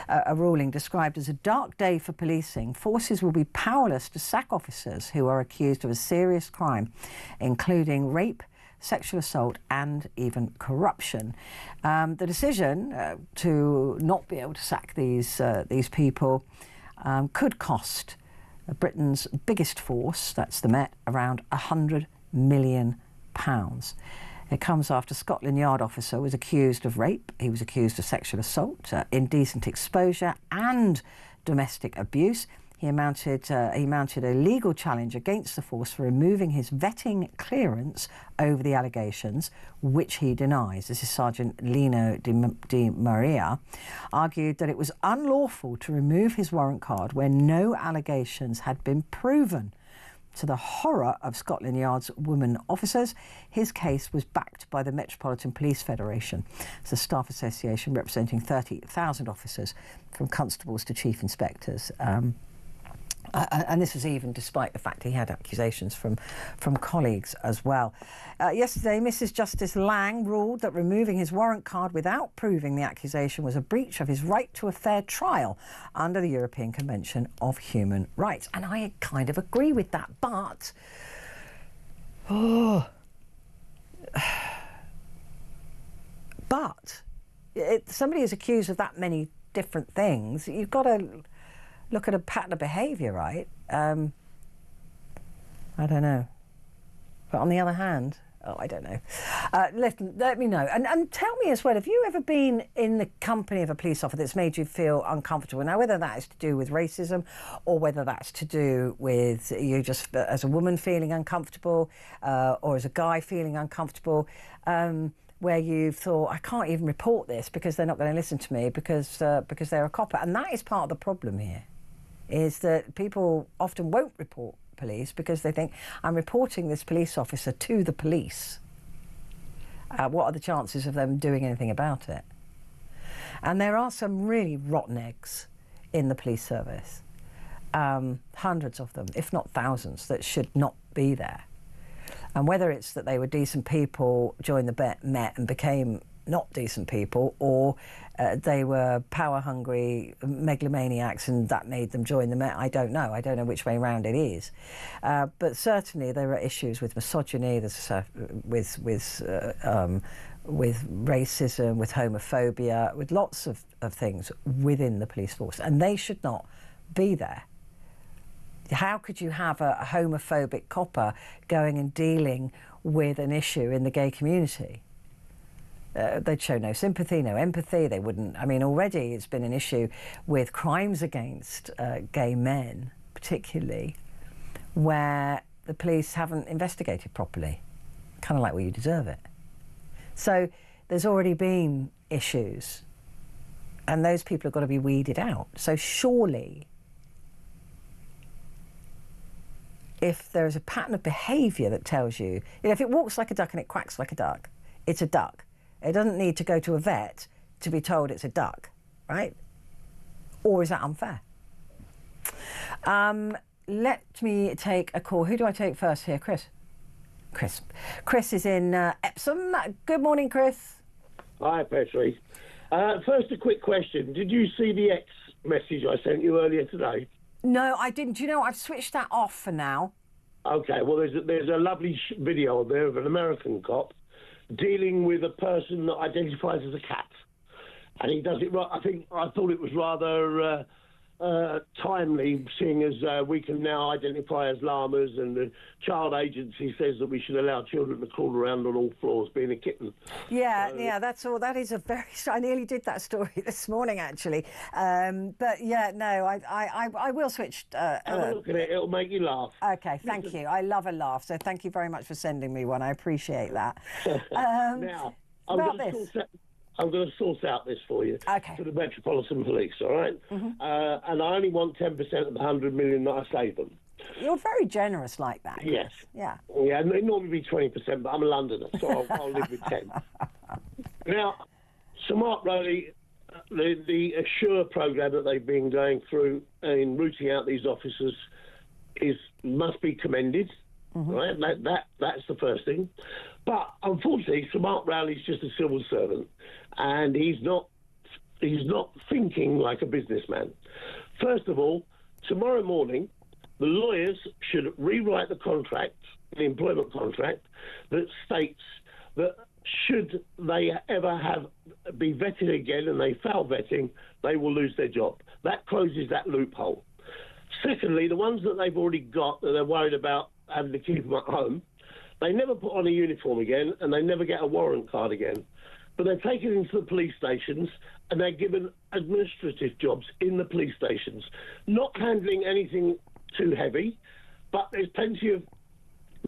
a ruling described as a dark day for policing. Forces will be powerless to sack officers who are accused of a serious crime, including rape, sexual assault and even corruption. The decision to not be able to sack these people could cost Britain's biggest force, that's the Met, around £100 million. It comes after Scotland Yard officer was accused of rape, he was accused of sexual assault, indecent exposure and domestic abuse. He mounted a legal challenge against the force for removing his vetting clearance over the allegations, which he denies. This is Sergeant Lino Di Maria, argued that it was unlawful to remove his warrant card where no allegations had been proven. To the horror of Scotland Yard's women officers, his case was backed by the Metropolitan Police Federation. It's a staff association representing 30,000 officers, from constables to chief inspectors. And this was even despite the fact he had accusations from colleagues as well. Yesterday, Mrs. Justice Lang ruled that removing his warrant card without proving the accusation was a breach of his right to a fair trial under the European Convention of Human Rights. And I kind of agree with that, but... somebody is accused of that many different things, you've got to look at a pattern of behaviour, right? I don't know. But on the other hand, Oh, I don't know. Let me know. And tell me as well, have you ever been in the company of a police officer that's made you feel uncomfortable? Now, whether that is to do with racism or whether that's to do with you just as a woman feeling uncomfortable or as a guy feeling uncomfortable, where you've thought, I can't even report this because they're not going to listen to me because they're a copper. And that is part of the problem here, is that people often won't report police because they think, I'm reporting this police officer to the police. What are the chances of them doing anything about it? And there are some really rotten eggs in the police service. Hundreds of them, if not thousands, that should not be there. And whether it's that they were decent people, joined the Met and became not decent people, or they were power-hungry megalomaniacs and that made them join the Met. I don't know. I don't know which way round it is. But certainly there are issues with misogyny, with racism, with homophobia, with lots of things within the police force, and they should not be there. How could you have a homophobic copper going and dealing with an issue in the gay community? They'd show no sympathy, no empathy. They wouldn't. I mean, already it's been an issue with crimes against gay men, particularly, where the police haven't investigated properly. Kind of like, well, you deserve it. So there's already been issues, and those people have got to be weeded out. So surely, if there's a pattern of behaviour that tells you, if it walks like a duck and it quacks like a duck, it's a duck. It doesn't need to go to a vet to be told it's a duck, right? Or is that unfair? Let me take a call. Who do I take first here? Chris? Chris is in Epsom. Good morning, Chris. Hi, Petrie. First, a quick question. Did you see the X message I sent you earlier today? No, I didn't. Do you know, I've switched that off for now. Okay, well, there's a lovely video there of an American cop dealing with a person that identifies as a cat. And he does it right. I thought it was rather timely, seeing as we can now identify as llamas, and the child agency says that we should allow children to crawl around on all floors, being a kitten. Yeah, that's all. That is a very... I nearly did that story this morning, actually. But yeah, no, I will switch. Have a look at it. It'll make you laugh. Okay, thank you. I love a laugh, so thank you very much for sending me one. I appreciate that. Now, I'm going to source out this for you to the Metropolitan Police, all right? And I only want 10% of the 100 million that I save them. You're very generous like that. Yes. Yeah. Yeah, it normally be 20%, but I'm a Londoner, so I'll live with 10. Now, Sir Mark Rowley, the Assure programme that they've been going through in rooting out these officers must be commended. Right? That's the first thing. But unfortunately, Sir Mark Rowley's just a civil servant, and he's not thinking like a businessman. First of all, tomorrow morning, the lawyers should rewrite the contract, the employment contract, that states that should they ever be vetted again and they fail vetting, they will lose their job. That closes that loophole. Secondly, the ones that they've already got that they're worried about having to keep them at home, they never put on a uniform again and they never get a warrant card again. But they're taken into the police stations and they're given administrative jobs in the police stations, not handling anything too heavy, but there's plenty of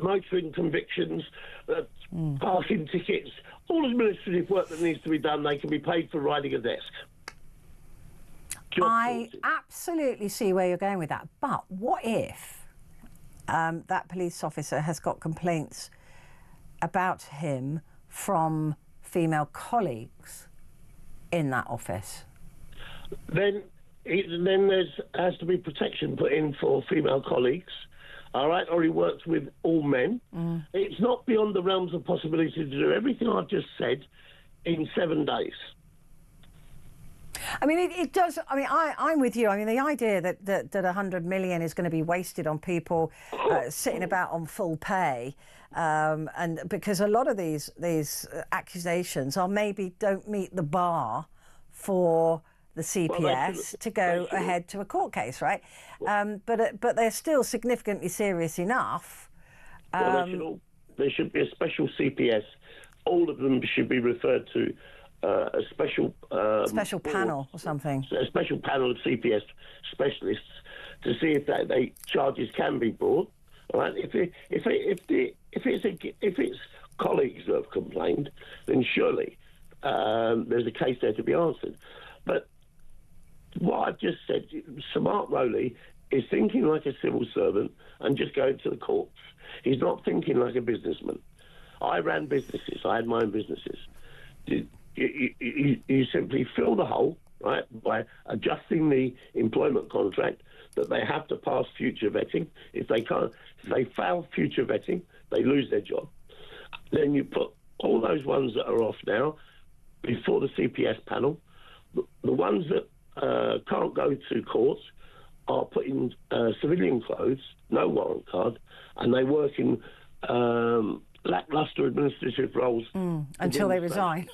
motoring convictions, parking tickets, all administrative work that needs to be done. They can be paid for riding a desk. I absolutely see where you're going with that. But what if that police officer has got complaints about him from female colleagues in that office? Then there has to be protection put in for female colleagues, all right, or he works with all men. It's not beyond the realms of possibility to do everything I've just said in 7 days. I mean, it does. I mean, I'm with you. I mean, the idea that 100 million is going to be wasted on people sitting about on full pay, and because a lot of these accusations are maybe don't meet the bar for the CPS to go ahead to a court case, right? Well, but they're still significantly serious enough. there should be a special CPS. All of them should be referred to a special panel or something. A special panel of CPS specialists to see if they charges can be brought. All right. If it's colleagues that have complained, then surely there's a case there to be answered. But what I've just said, Sir Mark Rowley is thinking like a civil servant and just going to the courts. He's not thinking like a businessman. I ran businesses. I had my own businesses. You simply fill the hole, right, by adjusting the employment contract that they have to pass future vetting. If they fail future vetting, they lose their job. Then you put all those ones that are off now before the CPS panel. The ones that can't go to court are put in civilian clothes, no warrant card, and they work in lacklustre administrative roles until they resign.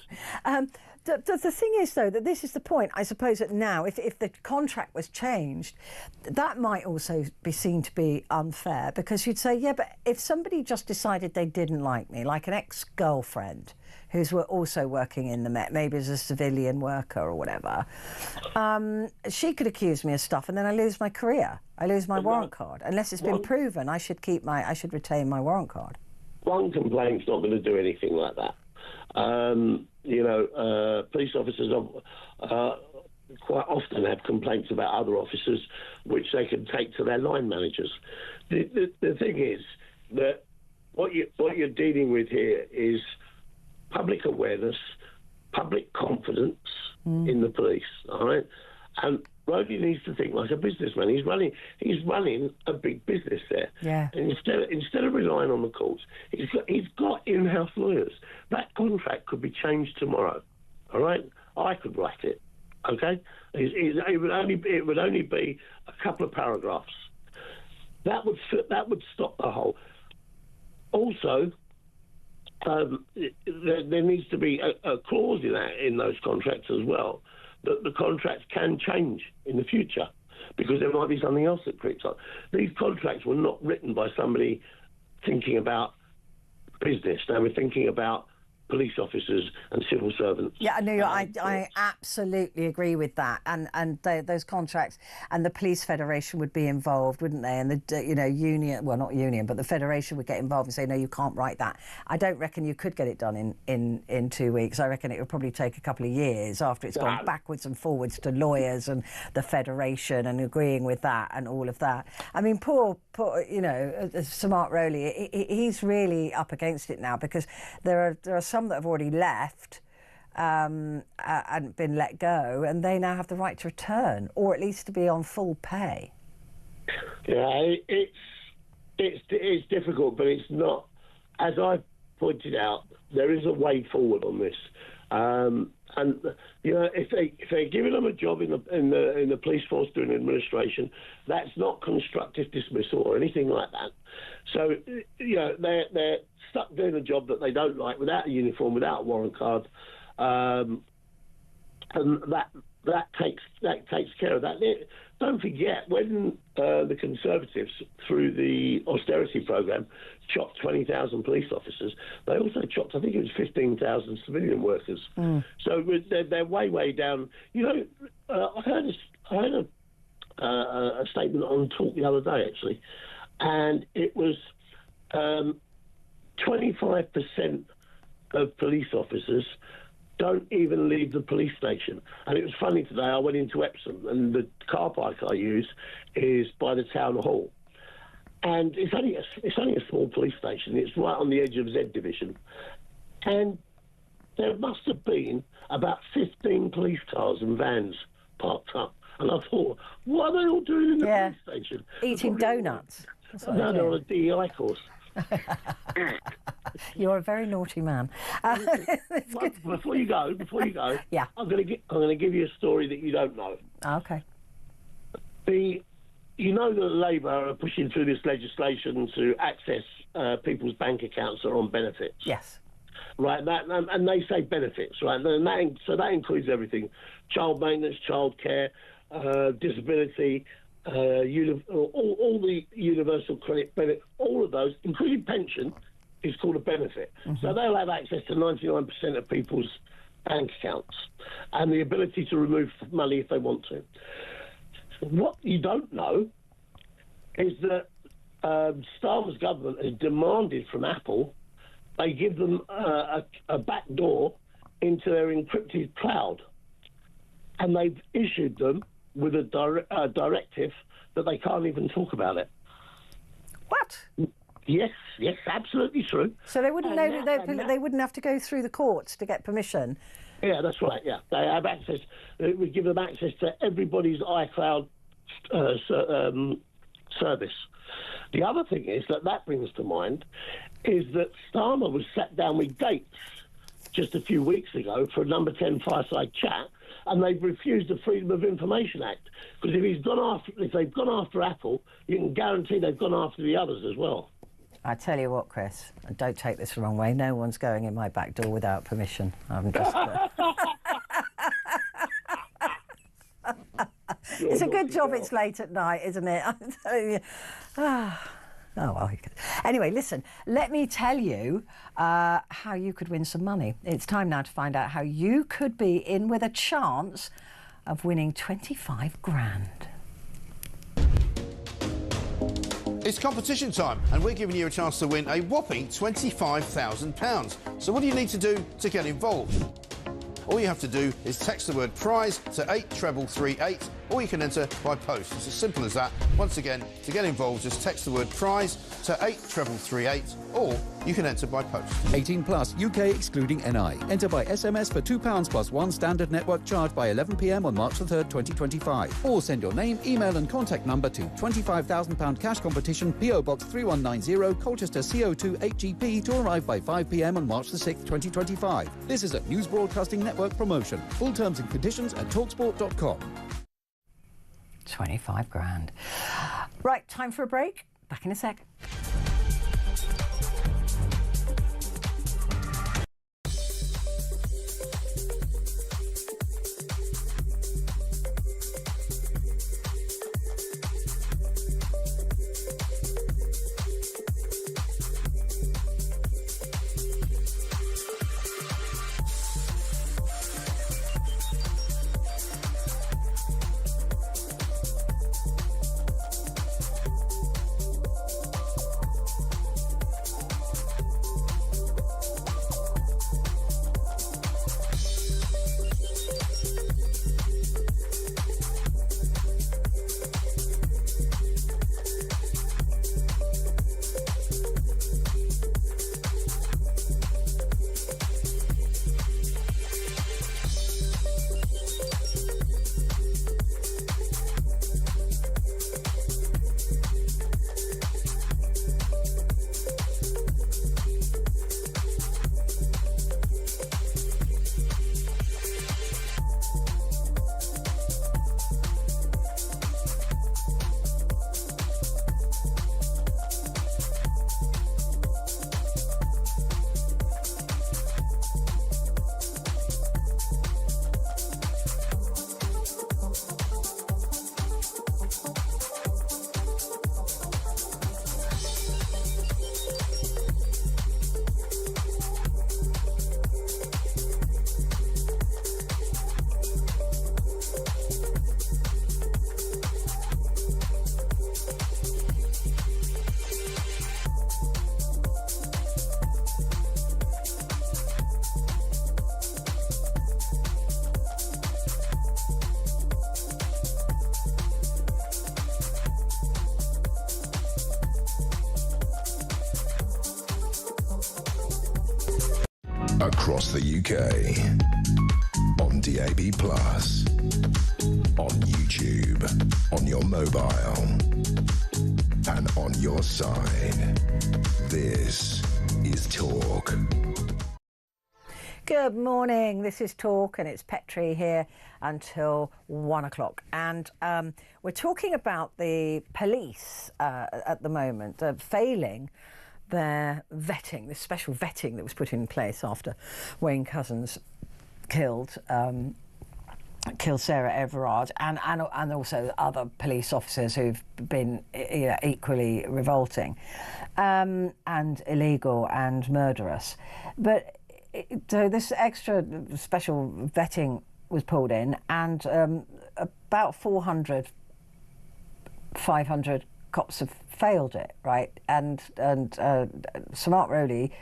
The thing is, though, that this is the point, I suppose, that now, if the contract was changed, that might also be seen to be unfair, because you'd say, yeah, but if somebody just decided they didn't like me, like an ex-girlfriend who's also working in the Met, maybe as a civilian worker or whatever, she could accuse me of stuff and then I lose my career. I lose my warrant card. Unless it's been proven, I should retain my warrant card. One complaint's not going to do anything like that. Police officers quite often have complaints about other officers, which they can take to their line managers. The thing is that what you're dealing with here is public awareness, public confidence in the police. All right, and Rowley needs to think like a businessman. He's running a big business there. Yeah. And instead of relying on the courts, he's got in-house lawyers. That contract could be changed tomorrow. All right, I could write it. Okay, it would only be a couple of paragraphs. That would stop the whole. Also, there needs to be a clause in those contracts as well, that the contracts can change in the future, because there might be something else that creeps up. These contracts were not written by somebody thinking about business. They were thinking about police officers and civil servants. Yeah, no, I absolutely agree with that. And those contracts, and the police federation would be involved, wouldn't they? And the union, well, not union, but the federation would get involved and say, no, you can't write that. I don't reckon you could get it done in 2 weeks. I reckon it would probably take a couple of years after it's gone backwards and forwards to lawyers and the federation and agreeing with that and all of that. I mean, poor Sir Mark Rowley, he's really up against it now, because there are some that have already left and been let go, and they now have the right to return, or at least to be on full pay. Yeah, it's difficult, but it's not. As I've pointed out, there is a way forward on this. And if they're giving them a job in the police force doing administration, that's not constructive dismissal or anything like that. So they're stuck doing a job that they don't like, without a uniform, without a warrant card, and that takes care of that. Don't forget, when the Conservatives, through the austerity programme, chopped 20,000 police officers, they also chopped, I think it was 15,000 civilian workers. So they're way down. I heard a statement on Talk the other day, actually, and it was 25% of police officers don't even leave the police station. And it was funny today, I went into Epsom, and the car park I use is by the town hall. And it's only a small police station. It's right on the edge of Z Division. And there must have been about 15 police cars and vans parked up. And I thought, what are they all doing in the police station? Eating donuts. No, they're on a DEI course. You're a very naughty man. Before you go, yeah, I'm going to give you a story that you don't know. Okay. You know that Labour are pushing through this legislation to access people's bank accounts that are on benefits. Yes. Right, and they say benefits, right? And so that includes everything: child maintenance, child care, disability, all the universal credit benefit, all of those, including pension, is called a benefit. So they'll have access to 99% of people's bank accounts and the ability to remove money if they want to. What you don't know is that Starmer's government has demanded from Apple they give them a back door into their encrypted cloud. And they've issued them with a directive that they can't even talk about it. What? Yes, absolutely true. So they wouldn't they wouldn't have to go through the courts to get permission? Yeah, that's right, yeah. They have access. We give them access to everybody's iCloud service. The other thing is that brings to mind is that Starmer was sat down with Gates just a few weeks ago for a number 10 fireside chat, and they've refused the Freedom of Information Act because if they've gone after Apple, you can guarantee they've gone after the others as well. I tell you what, Chris, and don't take this the wrong way, no one's going in my back door without permission. I'm just... It's a good job it's late at night, isn't it? I'm telling you. Oh, well. Anyway, listen, let me tell you how you could win some money. It's time now to find out how you could be in with a chance of winning 25 grand. It's competition time, and we're giving you a chance to win a whopping £25,000. So what do you need to do to get involved? All you have to do is text the word prize to 83338, or you can enter by post. It's as simple as that. Once again, to get involved, just text the word prize to 83338, or you can enter by post. 18 plus, UK excluding NI. Enter by SMS for £2 plus one standard network charge by 11 p.m. on March the 3rd, 2025. Or send your name, email and contact number to £25,000 cash competition, PO Box 3190, Colchester CO2 8GP, to arrive by 5 p.m. on March the 6th, 2025. This is a News Broadcasting Network promotion. Full terms and conditions at talksport.com. 25 grand. Right, time for a break. Back in a sec. Across the UK, on DAB+, on YouTube, on your mobile, and on your side. This is Talk. Good morning, this is Talk and it's Petrie here until 1 o'clock. And we're talking about the police at the moment failing their vetting, this special vetting that was put in place after Wayne Couzens killed killed Sarah Everard, and also other police officers who've been equally revolting and illegal and murderous. But so this extra special vetting was pulled in, and about 500 cops have failed it, right? And Sir Mark Rowley,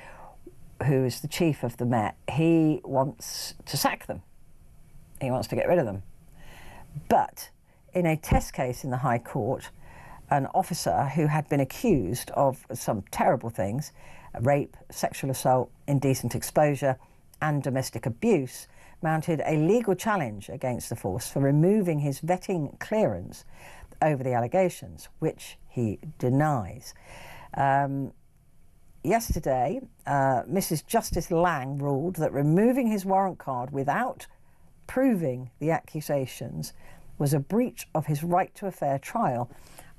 who is the chief of the Met, he wants to sack them. He wants to get rid of them. But in a test case in the High Court, an officer who had been accused of some terrible things, rape, sexual assault, indecent exposure and domestic abuse, mounted a legal challenge against the force for removing his vetting clearance over the allegations, which he denies. Yesterday, Mrs. Justice Lang ruled that removing his warrant card without proving the accusations was a breach of his right to a fair trial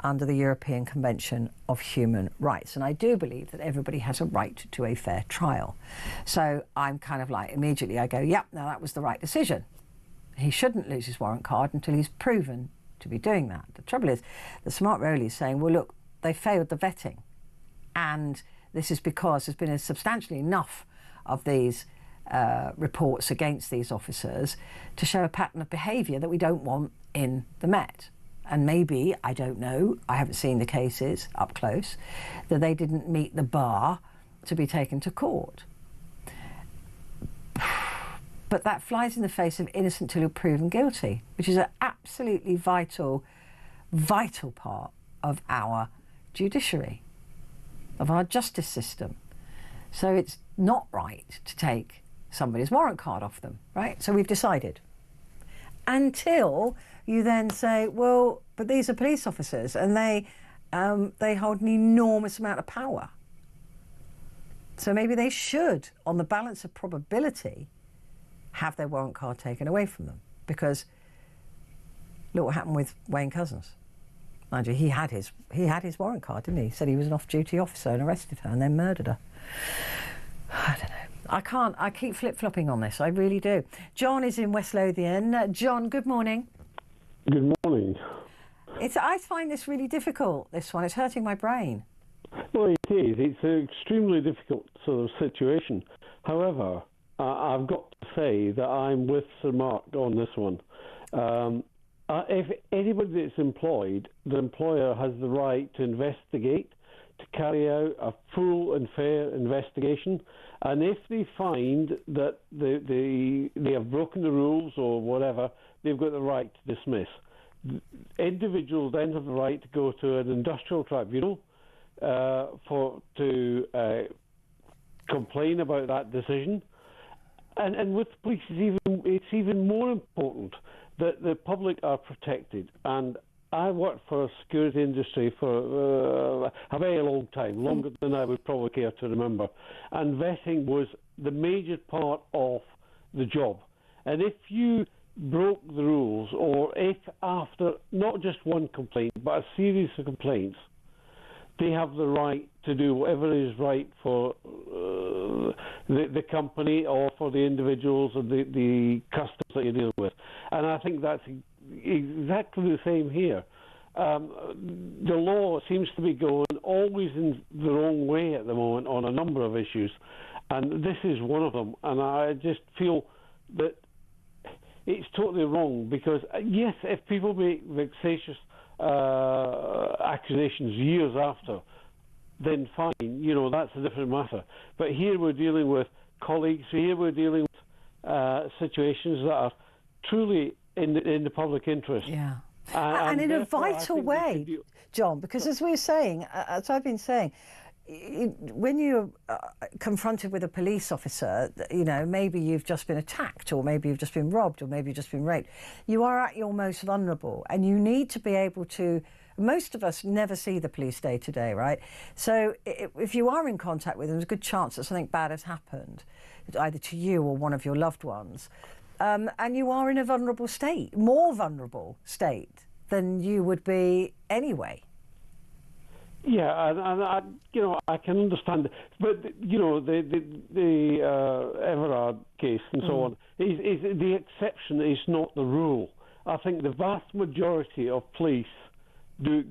under the European Convention of Human Rights. And I do believe that everybody has a right to a fair trial. So I'm kind of like, immediately I go, yep, now that was the right decision. He shouldn't lose his warrant card until he's proven to be doing that. The trouble is, the Sir Mark Rowley is saying, well, look, they failed the vetting. And this is because there's been substantially enough of these reports against these officers to show a pattern of behaviour that we don't want in the Met. And maybe, I don't know, I haven't seen the cases up close, that they didn't meet the bar to be taken to court. But that flies in the face of innocent till you're proven guilty, which is an absolutely vital part of our judiciary, of our justice system. So it's not right to take somebody's warrant card off them, right? So we've decided. Until you then say, well, but these are police officers and they hold an enormous amount of power. So maybe they should, on the balance of probability, have their warrant card taken away from them. Because look what happened with Wayne Couzens. Mind you, he had his warrant card, didn't he? He said he was an off-duty officer and arrested her and then murdered her. I don't know. I keep flip-flopping on this, I really do. John is in West Lothian. John, good morning. Good morning. I find this really difficult, this one. It's hurting my brain. Well, it is. It's an extremely difficult sort of situation. However, I've got to say that I'm with Sir Mark on this one. If anybody that's employed, the employer has the right to investigate, to carry out a full and fair investigation, and if they find that they have broken the rules or whatever, they've got the right to dismiss. Individuals then have the right to go to an industrial tribunal to complain about that decision. And with police, it's even more important that the public are protected. And I worked for a security industry for a very long time, longer than I would probably care to remember. And vetting was the major part of the job. And if you broke the rules, or if after not just one complaint, but a series of complaints, they have the right to do whatever is right for the company or for the individuals and the customers that you're dealing with. And I think that's exactly the same here. The law seems to be going always in the wrong way at the moment on a number of issues, and this is one of them. And I just feel that it's totally wrong because, yes, if people make vexatious accusations years after, then fine, that's a different matter. But here we're dealing with colleagues, here we're dealing with situations that are truly in the public interest. Yeah. And in a vital way, John, because as we were saying, as I've been saying, when you're confronted with a police officer, maybe you've just been attacked, or maybe you've just been robbed, or maybe you've just been raped, you are at your most vulnerable, and you need to be able to. Most of us never see the police day to day, right? So if you are in contact with them, there's a good chance that something bad has happened, either to you or one of your loved ones. And you are in a vulnerable state, more vulnerable state than you would be anyway. Yeah, and I can understand, but the Everard case and so on. is the exception is not the rule. I think the vast majority of police do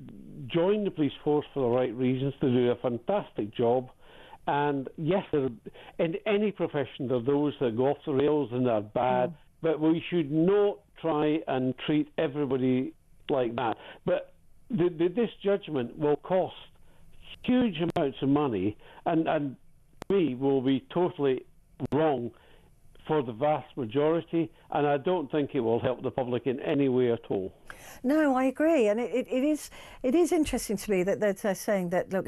join the police force for the right reasons. They do a fantastic job. And yes, in any profession, there are those that go off the rails and are bad, but we should not try and treat everybody like that. But this judgment will cost huge amounts of money, and we will be totally wrong for the vast majority, and I don't think it will help the public in any way at all. No, I agree, and it is interesting to me that they're saying that, look,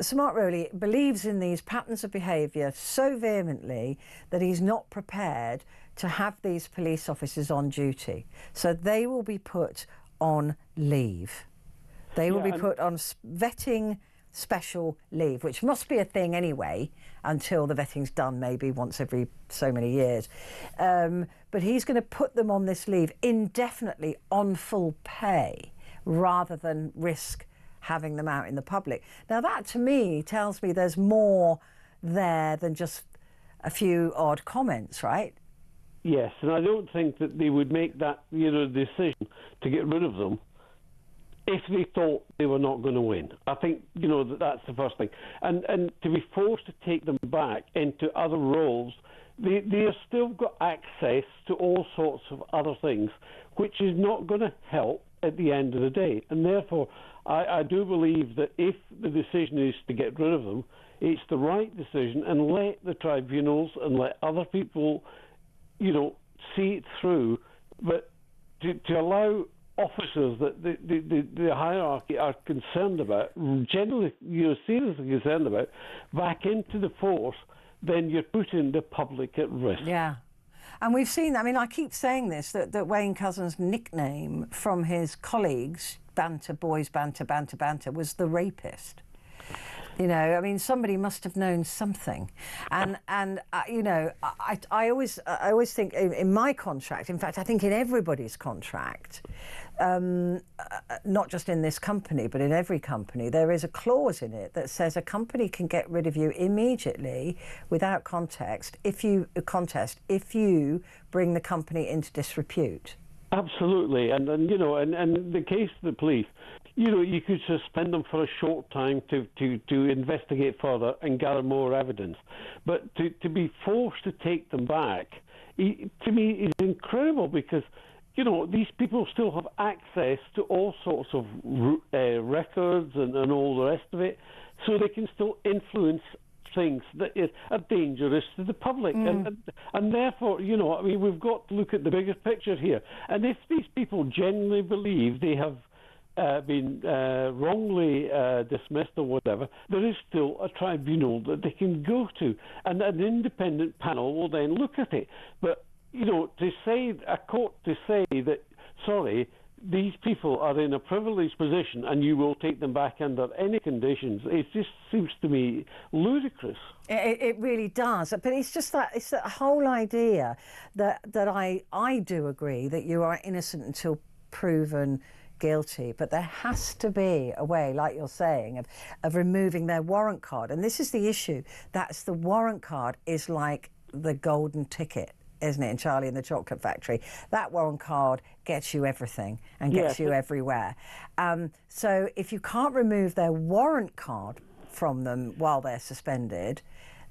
Sir Mark Rowley believes in these patterns of behaviour so vehemently that he's not prepared to have these police officers on duty. So they will be put on leave. They will be put on vetting special leave, which must be a thing anyway until the vetting's done, maybe once every so many years. But he's going to put them on this leave indefinitely on full pay rather than risk having them out in the public. Now that to me tells me there's more there than just a few odd comments, right? Yes, and I don't think that they would make that decision to get rid of them if they thought they were not going to win. I think that's the first thing, and to be forced to take them back into other roles, they have still got access to all sorts of other things, which is not going to help at the end of the day, and therefore I do believe that if the decision is to get rid of them, it's the right decision, and let the tribunals and let other people, see it through. But to allow officers that the hierarchy are concerned about, generally, seriously concerned about, back into the force, then you're putting the public at risk. Yeah. And we've seen, I mean, I keep saying this, that Wayne Couzens' nickname from his colleagues, boys banter, was the rapist. I mean, somebody must have known something. And I always think in my contract, in fact, I think in everybody's contract, not just in this company, but in every company, there is a clause in it that says a company can get rid of you immediately without contest if you bring the company into disrepute. Absolutely, and the case of the police, you could suspend them for a short time to investigate further and gather more evidence, but to be forced to take them back, to me, is incredible, because these people still have access to all sorts of records and all the rest of it, so they can still influence things that are dangerous to the public. And therefore, we've got to look at the bigger picture here. And if these people genuinely believe they have been wrongly dismissed or whatever, there is still a tribunal that they can go to, and an independent panel will then look at it. But a court to say that, sorry, these people are in a privileged position and you will take them back under any conditions, it just seems to me ludicrous. It really does. But it's that whole idea that I do agree that you are innocent until proven guilty, but there has to be a way, like you're saying, of removing their warrant card. And this is the issue. That's the warrant card is like the golden ticket, isn't it, in Charlie and the Chocolate Factory? That warrant card gets you everything and gets you everywhere. So if you can't remove their warrant card from them while they're suspended,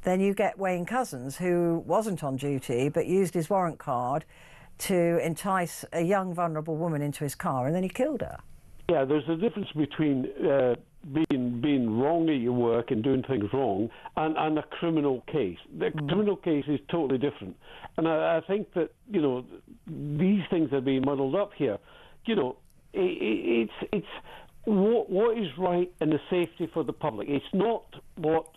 then you get Wayne Couzens, who wasn't on duty but used his warrant card to entice a young, vulnerable woman into his car, and then he killed her. Yeah, there's a difference between being wrong at your work and doing things wrong and a criminal case. The criminal case is totally different. And I think that, these things are being muddled up here. It's what is right and the safety for the public. It's not what,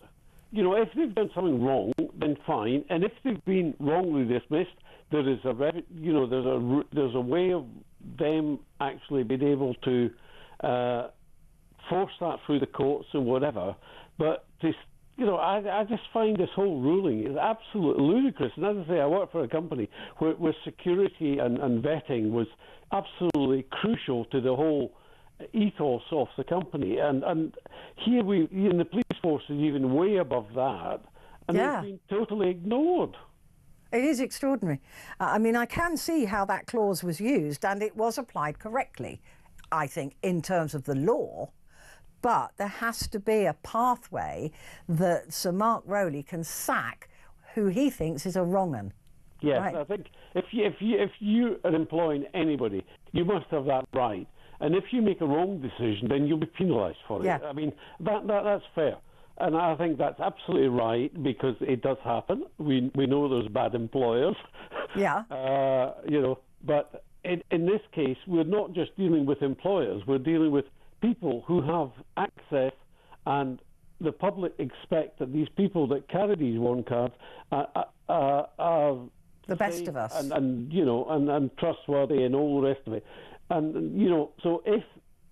if they've done something wrong, then fine. And if they've been wrongly dismissed, there is there's a way of them actually being able to force that through the courts and whatever. But I just find this whole ruling is absolutely ludicrous. And as I say, I work for a company where security and vetting was absolutely crucial to the whole ethos of the company. And here the police force is even way above that, and it's been totally ignored. It is extraordinary. I mean, I can see how that clause was used, and it was applied correctly, I think, in terms of the law. But there has to be a pathway that Sir Mark Rowley can sack who he thinks is a wrong 'un. Yes, Right. I think if you are employing anybody, you must have that right. And if you make a wrong decision, then you'll be penalised for it. Yeah. I mean, that's fair. And I think that's absolutely right, because it does happen. We know there's bad employers. Yeah. But in this case, we're not just dealing with employers. We're dealing with people who have access, and the public expect that these people that carry these warrant cards are the best of us, and trustworthy and all the rest of it. And so if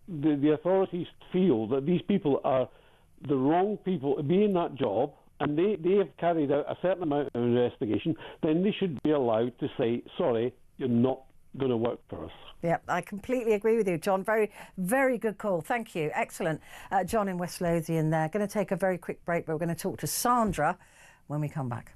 the authorities feel that these people are the wrong people to be in that job, and they have carried out a certain amount of investigation, then they should be allowed to say, sorry, you're not going to work for us. Yeah, I completely agree with you, John. Very, very good call. Thank you. Excellent. John in West Lothian there. Going to take a very quick break, but we're going to talk to Sandra when we come back.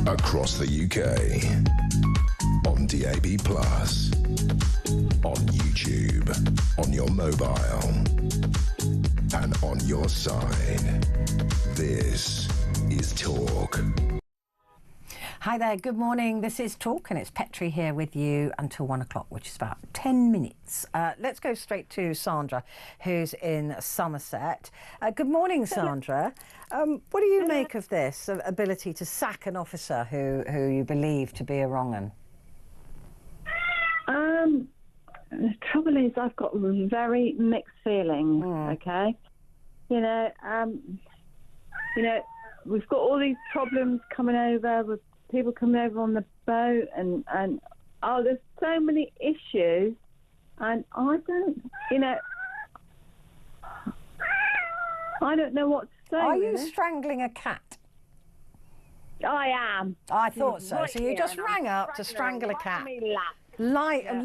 Across the UK, on DAB+, on YouTube, on your mobile, and on your side. This is Talk. Hi there, good morning. This is Talk, and it's Petrie here with you until 1 o'clock, which is about 10 minutes. Let's go straight to Sandra, who's in Somerset. Good morning, Sandra. What do you make of this ability to sack an officer who you believe to be a wrong 'un? The trouble is, I've got very mixed feelings. Okay, we've got all these problems coming over with people coming over on the boat, and there's so many issues, and I don't know what to say. Are you strangling a cat? I am. I thought so. Right So you here, just and rang I'm up to strangling strangle a her cat. right on me lap.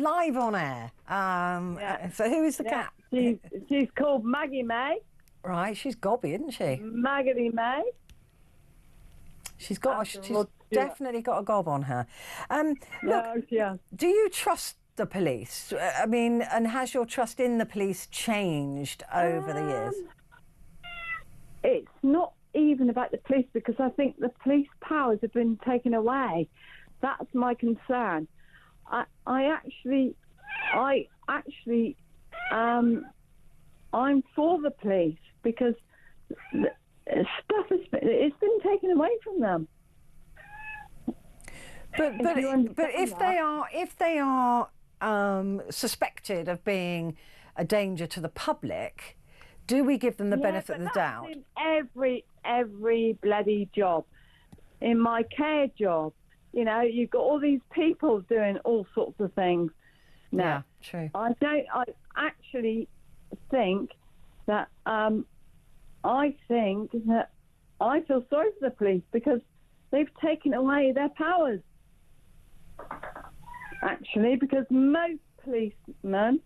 Live on air. So who is the cat? She's called Maggie May. Right, she's gobby, isn't she? Maggie May. She's definitely got a gob on her. Look, yeah. Do you trust the police? I mean, and has your trust in the police changed over the years? It's not even about the police, because I think the police powers have been taken away. That's my concern. I'm for the police, because stuff it's been taken away from them. But if they are suspected of being a danger to the public, do we give them the benefit of the doubt? In every bloody job, in my care job, you know, you've got all these people doing all sorts of things. Now, yeah, true. I actually think that I feel sorry for the police because they've taken away their powers. Actually, because most policemen,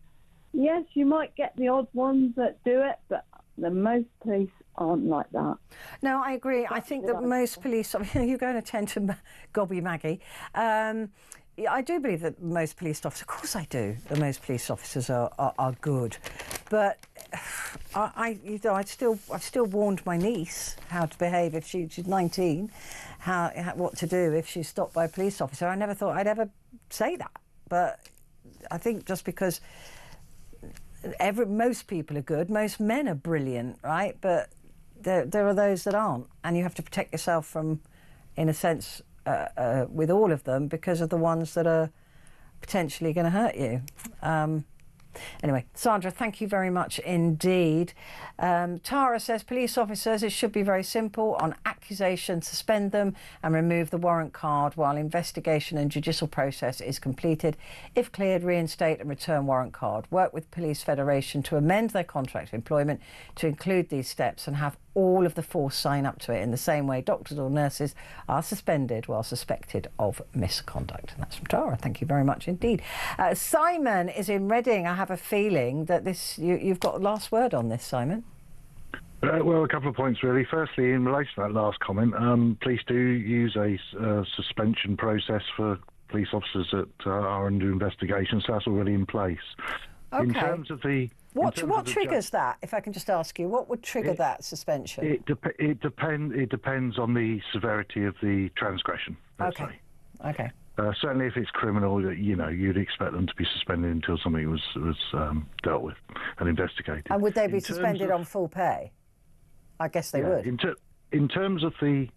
yes, you might get the odd ones that do it, but the most police aren't like that. No, I agree. I think that most police, you're going to tend to gobby Maggie. I do believe that most police officers, of course I do, that most police officers are good. But I've still warned my niece how to behave if she's 19, what to do if she's stopped by a police officer. I never thought I'd ever say that. But I think just because most people are good, most men are brilliant, right? But there are those that aren't, and you have to protect yourself from, in a sense, with all of them because of the ones that are potentially going to hurt you. Anyway, Sandra, thank you very much indeed. Tara says, police officers, it should be very simple. On accusation, suspend them and remove the warrant card while investigation and judicial process is completed. If cleared, reinstate and return warrant card. Work with Police Federation to amend their contract of employment to include these steps and have all of the force sign up to it in the same way doctors or nurses are suspended while suspected of misconduct. And that's from Tara. Thank you very much indeed. Simon is in Reading. I have a feeling that you've got the last word on this, Simon. Well, a couple of points really. Firstly, in relation to that last comment, police do use a suspension process for police officers that are under investigation, so that's already in place. Okay. In terms of the What triggers that? If I can just ask you, what would trigger that suspension? It depends on the severity of the transgression. Okay. Okay. Certainly, if it's criminal, you'd expect them to be suspended until something was dealt with and investigated. And would they be suspended on full pay? I guess they would. In terms of the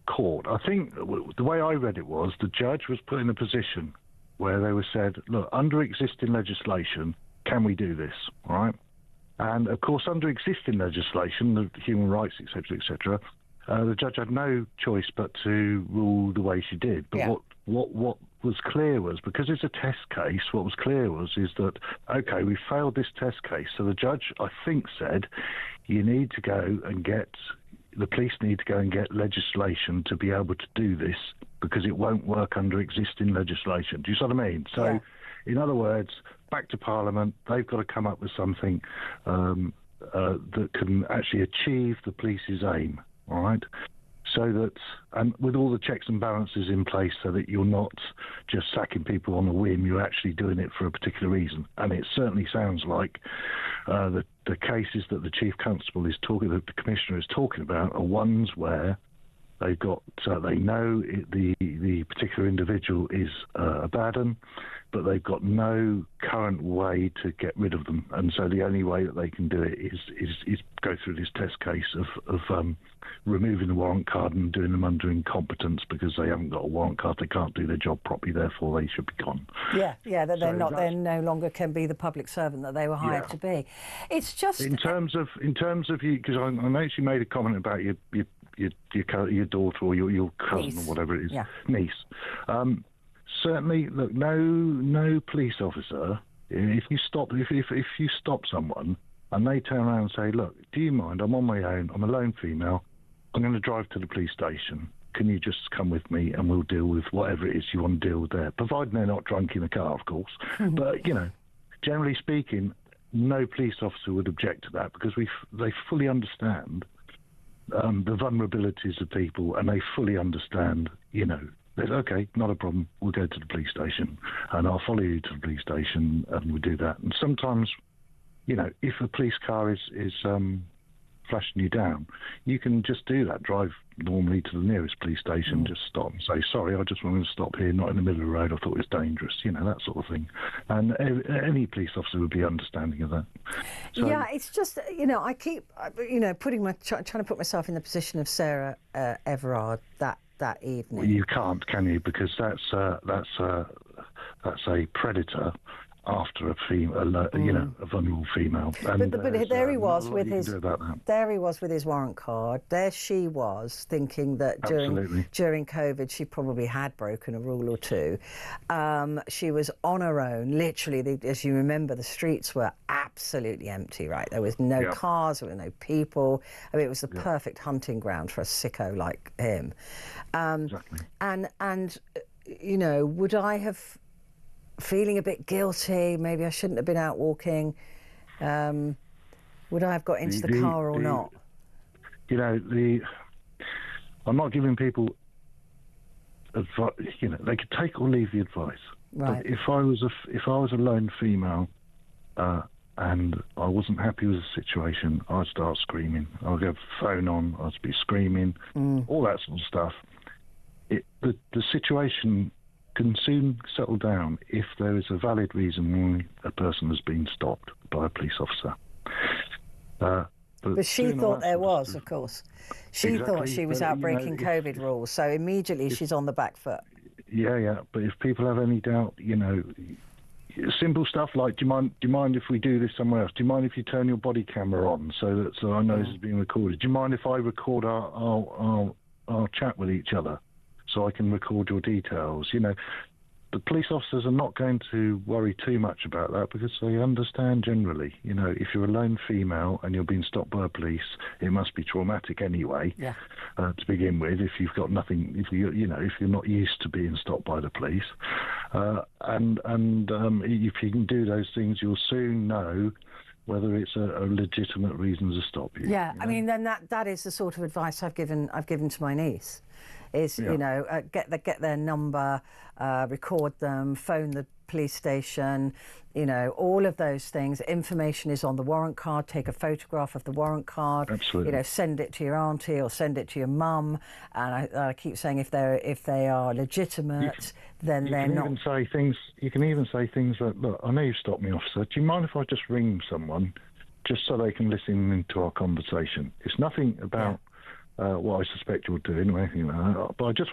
court, I think the way I read it was the judge was put in a position where they were said, look, under existing legislation, can we do this? All right. And of course, under existing legislation, the human rights, etc., the judge had no choice but to rule the way she did. But what was clear was, because it's a test case, what was clear is that, okay, we failed this test case. So the judge, I think, said, the police need to go and get legislation to be able to do this because it won't work under existing legislation. Do you see what I mean? So, in other words, back to Parliament, they've got to come up with something that can actually achieve the police's aim, all right? So that, and with all the checks and balances in place so that you're not just sacking people on a whim, you're actually doing it for a particular reason. And it certainly sounds like the cases that the Chief Constable that the Commissioner is talking about are ones where they've got, they know the particular individual is a bad one, but they've got no current way to get rid of them, and so the only way that they can do it is go through this test case of removing the warrant card and doing them under incompetence because they haven't got a warrant card, they can't do their job properly, therefore they should be gone. That they no longer can be the public servant that they were hired to be. It's just in terms of you, because I noticed you made a comment about your daughter or your cousin niece, or whatever it is, niece. Certainly, look, no police officer. If you stop someone and they turn around and say, "Look, do you mind? I'm on my own. I'm a lone female. I'm going to drive to the police station. Can you just come with me and we'll deal with whatever it is you want to deal with there, providing they're not drunk in the car, of course." But generally speaking, no police officer would object to that because they fully understand the vulnerabilities of people, and they fully understand, that, okay, not a problem, we'll go to the police station, and I'll follow you to the police station, and we'll do that. And sometimes, if a police car is flashing you down, you can just do that. Drive normally to the nearest police station, just stop and say, sorry, I just wanted to stop here, not in the middle of the road, I thought it was dangerous, that sort of thing. And any police officer would be understanding of that. So, yeah, it's just, I keep, trying to put myself in the position of Sarah Everard that evening. Well, you can't, can you? Because that's a predator after a female, a vulnerable female. And, but there he was with his. There he was with his warrant card. There she was thinking that during COVID she probably had broken a rule or two. She was on her own. Literally, as you remember, the streets were absolutely empty. Right, there was no cars, there were no people. I mean, it was the perfect hunting ground for a sicko like him. Exactly. And would I have? Feeling a bit guilty, maybe I shouldn't have been out walking. Would I have got into the car or not? I'm not giving people advice. They could take or leave the advice. Right. But if I was a lone female, and I wasn't happy with the situation, I'd start screaming. I'd have the phone on. I'd be screaming, all that sort of stuff. The situation can soon settle down if there is a valid reason why a person has been stopped by a police officer. But she thought there was, of course. She thought she was out breaking COVID rules, so immediately she's on the back foot. Yeah. But if people have any doubt, simple stuff like, do you mind if we do this somewhere else? Do you mind if you turn your body camera on so I know this is being recorded? Do you mind if I record our chat with each other? So I can record your details. The police officers are not going to worry too much about that because they understand generally. If you're a lone female and you're being stopped by police, it must be traumatic anyway. Yeah. To begin with, if you've got nothing, if you're not used to being stopped by the police, and if you can do those things, you'll soon know whether it's a legitimate reason to stop you. Yeah, I mean, then that is the sort of advice I've given to my niece. Is get their number, record them, phone the police station, all of those things. Information is on the warrant card. Take a photograph of the warrant card. Absolutely. Send it to your auntie or send it to your mum. And I keep saying if they are legitimate, then they're not. You can even say things like, "Look, I know you've stopped me, officer. Do you mind if I just ring someone, just so they can listen into our conversation? It's nothing about." What I suspect you're doing or anything like that. But I just want